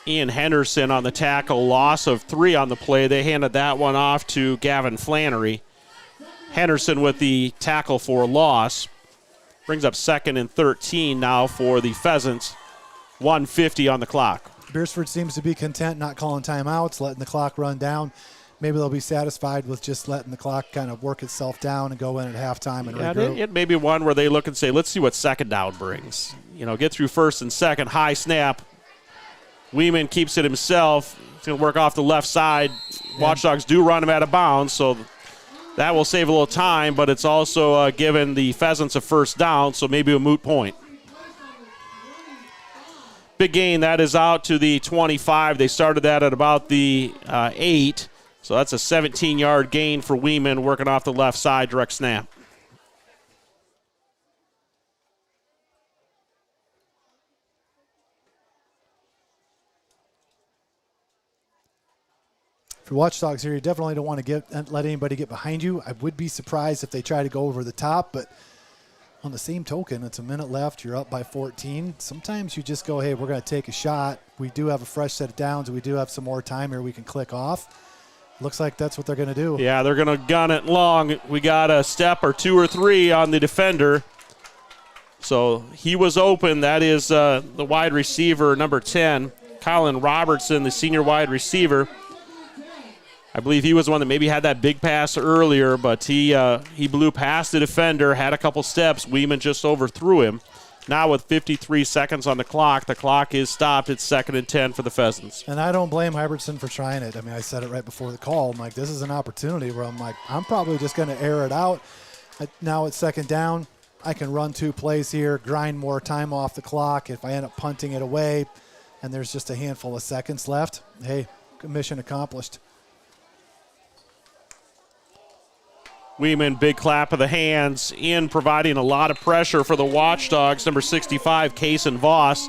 Ian Henderson on the tackle, loss of 3 on the play. They handed that one off to Gavin Flannery. Henderson with the tackle for loss. Brings up 2nd and 13 now for the Pheasants. 1:50 on the clock. Beresford seems to be content not calling timeouts, letting the clock run down. Maybe they'll be satisfied with just letting the clock kind of work itself down and go in at halftime and regroup. It may be one where they look and say, let's see what second down brings. Get through 1st and 2nd, high snap. Weeman keeps it himself. He's going to work off the left side. Watchdogs do run him out of bounds, so that will save a little time, but it's also given the Pheasants a first down, so maybe a moot point. Big gain, that is out to the 25. They started that at about the 8, so that's a 17-yard gain for Weeman working off the left side, direct snap. For Watchdogs here, you definitely don't want to let anybody get behind you. I would be surprised if they try to go over the top, but on the same token, it's a minute left. You're up by 14. Sometimes you just go, hey, we're going to take a shot. We do have a fresh set of downs. We do have some more time here we can click off. Looks like that's what they're going to do. Yeah, they're going to gun it long. We got a step or 2 or 3 on the defender. So he was open. That is the wide receiver, number 10, Colin Robertson, the senior wide receiver. I believe he was the one that maybe had that big pass earlier, but he blew past the defender, had a couple steps. Weeman just overthrew him. Now with 53 seconds on the clock is stopped. It's 2nd and 10 for the Pheasants. And I don't blame Hybertson for trying it. I mean, I said it right before the call. I'm like, this is an opportunity where I'm probably just going to air it out. Now it's 2nd down. I can run 2 plays here, grind more time off the clock. If I end up punting it away and there's just a handful of seconds left, hey, mission accomplished. Weeman, big clap of the hands in, providing a lot of pressure for the Watchdogs. Number 65, Kaysen Voss,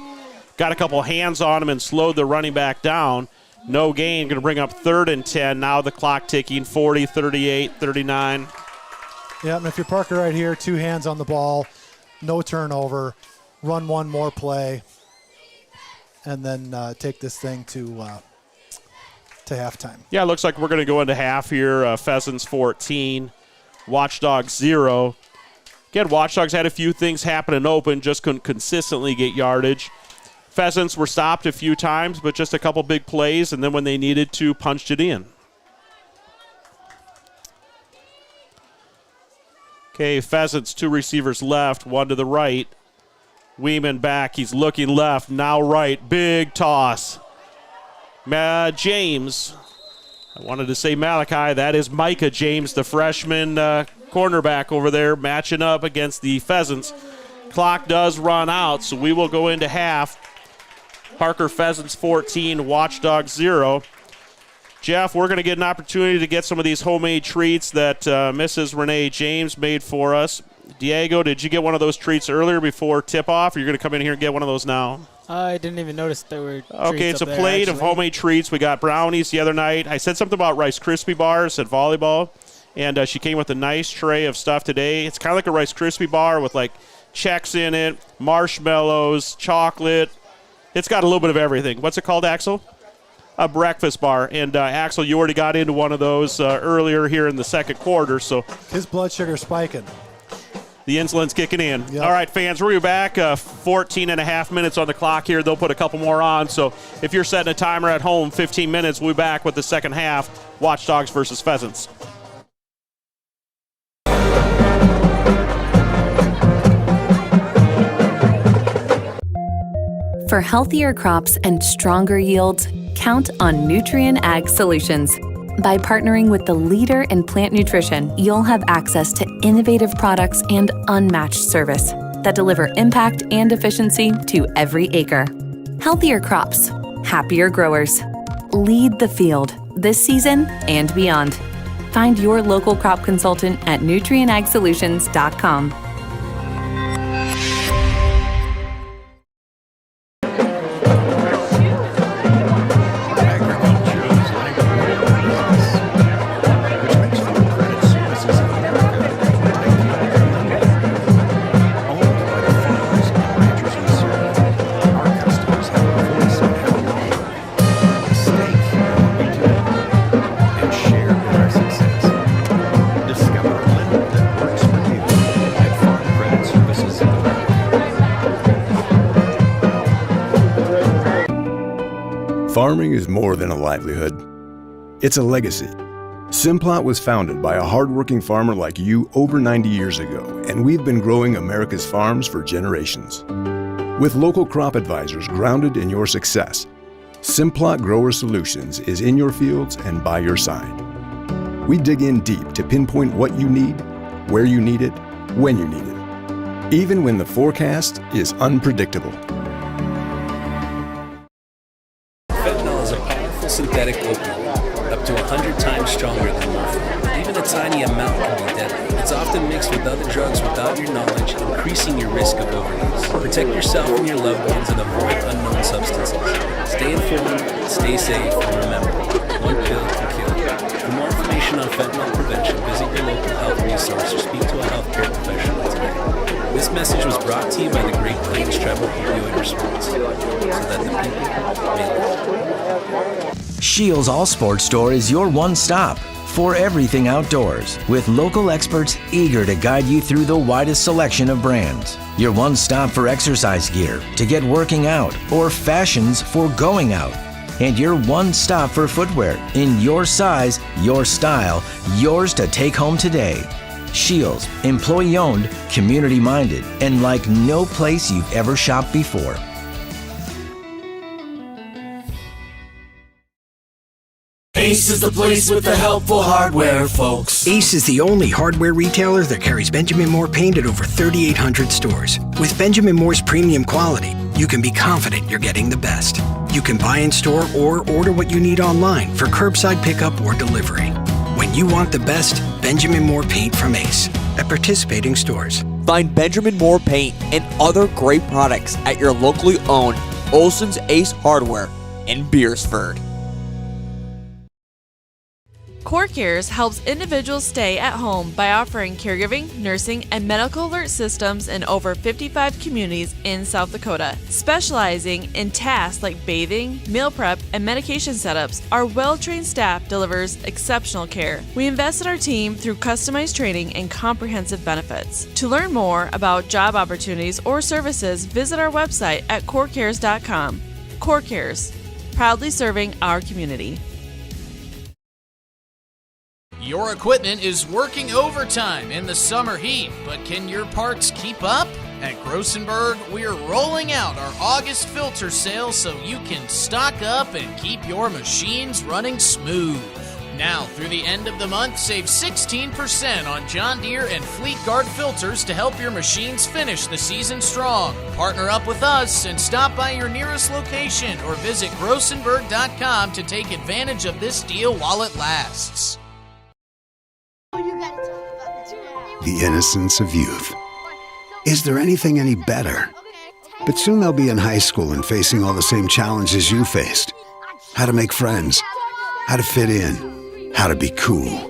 got a couple hands on him and slowed the running back down. No gain, going to bring up 3rd and 10. Now the clock ticking, 40, 38, 39. Yeah, and if you're Parker right here, 2 hands on the ball, no turnover, run 1 more play, and then take this thing to halftime. Yeah, it looks like we're going to go into half here. Pheasants 14. Watchdogs 0. Again, Watchdogs had a few things happen and open, just couldn't consistently get yardage. Pheasants were stopped a few times, but just a couple big plays, and then when they needed to, punched it in. Okay, Pheasants, 2 receivers left, 1 to the right. Weeman back, he's looking left, now right, big toss. James, I wanted to say Malachi, that is Micah James, the freshman cornerback over there, matching up against the Pheasants. Clock does run out, so we will go into half. Parker Pheasants 14, Watchdogs 0. Jeff, we're going to get an opportunity to get some of these homemade treats that Mrs. Renee James made for us. Diego, did you get one of those treats earlier before tip-off, or you're going to come in here and get one of those now? I didn't even notice there were treats Okay, it's a up plate there, of homemade treats. We got brownies the other night. I said something about Rice Krispie bars at volleyball, and she came with a nice tray of stuff today. It's kind of like a Rice Krispie bar with, like, Chex in it, marshmallows, chocolate. It's got a little bit of everything. What's it called, Axel? A breakfast bar. And Axel, you already got into one of those earlier here in the second quarter. So his blood sugar spiking. The insulin's kicking in. Yep. All right, fans, we'll be back. 14 and a half minutes on the clock here. They'll put a couple more on. So if you're setting a timer at home, 15 minutes, we'll be back with the second half. Watchdogs versus Pheasants. For healthier crops and stronger yields, count on Nutrien Ag Solutions. By partnering with the leader in plant nutrition, you'll have access to innovative products and unmatched service that deliver impact and efficiency to every acre. Healthier crops, happier growers. Lead the field this season and beyond. Find your local crop consultant at nutrienagsolutions.com. Farming is more than a livelihood. It's a legacy. Simplot was founded by a hardworking farmer like you over 90 years ago, and we've been growing America's farms for generations. With local crop advisors grounded in your success, Simplot Grower Solutions is in your fields and by your side. We dig in deep to pinpoint what you need, where you need it, when you need it, even when the forecast is unpredictable. Synthetic opioid, up to 100 times stronger than morphine. Even a tiny amount can be deadly. It's often mixed with other drugs without your knowledge, increasing your risk of overdose. Protect yourself and your loved ones and avoid unknown substances. Stay informed, stay safe, and remember, one pill can kill. For more information on fentanyl prevention, visit your local health resource or speak to a healthcare professional today. This message was brought to you by the Great Plains Tribal Opioid Response, so that the people may live. Shields All Sports Store is your one-stop for everything outdoors, with local experts eager to guide you through the widest selection of brands. Your one-stop for exercise gear to get working out or fashions for going out. And your one-stop for footwear in your size, your style, yours to take home today. Shields, employee-owned, community-minded, and like no place you've ever shopped before. Ace is the place with the helpful hardware, folks. Ace is the only hardware retailer that carries Benjamin Moore paint at over 3,800 stores. With Benjamin Moore's premium quality, you can be confident you're getting the best. You can buy in store or order what you need online for curbside pickup or delivery. When you want the best, Benjamin Moore paint from Ace at participating stores. Find Benjamin Moore paint and other great products at your locally owned Olson's Ace Hardware in Beresford. CoreCares helps individuals stay at home by offering caregiving, nursing, and medical alert systems in over 55 communities in South Dakota. Specializing in tasks like bathing, meal prep, and medication setups, our well-trained staff delivers exceptional care. We invest in our team through customized training and comprehensive benefits. To learn more about job opportunities or services, visit our website at corecares.com. CoreCares, proudly serving our community. Your equipment is working overtime in the summer heat, but can your parts keep up? At Grossenberg, we're rolling out our August filter sale so you can stock up and keep your machines running smooth. Now, through the end of the month, save 16% on John Deere and Fleet Guard filters to help your machines finish the season strong. Partner up with us and stop by your nearest location or visit Grossenberg.com to take advantage of this deal while it lasts. The innocence of youth. Is there anything any better? But soon they'll be in high school and facing all the same challenges you faced. How to make friends, how to fit in, how to be cool.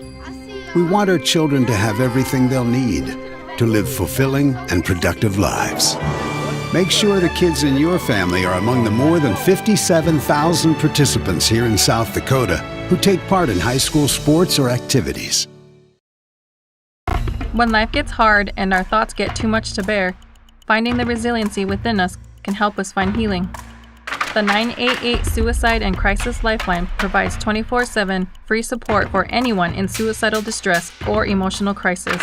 We want our children to have everything they'll need to live fulfilling and productive lives. Make sure the kids in your family are among the more than 57,000 participants here in South Dakota who take part in high school sports or activities. When life gets hard and our thoughts get too much to bear, finding the resiliency within us can help us find healing. The 988 Suicide and Crisis Lifeline provides 24/7 free support for anyone in suicidal distress or emotional crisis.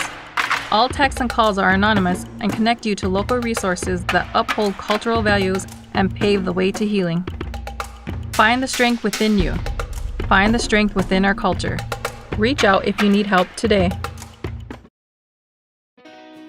All texts and calls are anonymous and connect you to local resources that uphold cultural values and pave the way to healing. Find the strength within you. Find the strength within our culture. Reach out if you need help today.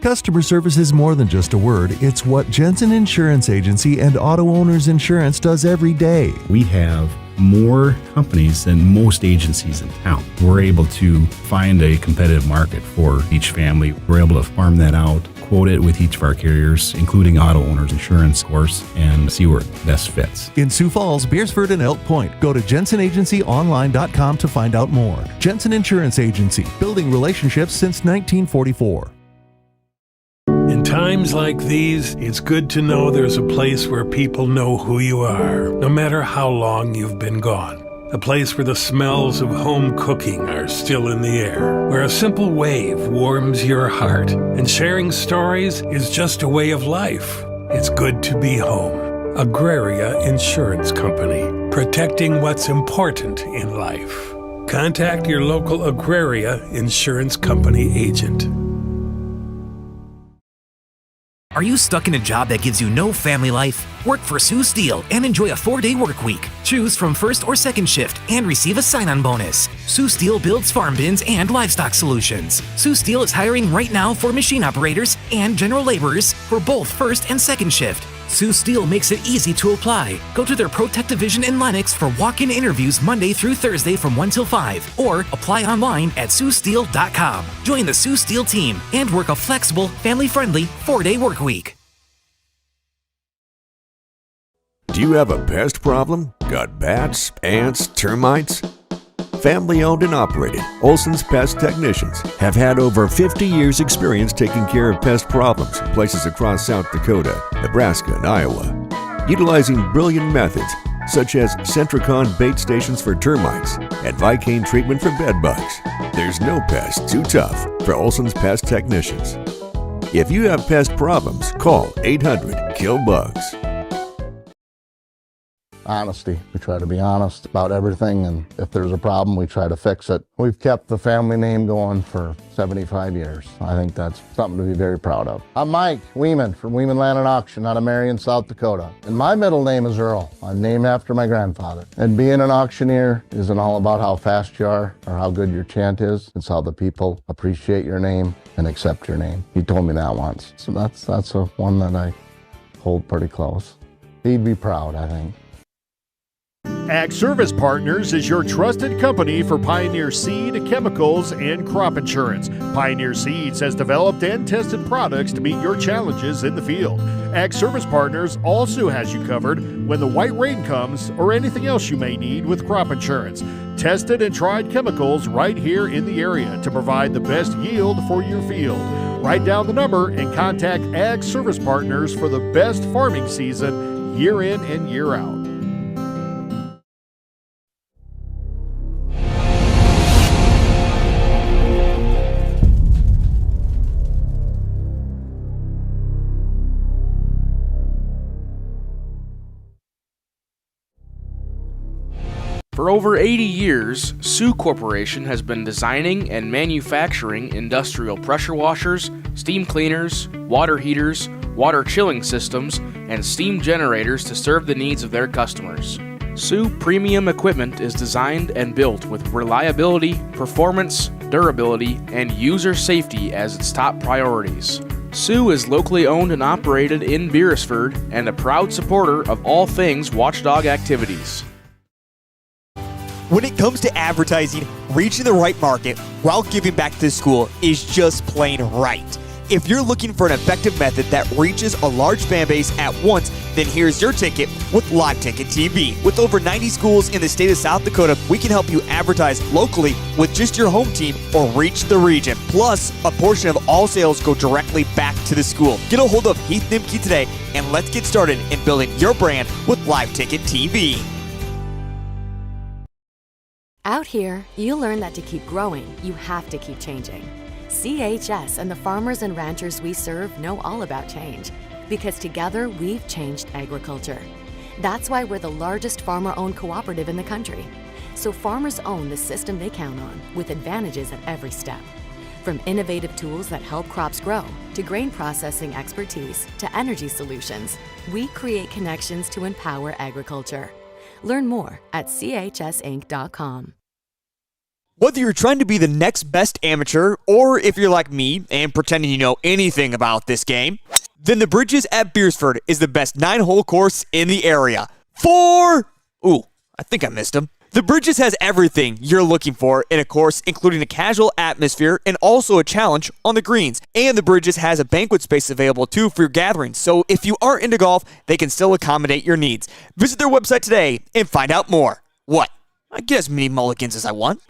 Customer service is more than just a word. It's what Jensen Insurance Agency and Auto Owners Insurance does every day. We have more companies than most agencies in town. We're able to find a competitive market for each family. We're able to farm that out, quote it with each of our carriers, including Auto Owners Insurance, of course, and see where it best fits. In Sioux Falls, Beresford, and Elk Point, go to jensenagencyonline.com to find out more. Jensen Insurance Agency, building relationships since 1944. In times like these, it's good to know there's a place where people know who you are, no matter how long you've been gone. A place where the smells of home cooking are still in the air, where a simple wave warms your heart, and sharing stories is just a way of life. It's good to be home. Agraria Insurance Company, protecting what's important in life. Contact your local Agraria Insurance Company agent. Are you stuck in a job that gives you no family life? Work for Sioux Steel and enjoy a 4-day work week. Choose from first or second shift and receive a sign-on bonus. Sioux Steel builds farm bins and livestock solutions. Sioux Steel is hiring right now for machine operators and general laborers for both first and second shift. Sioux Steel makes it easy to apply. Go to their ProTech division in Lennox for walk-in interviews Monday through Thursday from 1 till 5, or apply online at siouxsteel.com. Join the Sioux Steel team and work a flexible, family-friendly 4-day work week. Do you have a pest problem? Got bats, ants, termites? Family owned and operated, Olson's Pest Technicians have had over 50 years experience taking care of pest problems in places across South Dakota, Nebraska, and Iowa. Utilizing brilliant methods such as Centricon bait stations for termites and Vicane treatment for bed bugs, there's no pest too tough for Olson's Pest Technicians. If you have pest problems, call 800-KILL-BUGS. Honesty. We try to be honest about everything, and if there's a problem, we try to fix it. We've kept the family name going for 75 years. I think that's something to be very proud of. I'm Mike Weeman from Weeman Land and Auction out of Marion, South Dakota. And my middle name is Earl. I'm named after my grandfather. And being an auctioneer isn't all about how fast you are or how good your chant is. It's how the people appreciate your name and accept your name. He told me that once. So that's a one that I hold pretty close. He'd be proud, I think. Ag Service Partners is your trusted company for Pioneer seed, chemicals, and crop insurance. Pioneer Seeds has developed and tested products to meet your challenges in the field. Ag Service Partners also has you covered when the white rain comes or anything else you may need with crop insurance. Tested and tried chemicals right here in the area to provide the best yield for your field. Write down the number and contact Ag Service Partners for the best farming season year in and year out. For over 80 years, Sioux Corporation has been designing and manufacturing industrial pressure washers, steam cleaners, water heaters, water chilling systems, and steam generators to serve the needs of their customers. Sioux premium equipment is designed and built with reliability, performance, durability, and user safety as its top priorities. Sioux is locally owned and operated in Beresford and a proud supporter of all things Watchdog activities. When it comes to advertising, reaching the right market while giving back to the school is just plain right. If you're looking for an effective method that reaches a large fan base at once, then here's your ticket with Live Ticket TV. With over 90 schools in the state of South Dakota, we can help you advertise locally with just your home team or reach the region. Plus, a portion of all sales go directly back to the school. Get a hold of Heath Nimke today and let's get started in building your brand with Live Ticket TV. Out here, you learn that to keep growing, you have to keep changing. CHS and the farmers and ranchers we serve know all about change, because together we've changed agriculture. That's why we're the largest farmer-owned cooperative in the country. So farmers own the system they count on, with advantages at every step. From innovative tools that help crops grow, to grain processing expertise, to energy solutions, we create connections to empower agriculture. Learn more at chsinc.com. Whether you're trying to be the next best amateur, or if you're like me and pretending you know anything about this game, then the Bridges at Beresford is the best 9-hole course in the area. Ooh, I think I missed him. The Bridges has everything you're looking for in a course, including a casual atmosphere and also a challenge on the greens. And the Bridges has a banquet space available too for your gatherings, so if you aren't into golf, they can still accommodate your needs. Visit their website today and find out more. What? I get as many mulligans as I want.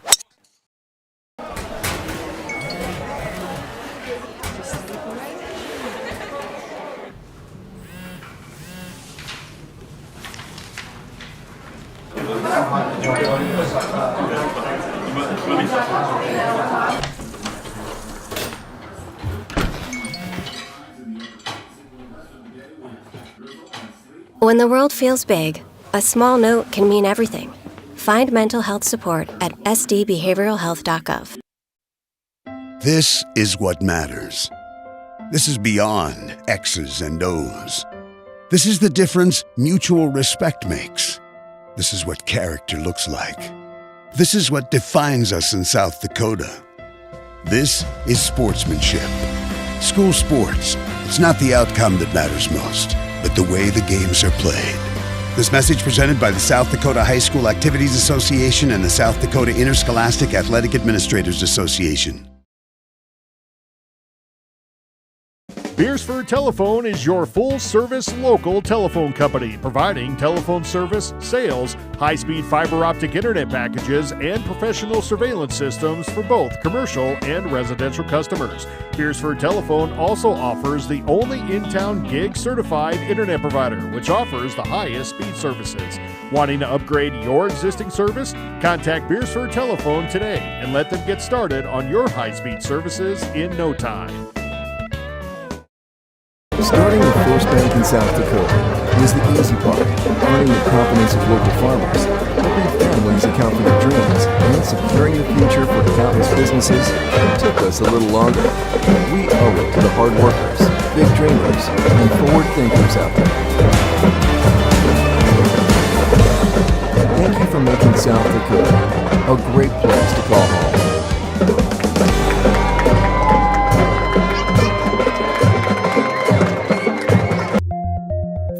When the world feels big, a small note can mean everything. Find mental health support at sdbehavioralhealth.gov. This is what matters. This is beyond X's and O's. This is the difference mutual respect makes. This is what character looks like. This is what defines us in South Dakota. This is sportsmanship. School sports, it's not the outcome that matters most, but the way the games are played. This message presented by the South Dakota High School Activities Association and the South Dakota Interscholastic Athletic Administrators Association. Beresford Telephone is your full-service local telephone company, providing telephone service, sales, high-speed fiber optic internet packages, and professional surveillance systems for both commercial and residential customers. Beresford Telephone also offers the only in-town gig-certified internet provider, which offers the highest speed services. Wanting to upgrade your existing service? Contact Beresford Telephone today and let them get started on your high-speed services in no time. Starting the First Bank in South Dakota was the easy part, earning the confidence of local farmers, helping families account for their dreams, and securing the future for countless businesses. It took us a little longer. We owe it to the hard workers, big dreamers, and forward thinkers out there. Thank you for making South Dakota a great place to call home.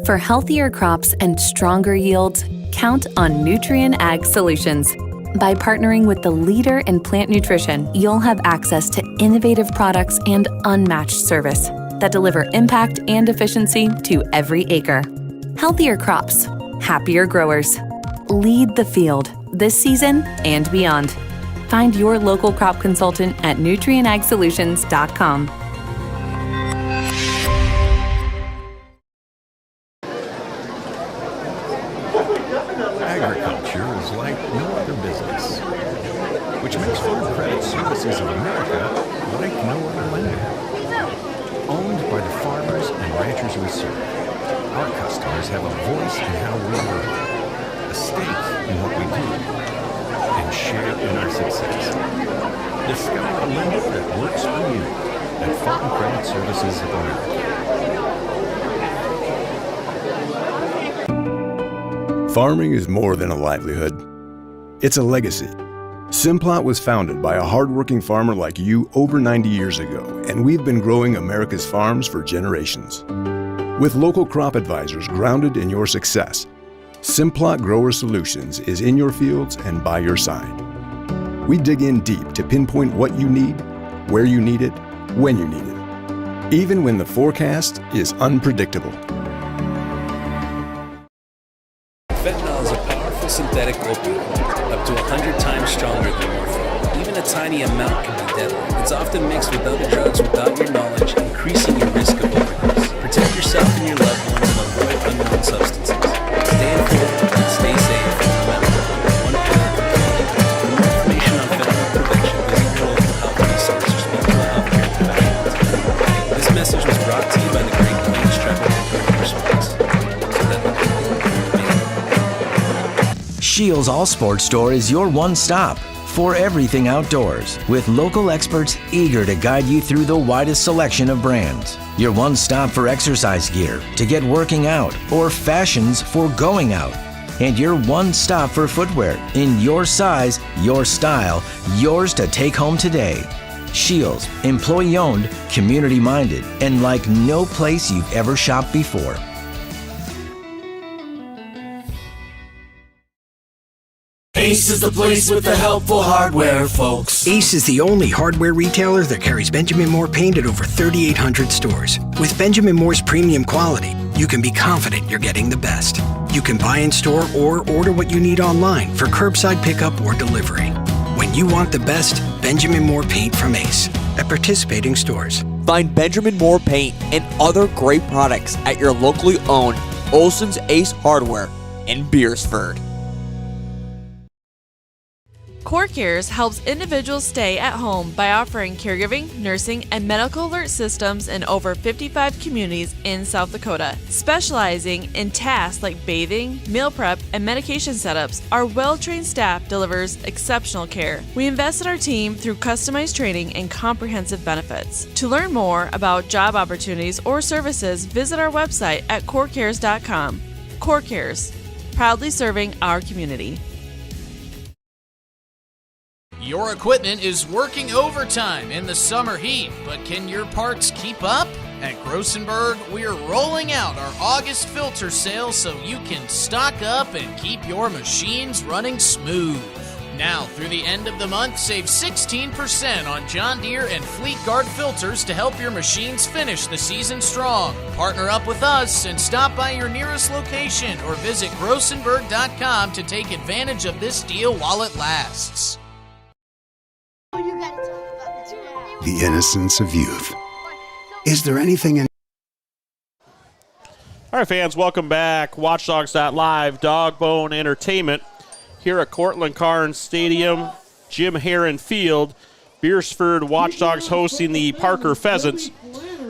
For healthier crops and stronger yields, count on Nutrien Ag Solutions. By partnering with the leader in plant nutrition, you'll have access to innovative products and unmatched service that deliver impact and efficiency to every acre. Healthier crops, happier growers. Lead the field this season and beyond. Find your local crop consultant at nutrienagsolutions.com. Agriculture is like no other business, which makes Farm Credit Services of America like no other lender. Owned by the farmers and ranchers we serve, our customers have a voice in how we work. a stake in what we do, and share in our success. Discover a lender that works for you at Farm Credit Services of America. Farming is more than a livelihood. It's a legacy. Simplot was founded by a hardworking farmer like you over 90 years ago, and we've been growing America's farms for generations. With local crop advisors grounded in your success, Simplot Grower Solutions is in your fields and by your side. We dig in deep to pinpoint what you need, where you need it, when you need it, even when the forecast is unpredictable. Fentanyl is a powerful synthetic opioid, up to 100 times stronger than morphine. Even a tiny amount can be deadly. It's often mixed with other drugs without your knowledge, increasing your risk of overdose. Protect yourself and your loved ones and avoid unknown substances. Stay informed and stay safe, no matter what. One pill can kill you. For more information on fentanyl prevention, visit your local health resource or speak to a healthcare professional. This message was brought to you by the Great Plains Tribal Command Response. Shields All Sports Store is your one stop for everything outdoors, with local experts eager to guide you through the widest selection of brands. Your one stop for exercise gear to get working out or fashions for going out. And your one stop for footwear in your size, your style, yours to take home today. Shields, employee owned, community minded, and like no place you've ever shopped before. Ace is the place with the helpful hardware, folks. Ace is the only hardware retailer that carries Benjamin Moore paint at over 3,800 stores. With Benjamin Moore's premium quality, you can be confident you're getting the best. You can buy in store or order what you need online for curbside pickup or delivery. When you want the best, Benjamin Moore paint from Ace at participating stores. Find Benjamin Moore paint and other great products at your locally owned Olson's Ace Hardware in Beresford. CoreCares helps individuals stay at home by offering caregiving, nursing, and medical alert systems in over 55 communities in South Dakota. Specializing in tasks like bathing, meal prep, and medication setups, our well-trained staff delivers exceptional care. We invest in our team through customized training and comprehensive benefits. To learn more about job opportunities or services, visit our website at corecares.com. CoreCares, proudly serving our community. Your equipment is working overtime in the summer heat, but can your parts keep up? At Grossenberg, we're rolling out our August filter sale so you can stock up and keep your machines running smooth. Now, through the end of the month, save 16% on John Deere and Fleet Guard filters to help your machines finish the season strong. Partner up with us and stop by your nearest location or visit grossenberg.com to take advantage of this deal while it lasts. The innocence of youth. Is there anything in... All right, fans, welcome back. Watchdogs.live, Dogbone Entertainment here at Cortland Carnes Stadium, Jim Herren Field. Beresford Watchdogs hosting the Parker Pheasants.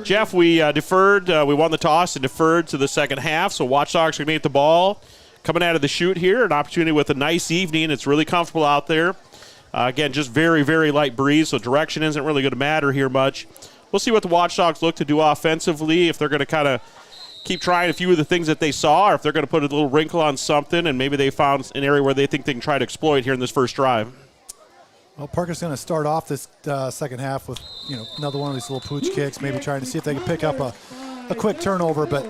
Jeff, we deferred. We won the toss and deferred to the second half, so Watchdogs are going to get the ball coming out of the chute here. An opportunity with a nice evening. It's really comfortable out there. Again, just very, very light breeze, so direction isn't really going to matter here much. We'll see what the Watchdogs look to do offensively, if they're going to kind of keep trying a few of the things that they saw, or if they're going to put a little wrinkle on something, and maybe they found an area where they think they can try to exploit here in this first drive. Well, Parker's going to start off this second half with another one of these little pooch kicks, maybe trying to see if they can pick up a quick turnover, but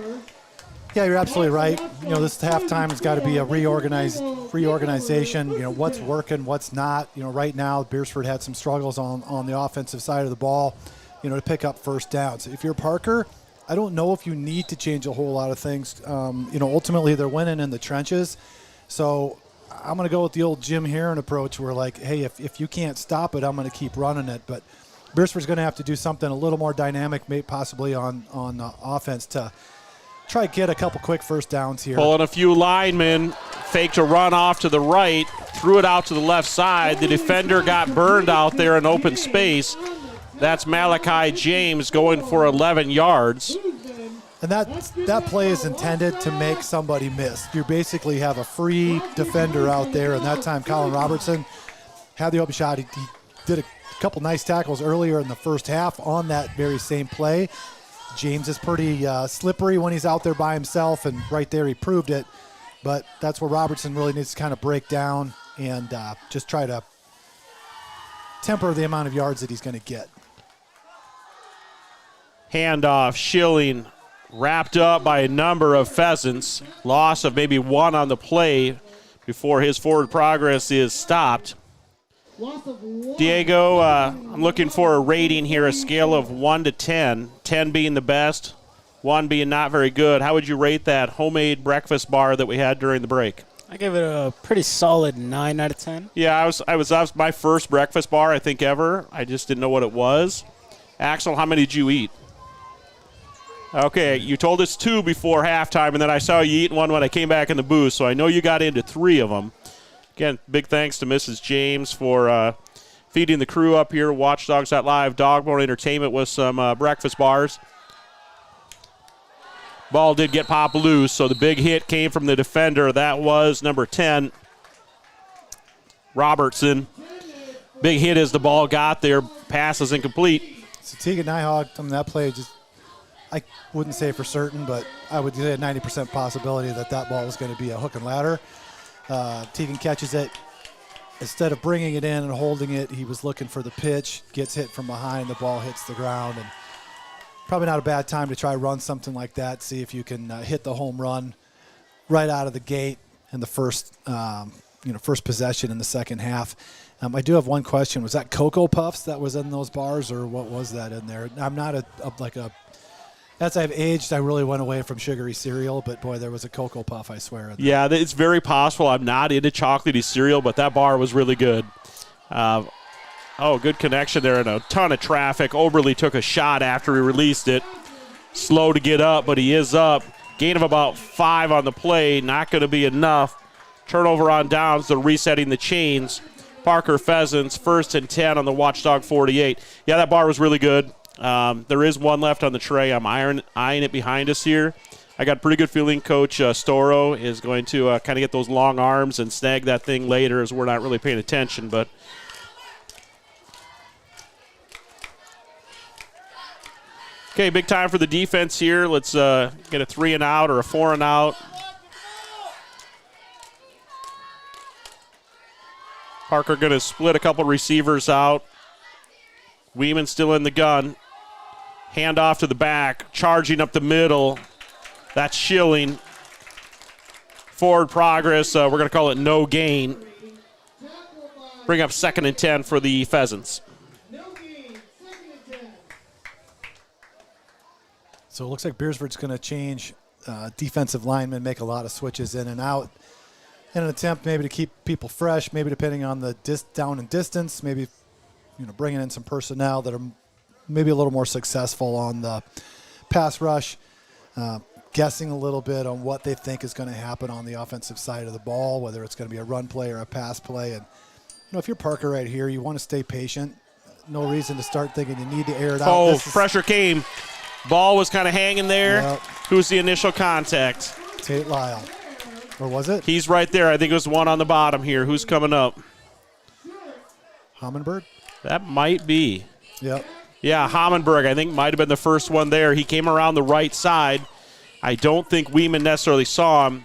yeah, you're absolutely right. This halftime has got to be a reorganization. What's working, what's not. Right now, Beresford had some struggles on the offensive side of the ball, to pick up first downs. If you're Parker, I don't know if you need to change a whole lot of things. Ultimately, they're winning in the trenches. So I'm going to go with the old Jim Herren approach where, hey, if you can't stop it, I'm going to keep running it. But Beresford's going to have to do something a little more dynamic, maybe possibly on offense to try to get a couple quick first downs here. Pulling a few linemen, faked a run off to the right, threw it out to the left side. The defender got burned out there in open space. That's Malachi James going for 11 yards. And that play is intended to make somebody miss. You basically have a free defender out there, and that time Colin Robertson had the open shot. He did a couple nice tackles earlier in the first half on that very same play. James is pretty slippery when he's out there by himself, and right there he proved it. But that's where Robertson really needs to kind of break down and just try to temper the amount of yards that he's going to get. Handoff, Schilling, wrapped up by a number of Pheasants. Loss of maybe one on the play before his forward progress is stopped. Diego, I'm looking for a rating here, a scale of 1 to 10, 10 being the best, 1 being not very good. How would you rate that homemade breakfast bar that we had during the break? I give it a pretty solid 9 out of 10. Yeah, that was my first breakfast bar, I think, ever. I just didn't know what it was. Axel, how many did you eat? Okay, you told us 2 before halftime, and then I saw you eating one when I came back in the booth, so I know you got into 3 of them. Again, big thanks to Mrs. James for feeding the crew up here. Watchdogs.live, Dogbone Entertainment with some breakfast bars. Ball did get popped loose, so the big hit came from the defender. That was number 10, Robertson. Big hit as the ball got there. Pass is incomplete. So Tegan Nyhog, that play, I wouldn't say for certain, but I would say a 90% possibility that ball was going to be a hook and ladder. Tegan catches it. Instead of bringing it in and holding it, he was looking for the pitch, gets hit from behind, the ball hits the ground, and probably not a bad time to try run something like that, see if you can hit the home run right out of the gate in the first possession in the second half. I do have one question. Was that Cocoa Puffs that was in those bars, or what was that in there? I'm not as I've aged, I really went away from sugary cereal, but boy, there was a Cocoa Puff, I swear. Yeah, it's very possible. I'm not into chocolatey cereal, but that bar was really good. Good connection there and a ton of traffic. Oberle took a shot after he released it. Slow to get up, but he is up. Gain of about 5 on the play, not going to be enough. Turnover on downs, they're resetting the chains. Parker Pheasants, 1st and 10 on the Watchdog 48. Yeah, that bar was really good. There is one left on the tray. I'm eyeing it behind us here. I got a pretty good feeling Coach Storo is going to kind of get those long arms and snag that thing later as we're not really paying attention. But okay, big time for the defense here. Let's get a 3 and out or a 4 and out. Parker going to split a couple receivers out. Weeman still in the gun. Hand off to the back, charging up the middle. That's Schilling. Forward progress, we're going to call it no gain. Bring up 2nd and 10 for the Pheasants. So it looks like Beresford's going to change defensive linemen, make a lot of switches in and out in an attempt maybe to keep people fresh, maybe depending on the down and distance, maybe bringing in some personnel that are maybe a little more successful on the pass rush, guessing a little bit on what they think is going to happen on the offensive side of the ball, whether it's going to be a run play or a pass play. And, if you're Parker right here, you want to stay patient. No reason to start thinking you need to air it out. Oh, pressure came. Ball was kind of hanging there. Yep. Who's the initial contact? Tate Lyle. Or was it? He's right there. I think it was one on the bottom here. Who's coming up? Hammenberg? That might be. Yep. Yeah, Hammenberg, I think, might have been the first one there. He came around the right side. I don't think Weeman necessarily saw him.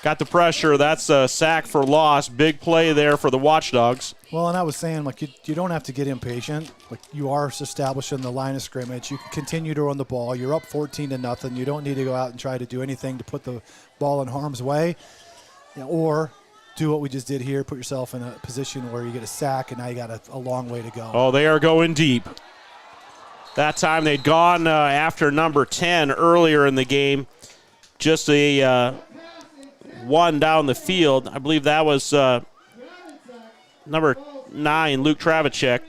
Got the pressure. That's a sack for loss. Big play there for the Watchdogs. Well, and I was saying, you don't have to get impatient. You are establishing the line of scrimmage. You can continue to run the ball. You're up 14-0. You don't need to go out and try to do anything to put the ball in harm's way. Or do what we just did here, put yourself in a position where you get a sack, and now you got a long way to go. Oh, they are going deep. That time they'd gone after number 10 earlier in the game. Just a one down the field. I believe that was number 9, Luke Travacek.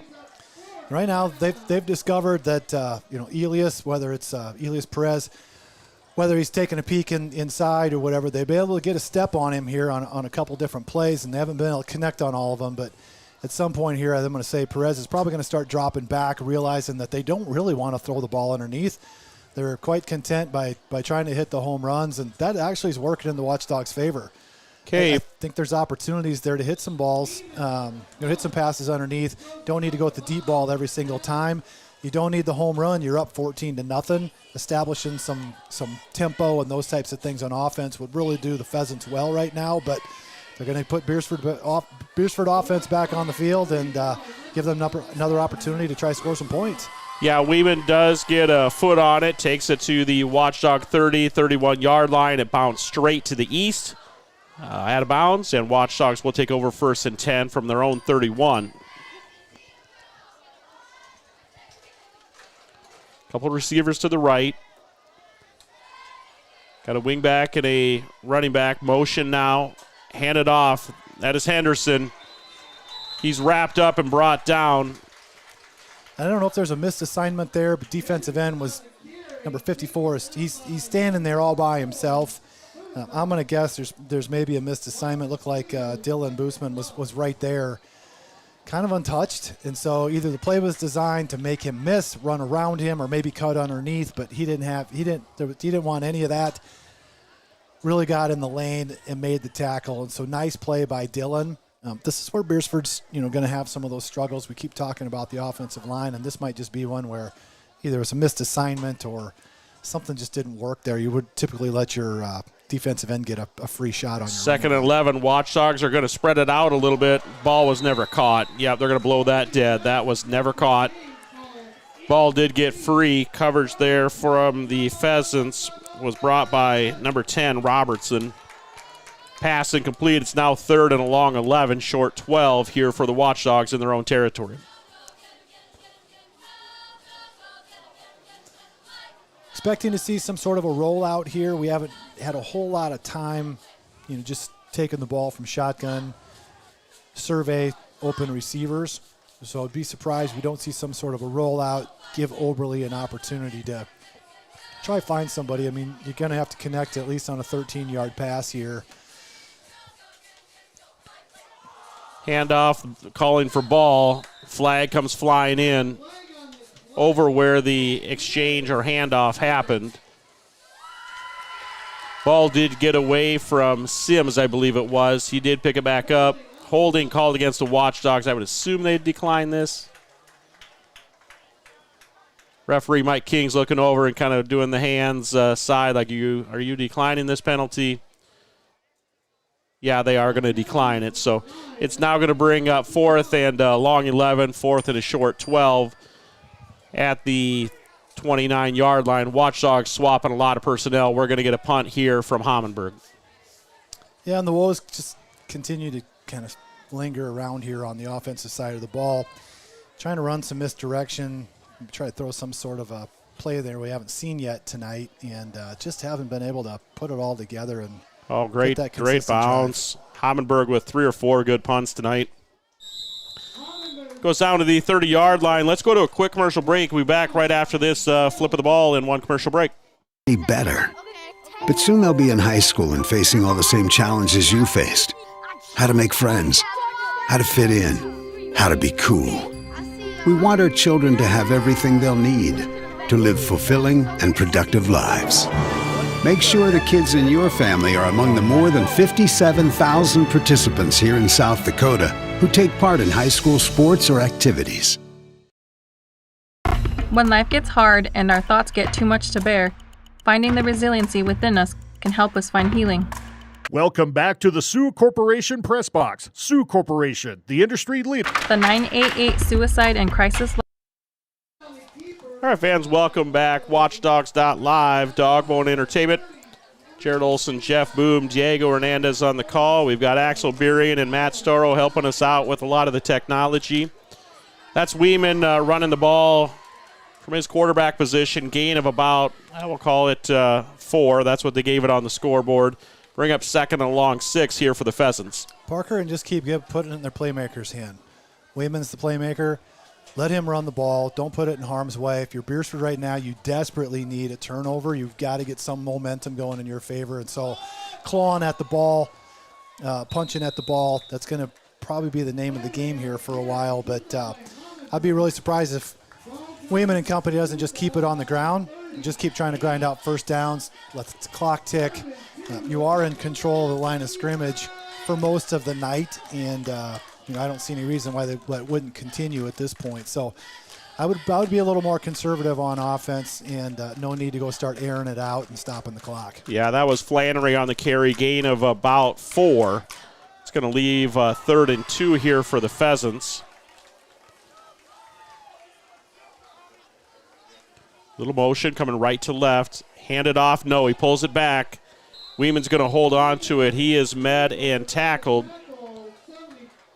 Right now, they've discovered that Elias, whether it's Elias Perez, whether he's taking a peek inside or whatever, they've been able to get a step on him here on a couple different plays, and they haven't been able to connect on all of them. But at some point here, I'm going to say Perez is probably going to start dropping back, realizing that they don't really want to throw the ball underneath. They're quite content by trying to hit the home runs, and that actually is working in the Watchdogs' favor. Okay. I think there's opportunities there to hit some balls, hit some passes underneath. Don't need to go with the deep ball every single time. You don't need the home run. You're up 14-0. Establishing some tempo and those types of things on offense would really do the Pheasants well right now, but they're going to put Beresford offense back on the field and give them another opportunity to try to score some points. Yeah, Weeman does get a foot on it, takes it to the Watchdog 30, 31-yard line. It bounced straight to the east, out of bounds, and Watchdogs will take over 1st and 10 from their own 31. Couple receivers to the right. Got a wing back and a running back. Motion now. Handed off. That is Henderson. He's wrapped up and brought down. I don't know if there's a missed assignment there, but defensive end was number 54. He's standing there all by himself. I'm going to guess there's maybe a missed assignment. Looked like Dylan Boosman was right there, kind of untouched. And so either the play was designed to make him miss, run around him, or maybe cut underneath, but he didn't want any of that. Really got in the lane and made the tackle. And so nice play by Dylan. This is where Beresford's going to have some of those struggles. We keep talking about the offensive line, and this might just be one where either it was a missed assignment or something just didn't work there. You would typically let your defensive end get a free shot on your 2nd and 11. Watchdogs are going to spread it out a little bit. Ball was never caught. Yep, they're going to blow that dead. That was never caught. Ball did get free. Coverage there from the Pheasants was brought by number 10, Robertson. Pass incomplete. It's now 3rd and a long 11, short 12 here for the Watchdogs in their own territory. Expecting to see some sort of a rollout here. We haven't had a whole lot of time, just taking the ball from shotgun, survey open receivers. So I'd be surprised we don't see some sort of a rollout, give Oberly an opportunity to try find somebody. I mean, you're going to have to connect at least on a 13-yard pass here. Handoff, calling for ball. Flag comes flying in over where the exchange or handoff happened. Ball did get away from Sims, I believe it was. He did pick it back up. Holding called against the Watchdogs. I would assume they'd decline this. Referee Mike King's looking over and kind of doing the hands side like, are you declining this penalty? Yeah, they are going to decline it. So it's now going to bring up 4th and long 11, 4th and a short 12 at the 29-yard line. Watchdogs swapping a lot of personnel. We're going to get a punt here from Hammenberg. Yeah, and the Woes just continue to kind of linger around here on the offensive side of the ball, trying to run some misdirection, try to throw some sort of a play there we haven't seen yet tonight, and just haven't been able to put it all together. And great bounce. Hammenberg with 3 or 4 good punts tonight. Goes down to the 30-yard line. Let's go to a quick commercial break. We'll be back right after this flip of the ball in one commercial break. Be better. But soon they'll be in high school and facing all the same challenges you faced. How to make friends, how to fit in, how to be cool. We want our children to have everything they'll need to live fulfilling and productive lives. Make sure the kids in your family are among the more than 57,000 participants here in South Dakota who take part in high school sports or activities. When life gets hard and our thoughts get too much to bear, finding the resiliency within us can help us find healing. Welcome back to the Sioux Corporation Press Box. Sioux Corporation, the industry leader. The 988 Suicide and Crisis. All right, fans, welcome back. Watchdogs.live, Dogbone Entertainment. Jared Olson, Jeff Boom, Diego Hernandez on the call. We've got Axel Burian and Matt Storrow helping us out with a lot of the technology. That's Weeman running the ball from his quarterback position. Gain of about, I will call it 4. That's what they gave it on the scoreboard. Bring up 2nd and a long 6 here for the Pheasants. Parker and just keep putting it in their playmaker's hand. Weeman's the playmaker. Let him run the ball. Don't put it in harm's way. If you're Beresford right now, you desperately need a turnover. You've got to get some momentum going in your favor. And so clawing at the ball, punching at the ball, that's going to probably be the name of the game here for a while. But I'd be really surprised if Weeman and company doesn't just keep it on the ground just keep trying to grind out first downs, let the clock tick. You are in control of the line of scrimmage for most of the night, and I don't see any reason why that wouldn't continue at this point. So I would be a little more conservative on offense, and no need to go start airing it out and stopping the clock. Yeah, that was Flannery on the carry, gain of about 4. It's going to leave 3rd and 2 here for the Pheasants. Little motion coming right to left. Hand it off. No, he pulls it back. Weeman's going to hold on to it. He is met and tackled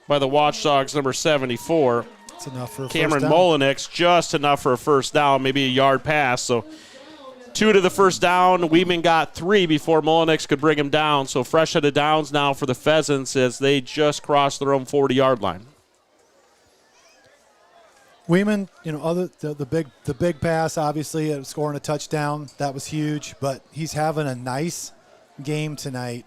by the Watchdogs, number 74. That's enough for a Cameron first down. Molinix, just enough for a first down, maybe a yard pass. So 2 to the first down. Weeman got 3 before Molinix could bring him down. So fresh out of downs now for the Pheasants as they just crossed their own 40-yard line. Weeman, the big pass, obviously, scoring a touchdown, that was huge. But he's having a nice game tonight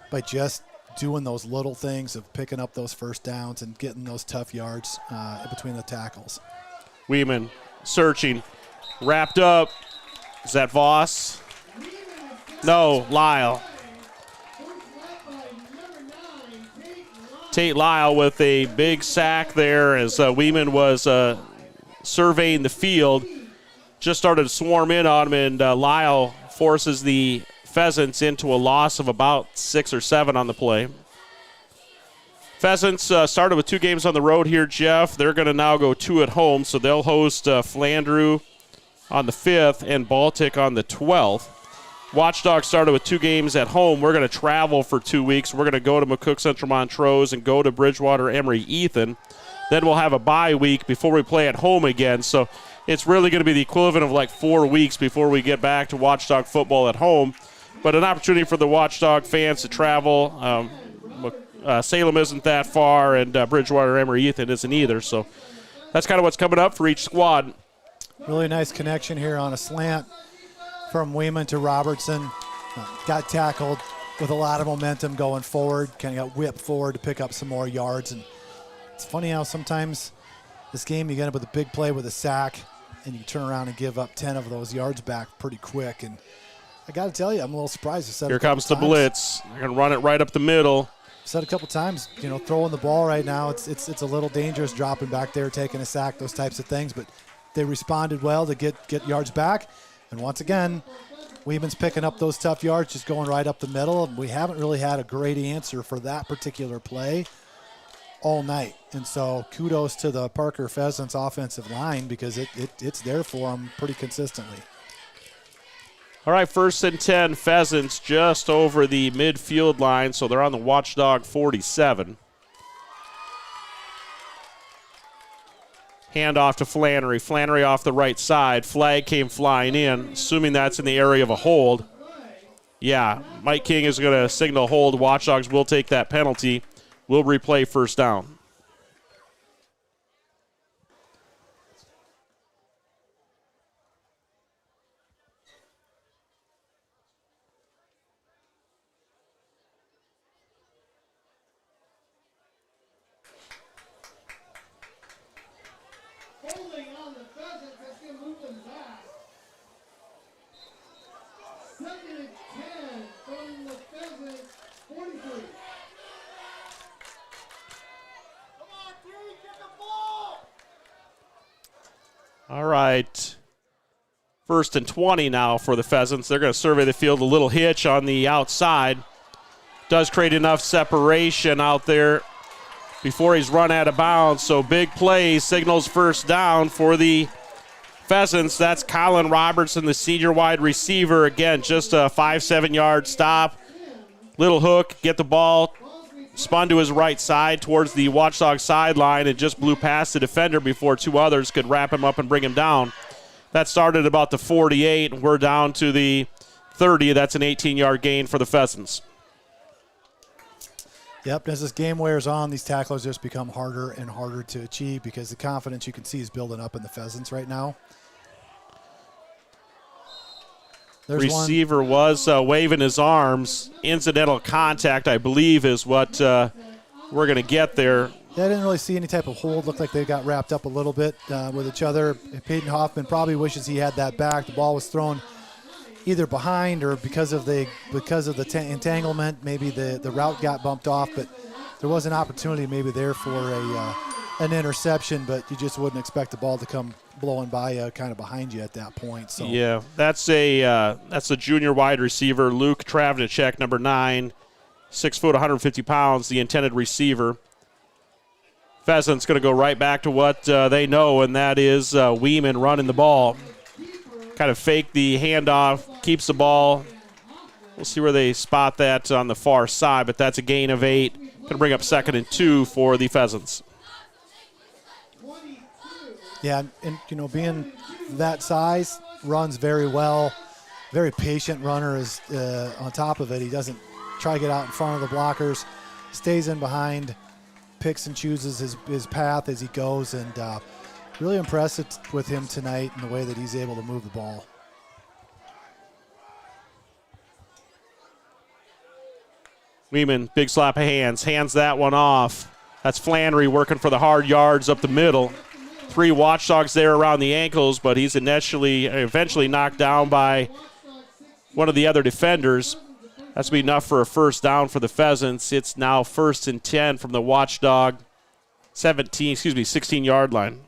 by just doing those little things of picking up those first downs and getting those tough yards between the tackles. Weeman searching, wrapped up. Is that Voss? No, Lyle. Tate Lyle with a big sack there as Weeman was surveying the field. Just started to swarm in on him, and Lyle forces the Pheasants into a loss of about 6 or 7 on the play. Pheasants started with 2 games on the road here, Jeff. They're going to now go 2 at home, so they'll host Flandreau on the 5th and Baltic on the 12th. Watchdogs started with 2 games at home. We're going to travel for 2 weeks. We're going to go to McCook Central Montrose and go to Bridgewater Emory Ethan. Then we'll have a bye week before we play at home again. So it's really going to be the equivalent of like 4 weeks before we get back to Watchdog football at home. But an opportunity for the Watchdog fans to travel. Salem isn't that far, and Bridgewater Emory Ethan isn't either. So that's kind of what's coming up for each squad. Really nice connection here on a slant from Weeman to Robertson. Got tackled with a lot of momentum going forward. Kind of got whipped forward to pick up some more yards. And it's funny how sometimes this game you get up with a big play with a sack, and you turn around and give up 10 of those yards back pretty quick. And I got to tell you, I'm a little surprised. Here comes the blitz. They're going to run it right up the middle. Said a couple times, throwing the ball right now, it's a little dangerous dropping back there, taking a sack, those types of things. But they responded well to get yards back. And once again, Weeman's picking up those tough yards, just going right up the middle. And we haven't really had a great answer for that particular play all night. And so kudos to the Parker Pheasants offensive line because it's there for them pretty consistently. All right, 1st and 10, Pheasants just over the midfield line, so they're on the Watchdog 47. Hand off to Flannery. Flannery off the right side. Flag came flying in, assuming that's in the area of a hold. Yeah, Mike King is going to signal hold. Watchdogs will take that penalty. We'll replay first down. All right. 1st and 20 now for the Pheasants. They're going to survey the field. A little hitch on the outside. Does create enough separation out there before he's run out of bounds. So big play signals first down for the Pheasants. That's Colin Robertson, the senior wide receiver. Again, just a 5-7 yard stop. Little hook, get the ball, spun to his right side towards the Watchdog sideline and just blew past the defender before 2 others could wrap him up and bring him down. That started about the 48, and we're down to the 30. That's an 18-yard gain for the Pheasants. Yep, as this game wears on, these tackles just become harder and harder to achieve because the confidence you can see is building up in the Pheasants right now. There's receiver was waving his arms. Incidental contact, I believe, is what we're going to get there. Yeah, I didn't really see any type of hold. Looked like they got wrapped up a little bit with each other. Peyton Hoffman probably wishes he had that back. The ball was thrown either behind or because of the entanglement. Maybe the route got bumped off, but there was an opportunity maybe there for an interception, but you just wouldn't expect the ball to come blowing by kind of behind you at that point. So yeah, that's a junior wide receiver, Luke Travnicek, number 9, 6 foot, 150 pounds, the intended receiver. Pheasants going to go right back to what they know, and that is Weeman running the ball. Kind of fake the handoff, keeps the ball. We'll see where they spot that on the far side, but that's a gain of 8. Going to bring up 2nd and 2 for the Pheasants. Yeah, and being that size, runs very well. Very patient runner is on top of it. He doesn't try to get out in front of the blockers, stays in behind, picks and chooses his path as he goes, and really impressed with him tonight in the way that he's able to move the ball. Weeman, big slap of hands that one off. That's Flannery working for the hard yards up the middle. 3 Watchdogs there around the ankles, but he's eventually knocked down by one of the other defenders. That's be enough for a first down for the Pheasants. It's now 1st and 10 from the Watchdog 16-yard line.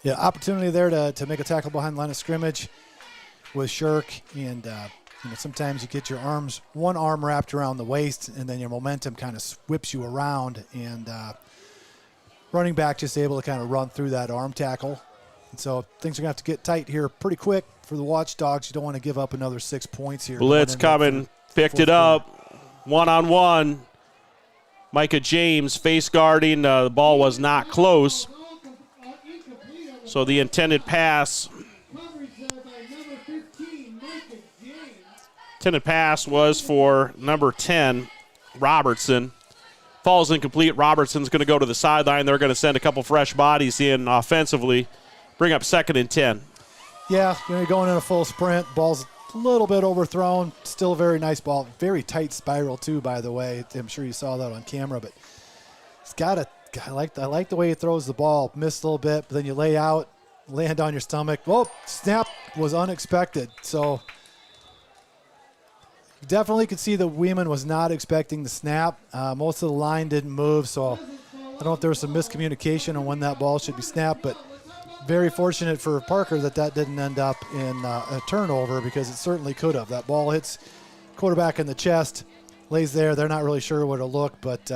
Yeah, opportunity there to make a tackle behind the line of scrimmage with Shirk, and sometimes you get your one arm wrapped around the waist, and then your momentum kind of whips you around, and running back just able to kind of run through that arm tackle. And so things are going to have to get tight here pretty quick for the Watchdogs. You don't want to give up another 6 points here. Blitz coming, picked it up, one-on-one. Micah James face guarding. The ball was not close. So the intended pass was for number 10, Robertson. Falls incomplete. Robertson's going to go to the sideline. They're going to send a couple fresh bodies in offensively. Bring up 2nd and 10. Yeah, you're going in a full sprint. Ball's a little bit overthrown. Still a very nice ball. Very tight spiral, too, by the way. I'm sure you saw that on camera. But it's I like the way he throws the ball. Missed a little bit, but then you lay out, land on your stomach. Well, snap was unexpected. So you definitely could see that Weeman was not expecting the snap. Most of the line didn't move, so I don't know if there was some miscommunication on when that ball should be snapped, but very fortunate for Parker that didn't end up in a turnover, because it certainly could have. That ball hits quarterback in the chest, lays there. They're not really sure where to look, but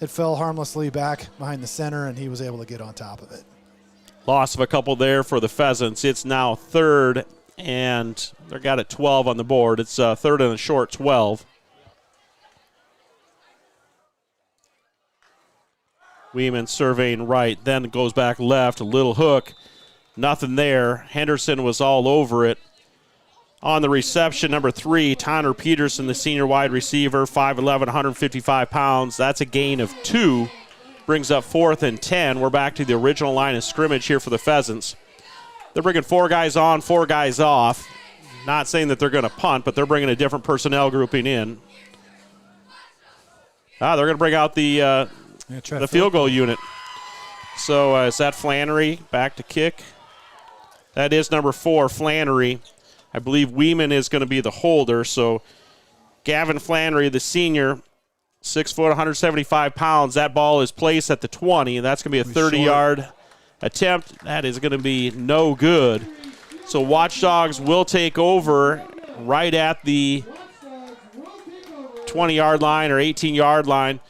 it fell harmlessly back behind the center, and he was able to get on top of it. Loss of a couple there for the Pheasants. It's now 3rd, and they're got it 12 on the board. It's 3rd and a short 12. Weeman surveying right, then goes back left, a little hook. Nothing there. Henderson was all over it. On the reception, number 3, Tanner Peterson, the senior wide receiver, 5'11", 155 pounds. That's a gain of 2. Brings up 4th and 10. We're back to the original line of scrimmage here for the Pheasants. They're bringing 4 guys on, 4 guys off. Not saying that they're going to punt, but they're bringing a different personnel grouping in. They're going to bring out the field goal unit. So is that Flannery back to kick? That is number 4, Flannery. I believe Weeman is going to be the holder. So Gavin Flannery, the senior, 6 foot, 175 pounds. That ball is placed at the 20, and that's going to be a 30-yard attempt. That is going to be no good. So Watchdogs will take over right at the 20-yard line or 18-yard line.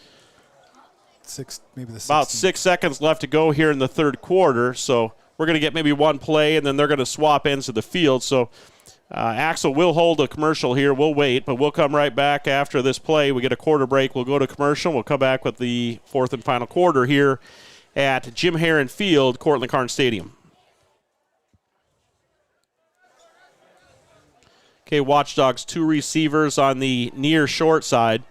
About 6 seconds left to go here in the third quarter. So we're going to get maybe one play, and then they're going to swap ends of the field. So Axel will hold a commercial here. We'll wait, but we'll come right back after this play. We get a quarter break. We'll go to commercial. We'll come back with the fourth and final quarter here at Jim Herren Field, Cortland Carnes Stadium. Okay, Watchdogs, 2 receivers on the near short side.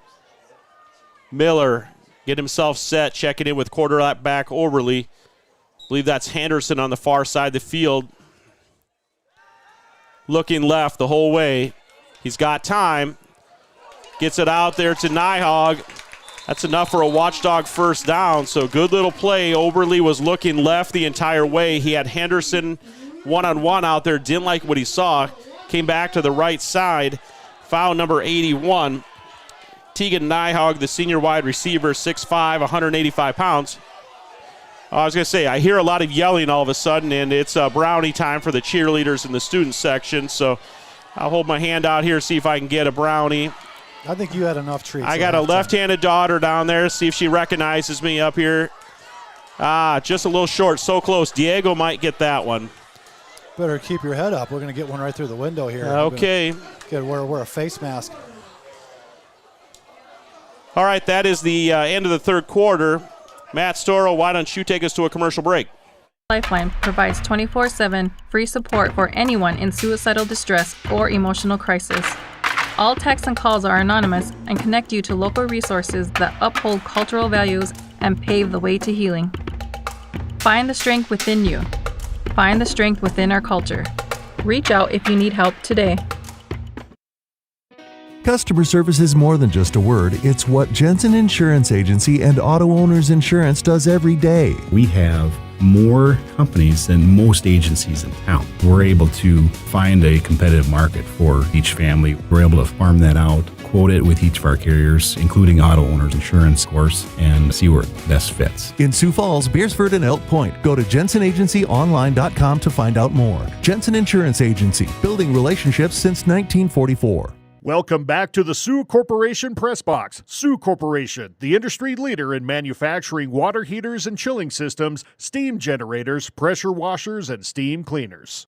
Miller get himself set, checking in with quarterback Overly. I believe that's Henderson on the far side of the field. Looking left the whole way. He's got time. Gets it out there to Nyhog. That's enough for a Watchdog first down, so good little play. Oberly was looking left the entire way. He had Henderson one-on-one out there, didn't like what he saw, came back to the right side. Foul number 81. Tegan Nyhog, the senior wide receiver, 6'5", 185 pounds. I was going to say, I hear a lot of yelling all of a sudden, and it's brownie time for the cheerleaders in the student section, so I'll hold my hand out here, see if I can get a brownie. I think you had enough treats. I got a left-handed daughter down there. See if she recognizes me up here. Just a little short. So close. Diego might get that one. Better keep your head up. We're going to get one right through the window here. Okay. Good. Wear a face mask. All right, that is the end of the third quarter. Matt Storrow, why don't you take us to a commercial break? Lifeline provides 24/7 free support for anyone in suicidal distress or emotional crisis. All texts and calls are anonymous and connect you to local resources that uphold cultural values and pave the way to healing. Find the strength within you. Find the strength within our culture. Reach out if you need help today. Customer service is more than just a word. It's what Jensen Insurance Agency and Auto Owners Insurance does every day. We have more companies than most agencies in town. We're able to find a competitive market for each family. We're able to farm that out, quote it with each of our carriers, including Auto Owners Insurance, of course, and see where it best fits. In Sioux Falls, Beresford, and Elk Point, go to jensenagencyonline.com to find out more. Jensen Insurance Agency, building relationships since 1944. Welcome back to the Sioux Corporation Press Box. Sioux Corporation, the industry leader in manufacturing water heaters and chilling systems, steam generators, pressure washers, and steam cleaners.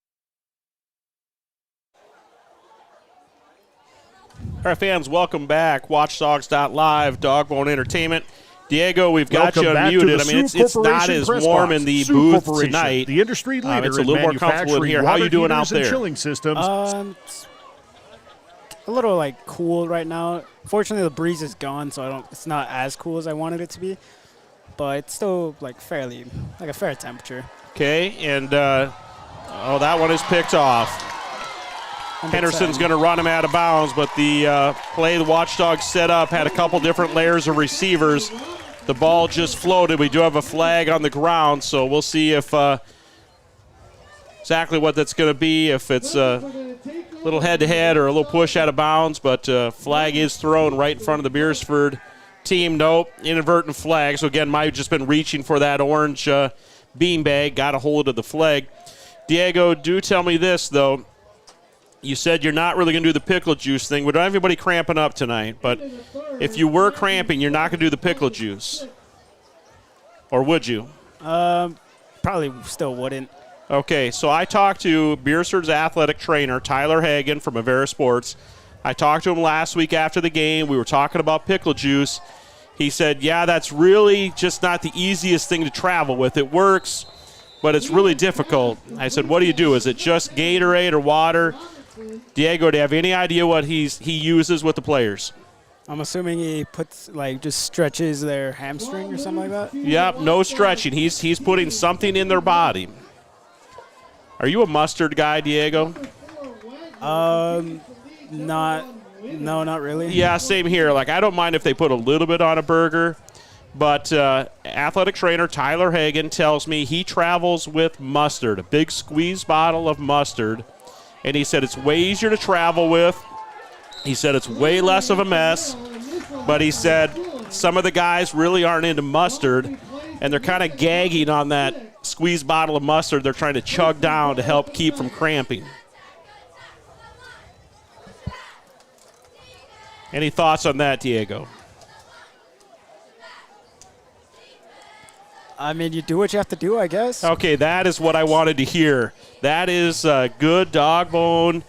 All right, fans, welcome back. Watchdogs.live, Dogbone Entertainment. Diego, we've got you unmuted. I mean, it's not as warm in the booth tonight. The industry leader it's a little more comfortable in here. How are you doing out there? Chilling systems. A little cool right now. Fortunately, the breeze is gone, so it's not as cool as I wanted it to be, but it's still fairly a fair temperature. Okay, and that one is picked off. Henderson's going to run him out of bounds, but the play the Watchdogs set up had a couple different layers of receivers. The ball just floated. We do have a flag on the ground, so we'll see if exactly what that's going to be, if it's a little head-to-head or a little push out of bounds, but flag is thrown right in front of the Beresford team. Nope, inadvertent flag. So, again, might have just been reaching for that orange beanbag, got a hold of the flag. Diego, do tell me this, though. You said you're not really going to do the pickle juice thing. We don't have anybody cramping up tonight, but if you were cramping, you're not going to do the pickle juice. Or would you? Probably still wouldn't. Okay, so I talked to Beresford's athletic trainer, Tyler Hagan from Avera Sports. I talked to him last week after the game. We were talking about pickle juice. He said, yeah, that's really just not the easiest thing to travel with. It works, but it's really difficult. I said, what do you do? Is it just Gatorade or water? Diego, do you have any idea what he uses with the players? I'm assuming he puts just stretches their hamstring or something like that? Yep, no stretching. He's putting something in their body. Are you a mustard guy, Diego? Not really. Yeah, same here. I don't mind if they put a little bit on a burger, but athletic trainer Tyler Hagan tells me he travels with mustard, a big squeeze bottle of mustard, and he said it's way easier to travel with. He said it's way less of a mess, but he said some of the guys really aren't into mustard, and they're kind of gagging on that squeeze bottle of mustard they're trying to chug down to help keep from cramping. Any thoughts on that, Diego? I mean, you do what you have to do, I guess. Okay, that is what I wanted to hear. That is good Dogbone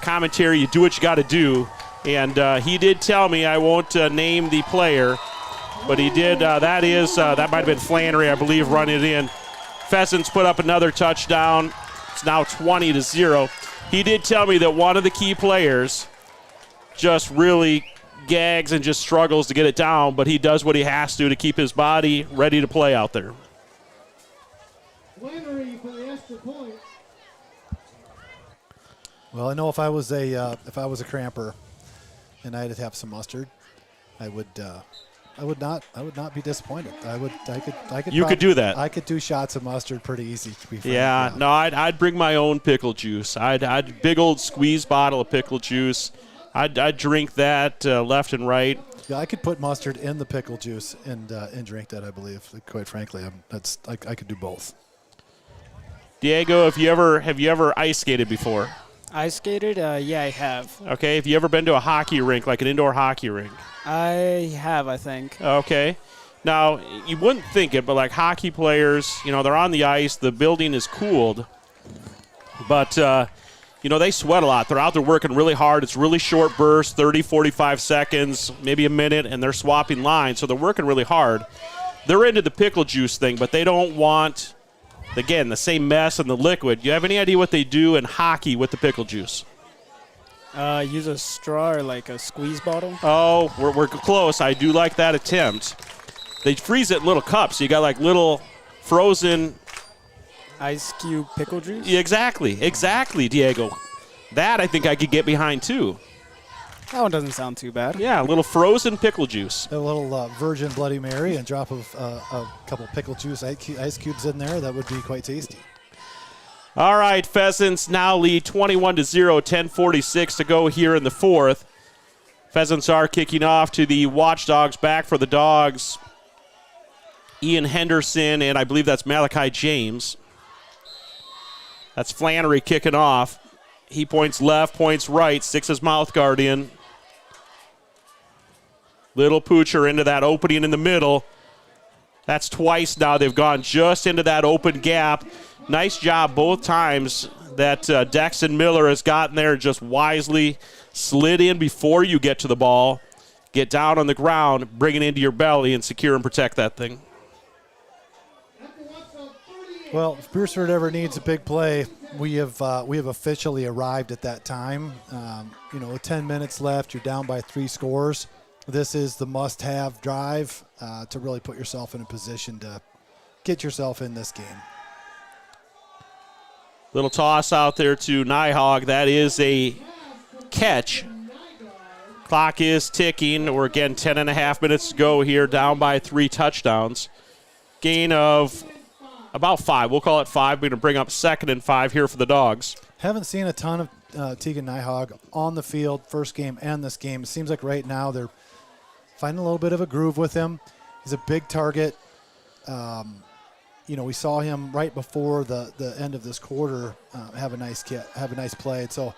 commentary. You do what you got to do. And he did tell me, I won't name the player, but he did. That might have been Flannery, I believe, running it in. Pheasants put up another touchdown. It's now 20-0. He did tell me that one of the key players just really gags and just struggles to get it down, but he does what he has to keep his body ready to play out there. Well, I know if I was a cramper and I had to have some mustard, I would I would not be disappointed. I could. You could do that. I could do shots of mustard pretty easy. To be frank. Yeah, no, I'd bring my own pickle juice. I'd big old squeeze bottle of pickle juice. I'd drink that left and right. Yeah, I could put mustard in the pickle juice and drink that. I believe. Quite frankly, I could do both. Diego, have you ever ice skated before? Ice skated? Yeah, I have. Okay. Have you ever been to a hockey rink, like an indoor hockey rink? I have, I think. Okay. Now, you wouldn't think it, but like hockey players, they're on the ice, the building is cooled, but, they sweat a lot. They're out there working really hard. It's really short bursts, 30, 45 seconds, maybe a minute, and they're swapping lines, so they're working really hard. They're into the pickle juice thing, but they don't want, again, the same mess in the liquid. You have any idea what they do in hockey with the pickle juice? Use a straw or like a squeeze bottle. Oh, we're close. I do like that attempt. They freeze it in little cups. So you got like little frozen ice cube pickle juice. Yeah, exactly, Diego. That I think I could get behind too. That one doesn't sound too bad. Yeah, a little frozen pickle juice. A little virgin Bloody Mary and drop of a couple pickle juice ice cubes in there. That would be quite tasty. All right, Pheasants now lead 21-0, 10:46 to go here in the fourth. Pheasants are kicking off to the Watchdogs. Back for the Dogs, Ian Henderson, and I believe that's Malachi James. That's Flannery kicking off. He points left, points right, sticks his mouth guard in. Little Poocher into that opening in the middle. That's twice now they've gone just into that open gap. Nice job both times that Dexton Miller has gotten there and just wisely slid in before you get to the ball. Get down on the ground, bring it into your belly, and secure and protect that thing. Well, if Beresford ever needs a big play, we have officially arrived at that time. With 10 minutes left, you're down by 3 scores. This is the must-have drive to really put yourself in a position to get yourself in this game. Little toss out there to Nyhog. That is a catch. Clock is ticking. We're again 10.5 minutes to go here, down by 3 touchdowns. Gain of about 5. We'll call it 5. We're going to bring up 2nd and 5 here for the Dogs. Haven't seen a ton of Tegan Nyhog on the field, first game and this game. It seems like right now they're finding a little bit of a groove with him. He's a big target. We saw him right before the end of this quarter have a nice play. So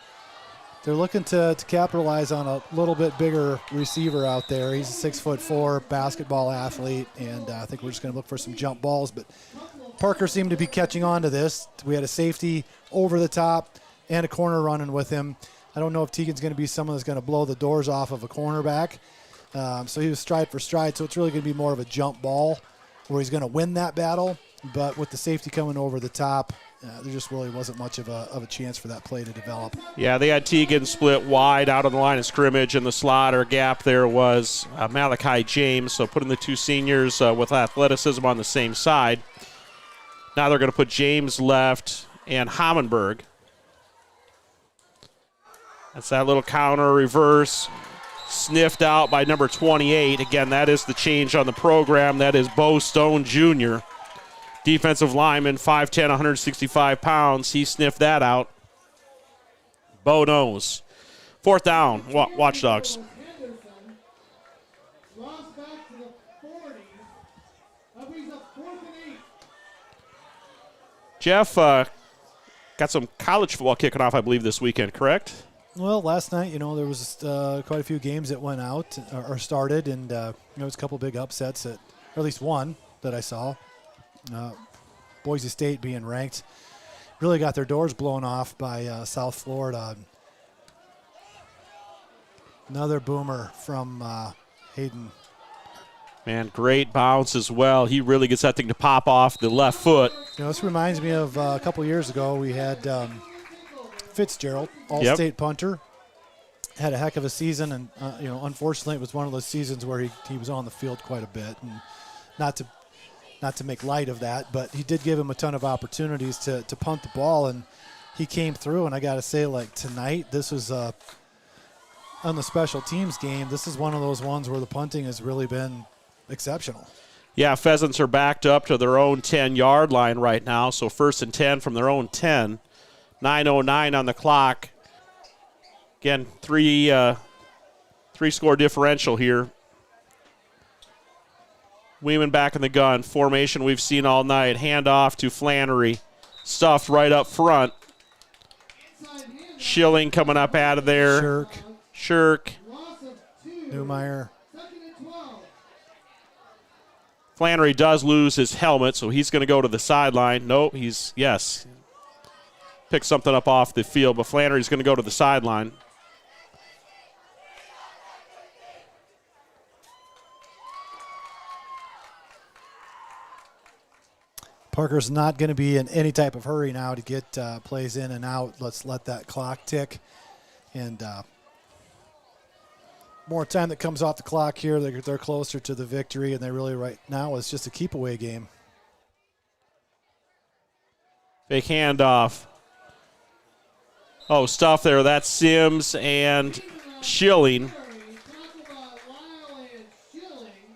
they're looking to capitalize on a little bit bigger receiver out there. He's a 6'4" basketball athlete, and I think we're just going to look for some jump balls. But Parker seemed to be catching on to this. We had a safety over the top and a corner running with him. I don't know if Tegan's going to be someone that's going to blow the doors off of a cornerback. So he was stride for stride. So it's really going to be more of a jump ball where he's going to win that battle. But with the safety coming over the top, there just really wasn't much of a chance for that play to develop. Yeah, they had Tegan split wide out on the line of scrimmage, and the slot or gap there was Malachi James. So putting the 2 seniors with athleticism on the same side. Now they're going to put James left and Hammenberg. That's that little counter reverse. Sniffed out by number 28. Again, that is the change on the program. That is Bo Stone Jr., defensive lineman, 5'10", 165 pounds. He sniffed that out. Bo knows. 4th down, Watchdogs. Jeff, got some college football kicking off, I believe, this weekend, correct? Well, last night, there was quite a few games that went out or started, and there was a couple big upsets, or at least one that I saw. Boise State being ranked really got their doors blown off by South Florida. Another boomer from Hayden. Man, great bounce as well. He really gets that thing to pop off the left foot. This reminds me of a couple years ago. We had Fitzgerald, all-state punter, had a heck of a season, and unfortunately, it was one of those seasons where he was on the field quite a bit, and not to make light of that, but he did give him a ton of opportunities to punt the ball, and he came through. And I got to say, like tonight, this was on the special teams game. This is one of those ones where the punting has really been exceptional. Yeah, Pheasants are backed up to their own 10-yard line right now, so 1st and 10 from their own 10. 9:09 on the clock. Again, three-score differential here. Weeman back in the gun. Formation we've seen all night. Handoff to Flannery. Stuffed right up front. Schilling coming up out of there. Shirk. Newmeyer. Flannery does lose his helmet, so he's going to go to the sideline. Nope, picked something up off the field, but Flannery's going to go to the sideline. Parker's not going to be in any type of hurry now to get plays in and out. Let's let that clock tick. And more time that comes off the clock here, they're closer to the victory, and they really right now it's just a keep-away game. Fake handoff. Oh, stuff there. That's Sims and Schilling.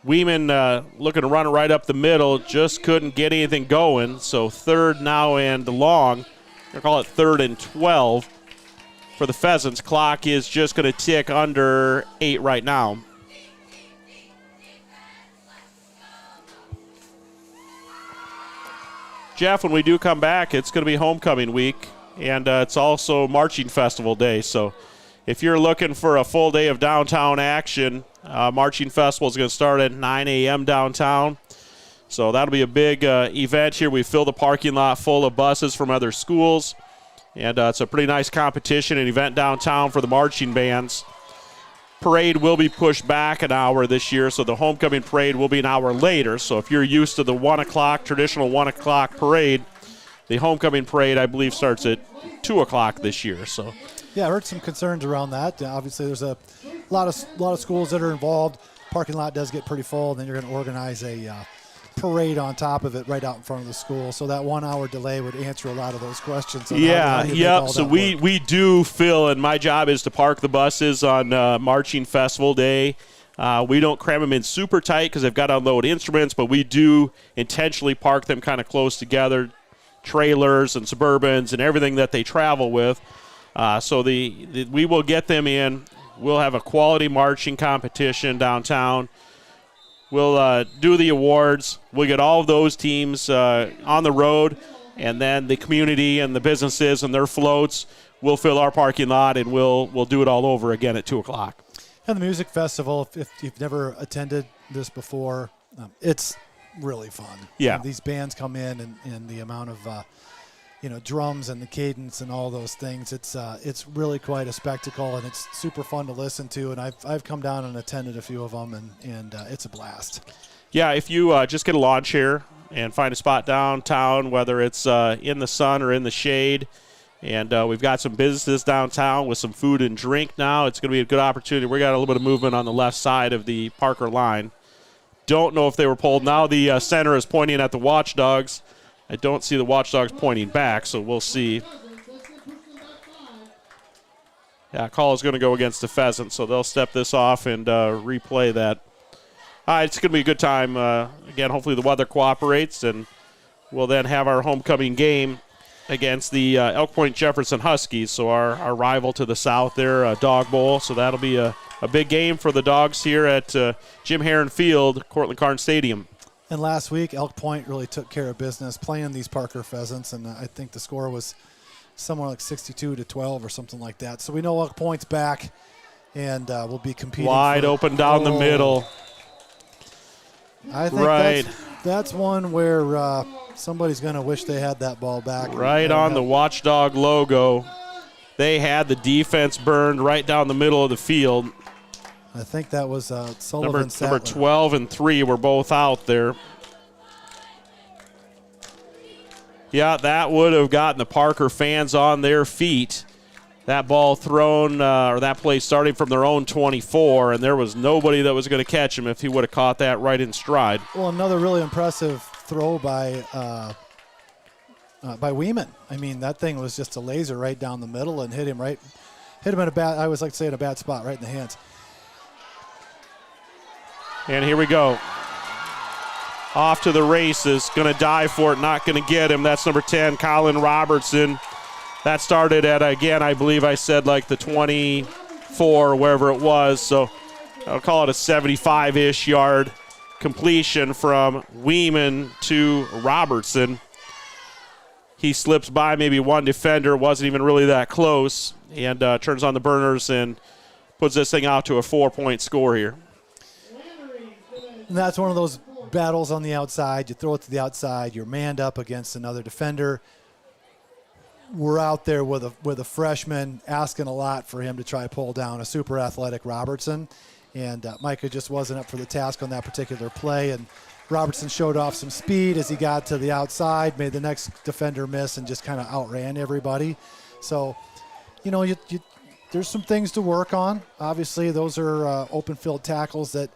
Weeman looking to run it right up the middle, just couldn't get anything going. So 3rd now and long. They'll call it 3rd and 12 for the Pheasants. Clock is just going to tick under 8 right now. Jeff, when we do come back, it's going to be homecoming week, and it's also Marching Festival Day. So if you're looking for a full day of downtown action, Marching Festival is going to start at 9 a.m. downtown. So that'll be a big event here. We fill the parking lot full of buses from other schools. And it's a pretty nice competition and event downtown for the marching bands. Parade will be pushed back an hour this year, so the homecoming parade will be an hour later. So if you're used to the 1 o'clock, traditional 1 o'clock parade, the homecoming parade, I believe, starts at 2 o'clock this year. So. Yeah, I heard some concerns around that. Obviously, there's a lot of schools that are involved. Parking lot does get pretty full, and then you're going to organize a parade on top of it right out in front of the school. So that 1 hour delay would answer a lot of those questions. So we do fill, and my job is to park the buses on Marching Festival Day. We don't cram them in super tight because they've got to unload instruments, but we do intentionally park them kind of close together, trailers and Suburbans and everything that they travel with. So we will get them in. We'll have a quality marching competition downtown. We'll do the awards. We'll get all of those teams on the road, and then the community and the businesses and their floats will fill our parking lot, and we'll do it all over again at 2 o'clock. And the music festival, if you've never attended this before, it's really fun. Yeah. These bands come in, and the amount of drums and the cadence and all those things. It's really quite a spectacle, and it's super fun to listen to. And I've come down and attended a few of them, and it's a blast. Yeah, if you just get a lawn chair and find a spot downtown, whether it's in the sun or in the shade, and we've got some businesses downtown with some food and drink now. It's going to be a good opportunity. We got a little bit of movement on the left side of the Parker line. Don't know if they were pulled. Now the center is pointing at the Watchdogs. I don't see the Watchdogs pointing back, so we'll see. Yeah, call is going to go against the Pheasants, so they'll step this off and replay that. It's going to be a good time. Again, hopefully the weather cooperates, and we'll then have our homecoming game against the Elk Point Jefferson Huskies, so our rival to the south there, Dog Bowl. So that'll be a big game for the Dogs here at Jim Herren Field, Cortland Karn Stadium. And last week, Elk Point really took care of business playing these Parker Pheasants, and I think the score was somewhere like 62-12 or something like that. So we know Elk Point's back, and we'll be competing. Wide open down the middle. I think that's one where somebody's going to wish they had that ball back. Right on the Watchdog logo. They had the defense burned right down the middle of the field. I think that was Sullivan. Number 12 and 3 were both out there. Yeah, that would have gotten the Parker fans on their feet. That ball thrown, or that play starting from their own 24, and there was nobody that was going to catch him if he would have caught that right in stride. Well, another really impressive throw by Weeman. I mean, that thing was just a laser right down the middle and hit him in a bad, I always like to say in a bad spot, right in the hands. And here we go. off to the races. Going to dive for it, not going to get him. That's number 10, Colin Robertson. That started at, again, I believe I said like the 24, wherever it was. So I'll call it a 75-ish yard completion from Weeman to Robertson. He slips by maybe one defender, wasn't even really that close, and turns on the burners and puts this thing out to a 4-point score here. And that's one of those battles on the outside. You throw it to the outside. You're manned up against another defender. We're out there with a freshman, asking a lot for him to try to pull down a super athletic Robertson. And Micah just wasn't up for the task on that particular play. And Robertson showed off some speed as he got to the outside, made the next defender miss, and just kind of outran everybody. So, you know, there's some things to work on. Obviously, those are open field tackles that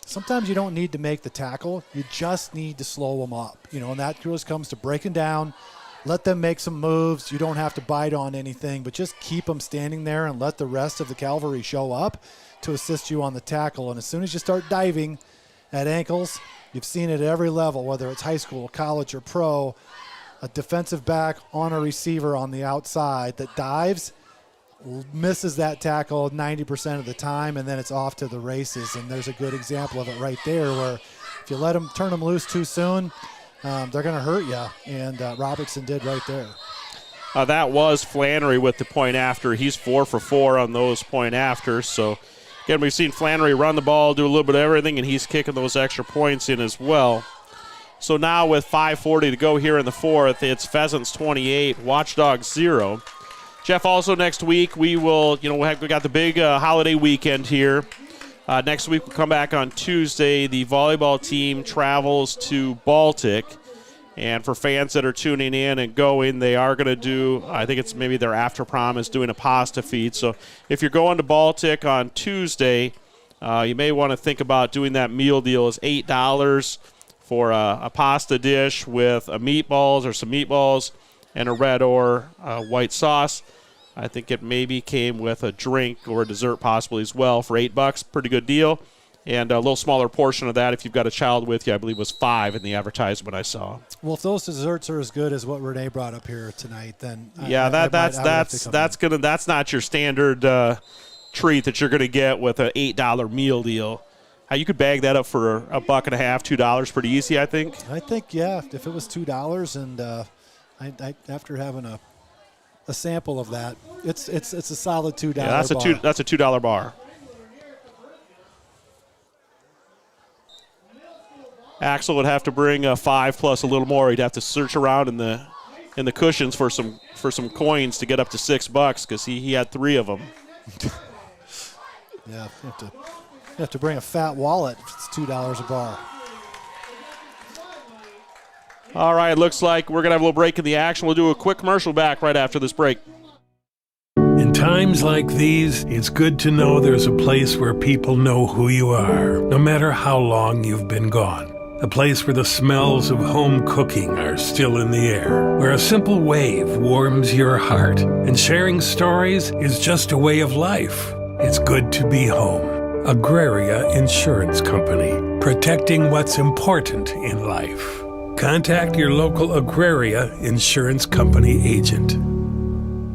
sometimes you don't need to make the tackle. You just need to slow them up. You know, and that just comes to breaking down. Let them make some moves. You don't have to bite on anything, but just keep them standing there and let the rest of the cavalry show up to assist you on the tackle. And as soon as you start diving at ankles, you've seen it at every level, whether it's high school, college, or pro, a defensive back on a receiver on the outside that dives, misses that tackle 90% of the time, and then it's off to the races. And there's a good example of it right there where if you let them turn them loose too soon, they're going to hurt you, and Robertson did right there. That was Flannery with the point after. He's 4 for 4 on those point afters. So, again, we've seen Flannery run the ball, do a little bit of everything, and he's kicking those extra points in as well. So now with 5:40 to go here in the fourth, it's Pheasants 28, Watchdogs 0. Jeff, also next week we will, we got the big holiday weekend here. Next week we'll come back on Tuesday. The volleyball team travels to Baltic. And for fans that are tuning in and going, they are going to do, I think it's maybe their after prom is doing a pasta feed. So if you're going to Baltic on Tuesday, you may want to think about doing that meal deal. It's $8 for a pasta dish with a meatballs or some meatballs and a red or white sauce. I think it maybe came with a drink or a dessert possibly as well for $8. Pretty good deal. And a little smaller portion of that, if you've got a child with you, I believe was $5 in the advertisement I saw. Well, if those desserts are as good as what Renee brought up here tonight, then that's not your standard treat that you're gonna get with an $8 meal deal. You could bag that up for $1.50, $2 pretty easy, I think. I think if it was $2 and I after having a sample of that, it's a solid $2. Yeah, that's a $2 bar. Axel would have to bring a 5 plus a little more. He'd have to search around in the cushions for some coins to get up to $6 because he had 3 of them. Yeah, you have to bring a fat wallet if it's $2 a bar. All right, looks like we're going to have a little break in the action. We'll do a quick commercial back right after this break. In times like these, it's good to know there's a place where people know who you are, no matter how long you've been gone. A place where the smells of home cooking are still in the air, where a simple wave warms your heart, and sharing stories is just a way of life. It's good to be home. Agraria Insurance Company, protecting what's important in life. Contact your local Agraria Insurance Company agent.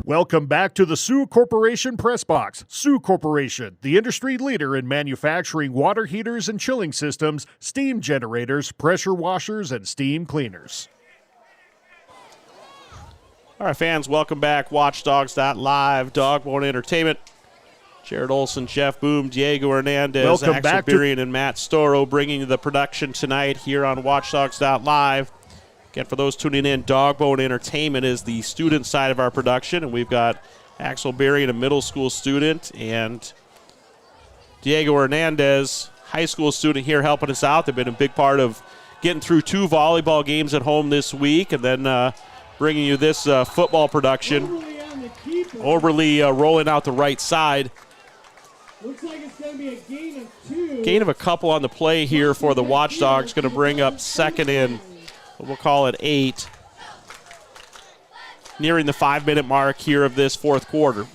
Welcome back to the Sioux Corporation Press Box. Sioux Corporation, the industry leader in manufacturing water heaters and chilling systems, steam generators, pressure washers, and steam cleaners. All right, fans, welcome back. Watchdogs.live, Dogbone Entertainment. Jared Olson, Jeff Boom, Diego Hernandez, Axel Birian, and Matt Storo bringing you the production tonight here on Watchdogs.live. Again, for those tuning in, Dogbone Entertainment is the student side of our production, and we've got Axel Birian, a middle school student, and Diego Hernandez, high school student here helping us out. They've been a big part of getting through 2 volleyball games at home this week, and then bringing you this football production. Overly rolling out the right side. Looks like it's going to be a gain of 2. Gain of a couple on the play here for the Watchdogs. Going to bring up second in, we'll call it 8. Nearing the 5-minute mark here of this fourth quarter.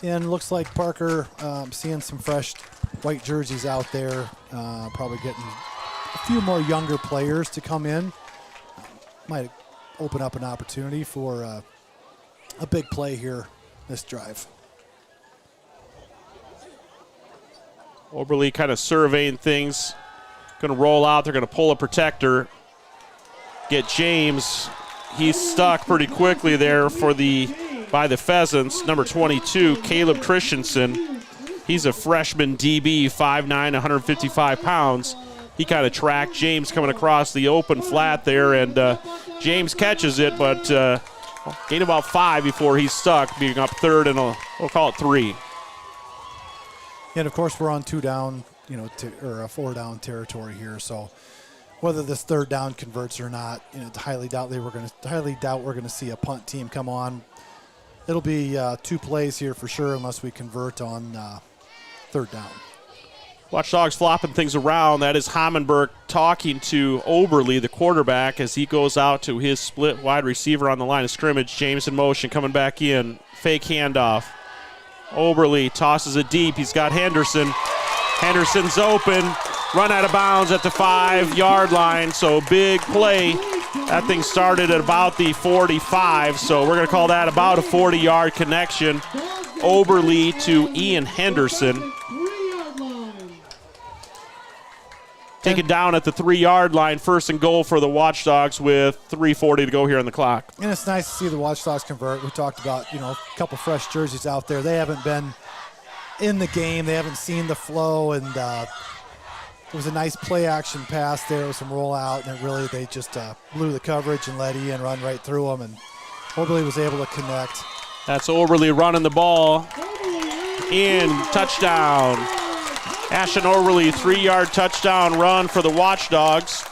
And looks like Parker seeing some fresh white jerseys out there, probably getting a few more younger players to come in. Might open up an opportunity for a big play here this drive. Oberle kind of surveying things. Going to roll out. They're going to pull a protector. Get James. He's stuck pretty quickly there by the Pheasants. Number 22, Caleb Christensen. He's a freshman DB, 5'9", 155 pounds. He kind of tracked James coming across the open flat there, and James catches it, but gained about 5 before he's stuck, being up third and we'll call it 3. And of course, we're on 2 down, or a 4 down territory here. So whether this 3rd down converts or not, highly doubt we're going to see a punt team come on. It'll be 2 plays here for sure, unless we convert on 3rd down. Watchdogs flopping things around. That is Hammenberg talking to Oberle, the quarterback, as he goes out to his split wide receiver on the line of scrimmage. James in motion, coming back in. Fake handoff. Oberle tosses it deep. He's got Henderson. Henderson's open. Run out of bounds at the 5-yard line. So big play. That thing started at about the 45. So we're going to call that about a 40-yard connection. Oberle to Ian Henderson. Taken down at the 3-yard line. 1st and goal for the Watchdogs with 3:40 to go here on the clock. And it's nice to see the Watchdogs convert. We talked about, a couple fresh jerseys out there. They haven't been in the game. They haven't seen the flow. And it was a nice play action pass there with some rollout. And they just blew the coverage and let Ian run right through them. And Oberle was able to connect. That's Oberle running the ball. In, touchdown. Ashton Oberle, 3-yard touchdown run for the Watchdogs.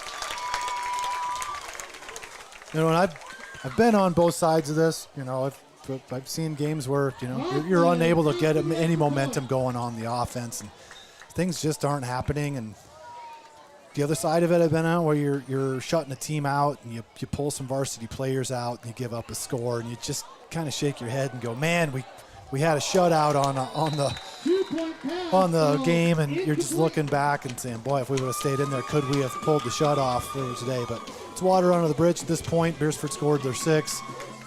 And I've been on both sides of this. I've seen games where you're unable to get any momentum going on the offense, and things just aren't happening. And the other side of it, I've been on where you're shutting a team out, and you pull some varsity players out, and you give up a score, and you just kind of shake your head and go, man, we had a shutout on the game, and you're just looking back and saying, boy, if we would have stayed in there, could we have pulled the shut off for today? But it's water under the bridge at this point. Beresford scored their 6th,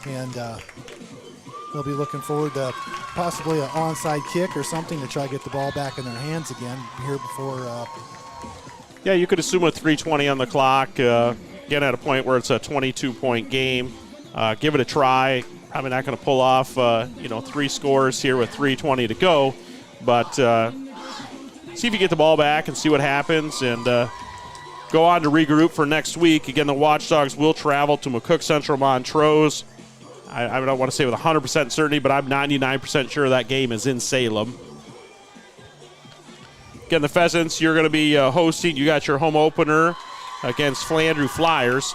and they'll be looking forward to possibly an onside kick or something to try to get the ball back in their hands again here before. Yeah, you could assume with 3:20 on the clock, getting at a point where it's a 22-point game. Give it a try. Probably not going to pull off, 3 scores here with 3:20 to go. But see if you get the ball back and see what happens, and go on to regroup for next week. Again, the Watchdogs will travel to McCook Central Montrose. I don't want to say with 100% certainty, but I'm 99% sure that game is in Salem. Again, the Pheasants, you're going to be hosting. You got your home opener against Flandreau Flyers.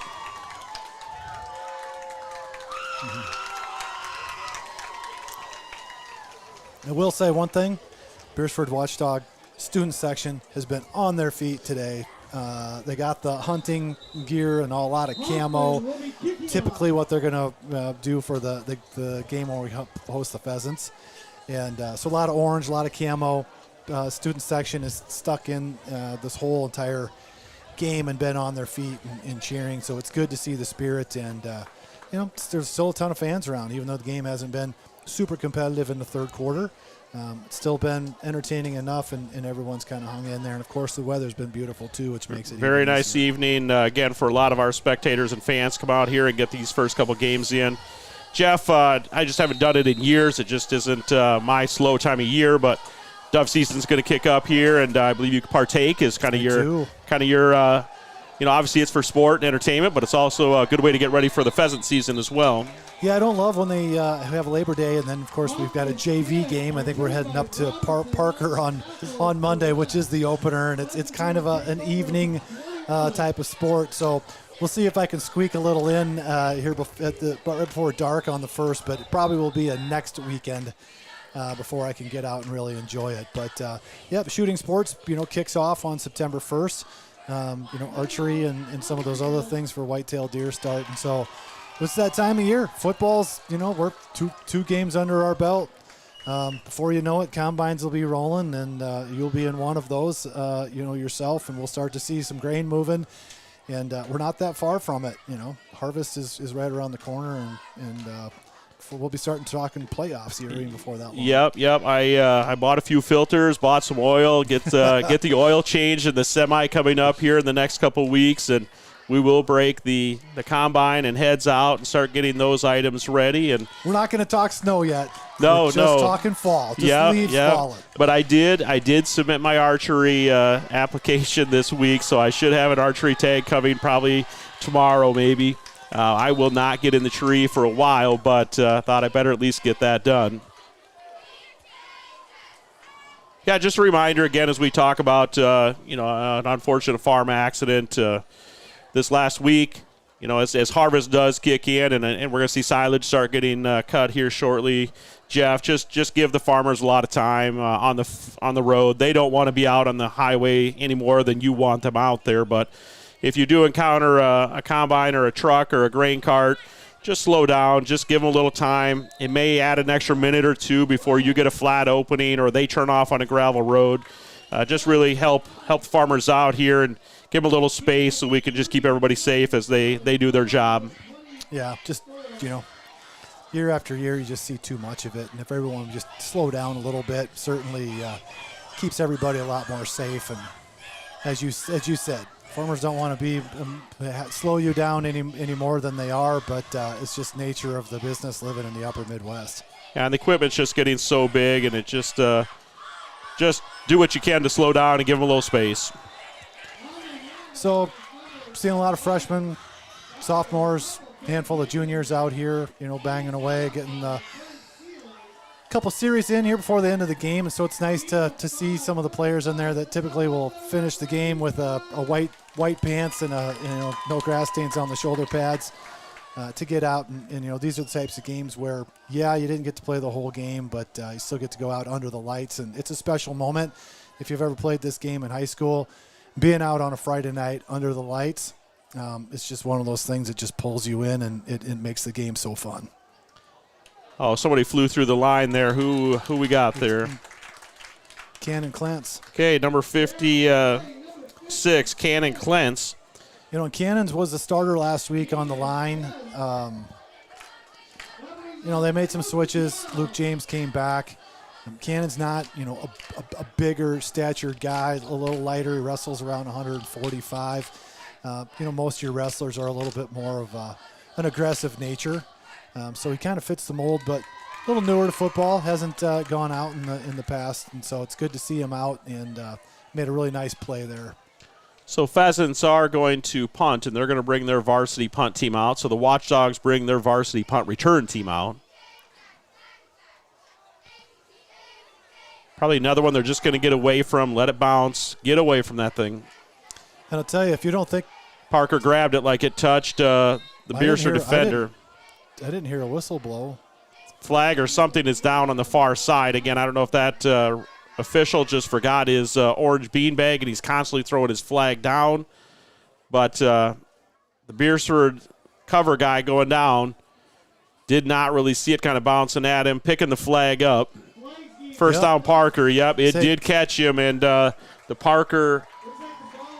I will say one thing. Beresford Watchdog student section has been on their feet today. They got the hunting gear and a lot of camo. Typically what they're going to do for the game when we host the Pheasants. And so a lot of orange, a lot of camo. Student section is stuck in this whole entire game and been on their feet and cheering. So it's good to see the spirit. And, there's still a ton of fans around, even though the game hasn't been super competitive in the 3rd quarter. It's still been entertaining enough, and everyone's kind of hung in there. And, of course, the weather's been beautiful, too, which makes it very nice evening, again, for a lot of our spectators and fans come out here and get these first couple games in. Jeff, I just haven't done it in years. It just isn't my slow time of year, but Dove season's going to kick up here, and I believe you can partake as kind of your obviously it's for sport and entertainment, but it's also a good way to get ready for the pheasant season as well. Yeah, I don't love when they have Labor Day, and then, of course, we've got a JV game. I think we're heading up to Parker on Monday, which is the opener, and it's kind of an evening type of sport. So we'll see if I can squeak a little in here right before dark on the 1st, but it probably will be a next weekend before I can get out and really enjoy it. But, shooting sports, kicks off on September 1st. Archery and some of those other things for whitetail deer start. And so it's that time of year. Football's, we're two games under our belt. before you know it, combines will be rolling, and you'll be in one of those, yourself, and we'll start to see some grain moving. And we're not that far from it. Harvest is right around the corner, and we'll be starting talking playoffs here even before that long. Yep. I bought a few filters, bought some oil, get the oil changed in the semi coming up here in the next couple weeks, and we will break the combine and heads out and start getting those items ready. And we're not going to talk snow yet. We're just talking fall. Just leaves falling. But I did submit my archery application this week, so I should have an archery tag coming probably tomorrow maybe. I will not get in the tree for a while, but thought I better at least get that done. Yeah, just a reminder again as we talk about an unfortunate farm accident this last week. As harvest does kick in, and we're going to see silage start getting cut here shortly. Jeff, just give the farmers a lot of time on the road. They don't want to be out on the highway any more than you want them out there, but if you do encounter a combine or a truck or a grain cart, just slow down. Just give them a little time. It may add an extra minute or two before you get a flat opening or they turn off on a gravel road. Just really help farmers out here and give them a little space so we can just keep everybody safe as they do their job. Yeah, just, year after year you just see too much of it. And if everyone would just slow down a little bit, certainly keeps everybody a lot more safe. And as you said, farmers don't want to be slow you down any more than they are, but it's just nature of the business living in the upper Midwest. Yeah, and the equipment's just getting so big, and it just do what you can to slow down and give them a little space. So, seeing a lot of freshmen, sophomores, handful of juniors out here, banging away, getting a couple series in here before the end of the game. And so it's nice to see some of the players in there that typically will finish the game with a white pants and no grass stains on the shoulder pads to get out. And these are the types of games where, you didn't get to play the whole game, but you still get to go out under the lights. And it's a special moment. If you've ever played this game in high school, being out on a Friday night under the lights, it's just one of those things that just pulls you in, and it makes the game so fun. Oh, somebody flew through the line there. Who we got there? Cannon Clents. Okay, number 56, Cannon Clents. Cannons was the starter last week on the line. They made some switches. Luke James came back. Cannon's not, a bigger statured guy, a little lighter. He wrestles around 145. Most of your wrestlers are a little bit more of an aggressive nature. So he kind of fits the mold, but a little newer to football, hasn't gone out in the past. And so it's good to see him out, and made a really nice play there. So Pheasants are going to punt, and they're going to bring their varsity punt team out. So the Watchdogs bring their varsity punt return team out. Probably another one they're just going to get away from, let it bounce, get away from that thing. And I'll tell you, if you don't think Parker grabbed it like it touched the Beresford defender. I didn't hear a whistle blow. Flag or something is down on the far side. Again, I don't know if that official just forgot his orange beanbag and he's constantly throwing his flag down. But the Beresford cover guy going down did not really see it kind of bouncing at him, picking the flag up. First down Parker, it did catch him, and the Parker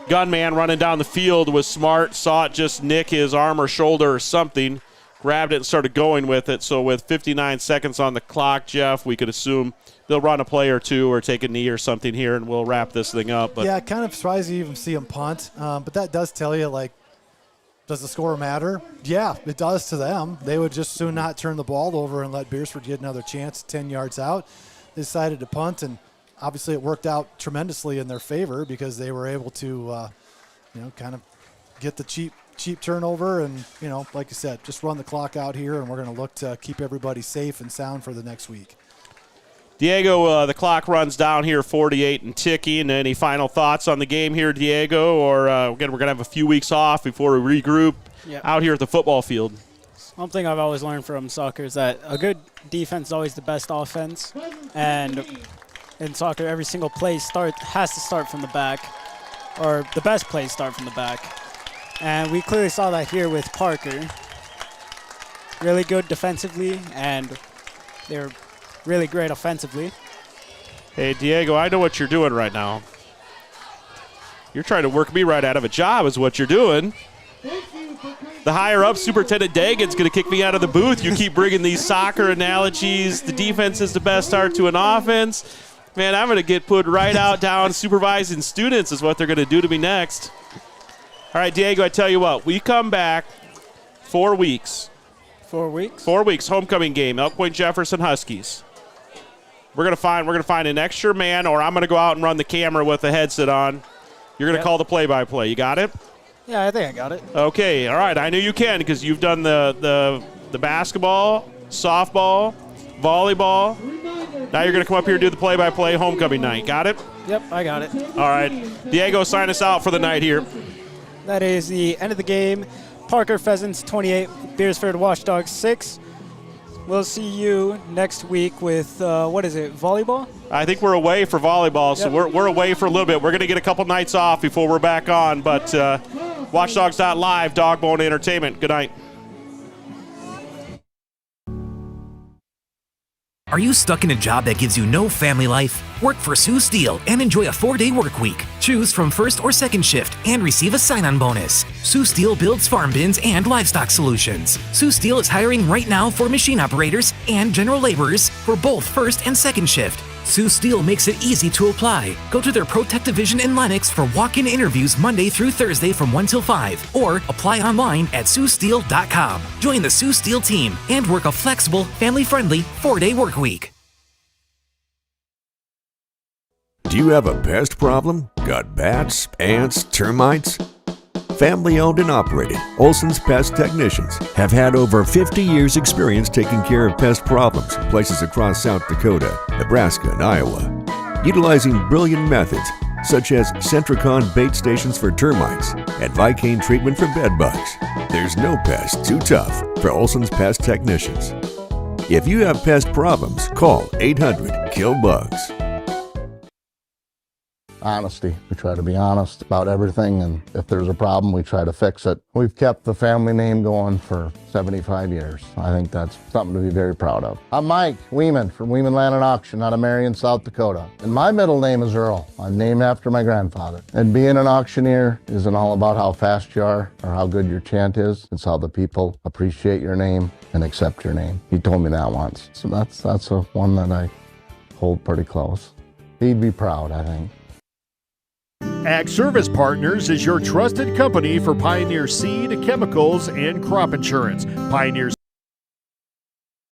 gunman running down the field was smart, saw it just nick his arm or shoulder or something, grabbed it and started going with it. So with 59 seconds on the clock, Jeff, we could assume they'll run a play or two or take a knee or something here, and we'll wrap this thing up. But kind of surprised you even see him punt, but that does tell you, does the score matter? Yeah, it does to them. They would just soon not turn the ball over and let Beresford get another chance 10 yards out. They decided to punt, and obviously it worked out tremendously in their favor because they were able to, kind of get the cheap turnover and, like you said, just run the clock out here, and we're going to look to keep everybody safe and sound for the next week. Diego, the clock runs down here, 48 and ticking. Any final thoughts on the game here, Diego? Or, again, we're going to have a few weeks off before we regroup out here at the football field. One thing I've always learned from soccer is that a good defense is always the best offense. And in soccer, every single play has to start from the back, or the best plays start from the back. And we clearly saw that here with Parker. Really good defensively, and they're really great offensively. Hey, Diego, I know what you're doing right now. You're trying to work me right out of a job is what you're doing. The higher up, Superintendent Dagan's going to kick me out of the booth. You keep bringing these soccer analogies. The defense is the best start to an offense. Man, I'm going to get put right out down supervising students is what they're going to do to me next. All right, Diego, I tell you what. We come back 4 weeks. 4 weeks? 4 weeks, homecoming game, Elk Point Jefferson Huskies. We're going to find an extra man, or I'm going to go out and run the camera with the headset on. You're going to call the play-by-play. You got it? Yeah, I think I got it. Okay, all right. I knew you can because you've done the basketball, softball, volleyball. Now you're going to come up here and do the play-by-play homecoming night. Got it? Yep, I got it. All right. Diego, sign us out for the night here. That is the end of the game. Parker Pheasants 28, Beresford Watchdogs 6. We'll see you next week with, volleyball? I think we're away for volleyball, so we're away for a little bit. We're going to get a couple nights off before we're back on, but Watchdogs.live, Dogbone Entertainment. Good night. Are you stuck in a job that gives you no family life? Work for Sue Steele and enjoy a 4-day work week. Choose from first or second shift and receive a sign-on bonus. Sue Steele builds farm bins and livestock solutions. Sue Steele is hiring right now for machine operators and general laborers for both first and second shift. Sue Steele makes it easy to apply. Go to their ProTech division in Lenox for walk-in interviews Monday through Thursday from 1 till 5, or apply online at SueSteele.com. Join the Sue Steele team and work a flexible, family-friendly 4-day work week. Do you have a pest problem? Got bats, ants, termites? Family owned and operated, Olson's Pest Technicians have had over 50 years experience taking care of pest problems in places across South Dakota, Nebraska, and Iowa. Utilizing brilliant methods such as Centricon bait stations for termites and Vicane treatment for bed bugs, there's no pest too tough for Olson's Pest Technicians. If you have pest problems, call 800-KILL-BUGS. Honesty. We try to be honest about everything, and if there's a problem, we try to fix it. We've kept the family name going for 75 years. I think that's something to be very proud of. I'm Mike Weeman from Weeman Land and Auction out of Marion, South Dakota. And my middle name is Earl. I'm named after my grandfather. And being an auctioneer isn't all about how fast you are or how good your chant is. It's how the people appreciate your name and accept your name. He told me that once. So that's a one that I hold pretty close. He'd be proud, I think. Ag Service Partners is your trusted company for Pioneer seed, chemicals, and crop insurance. Pioneer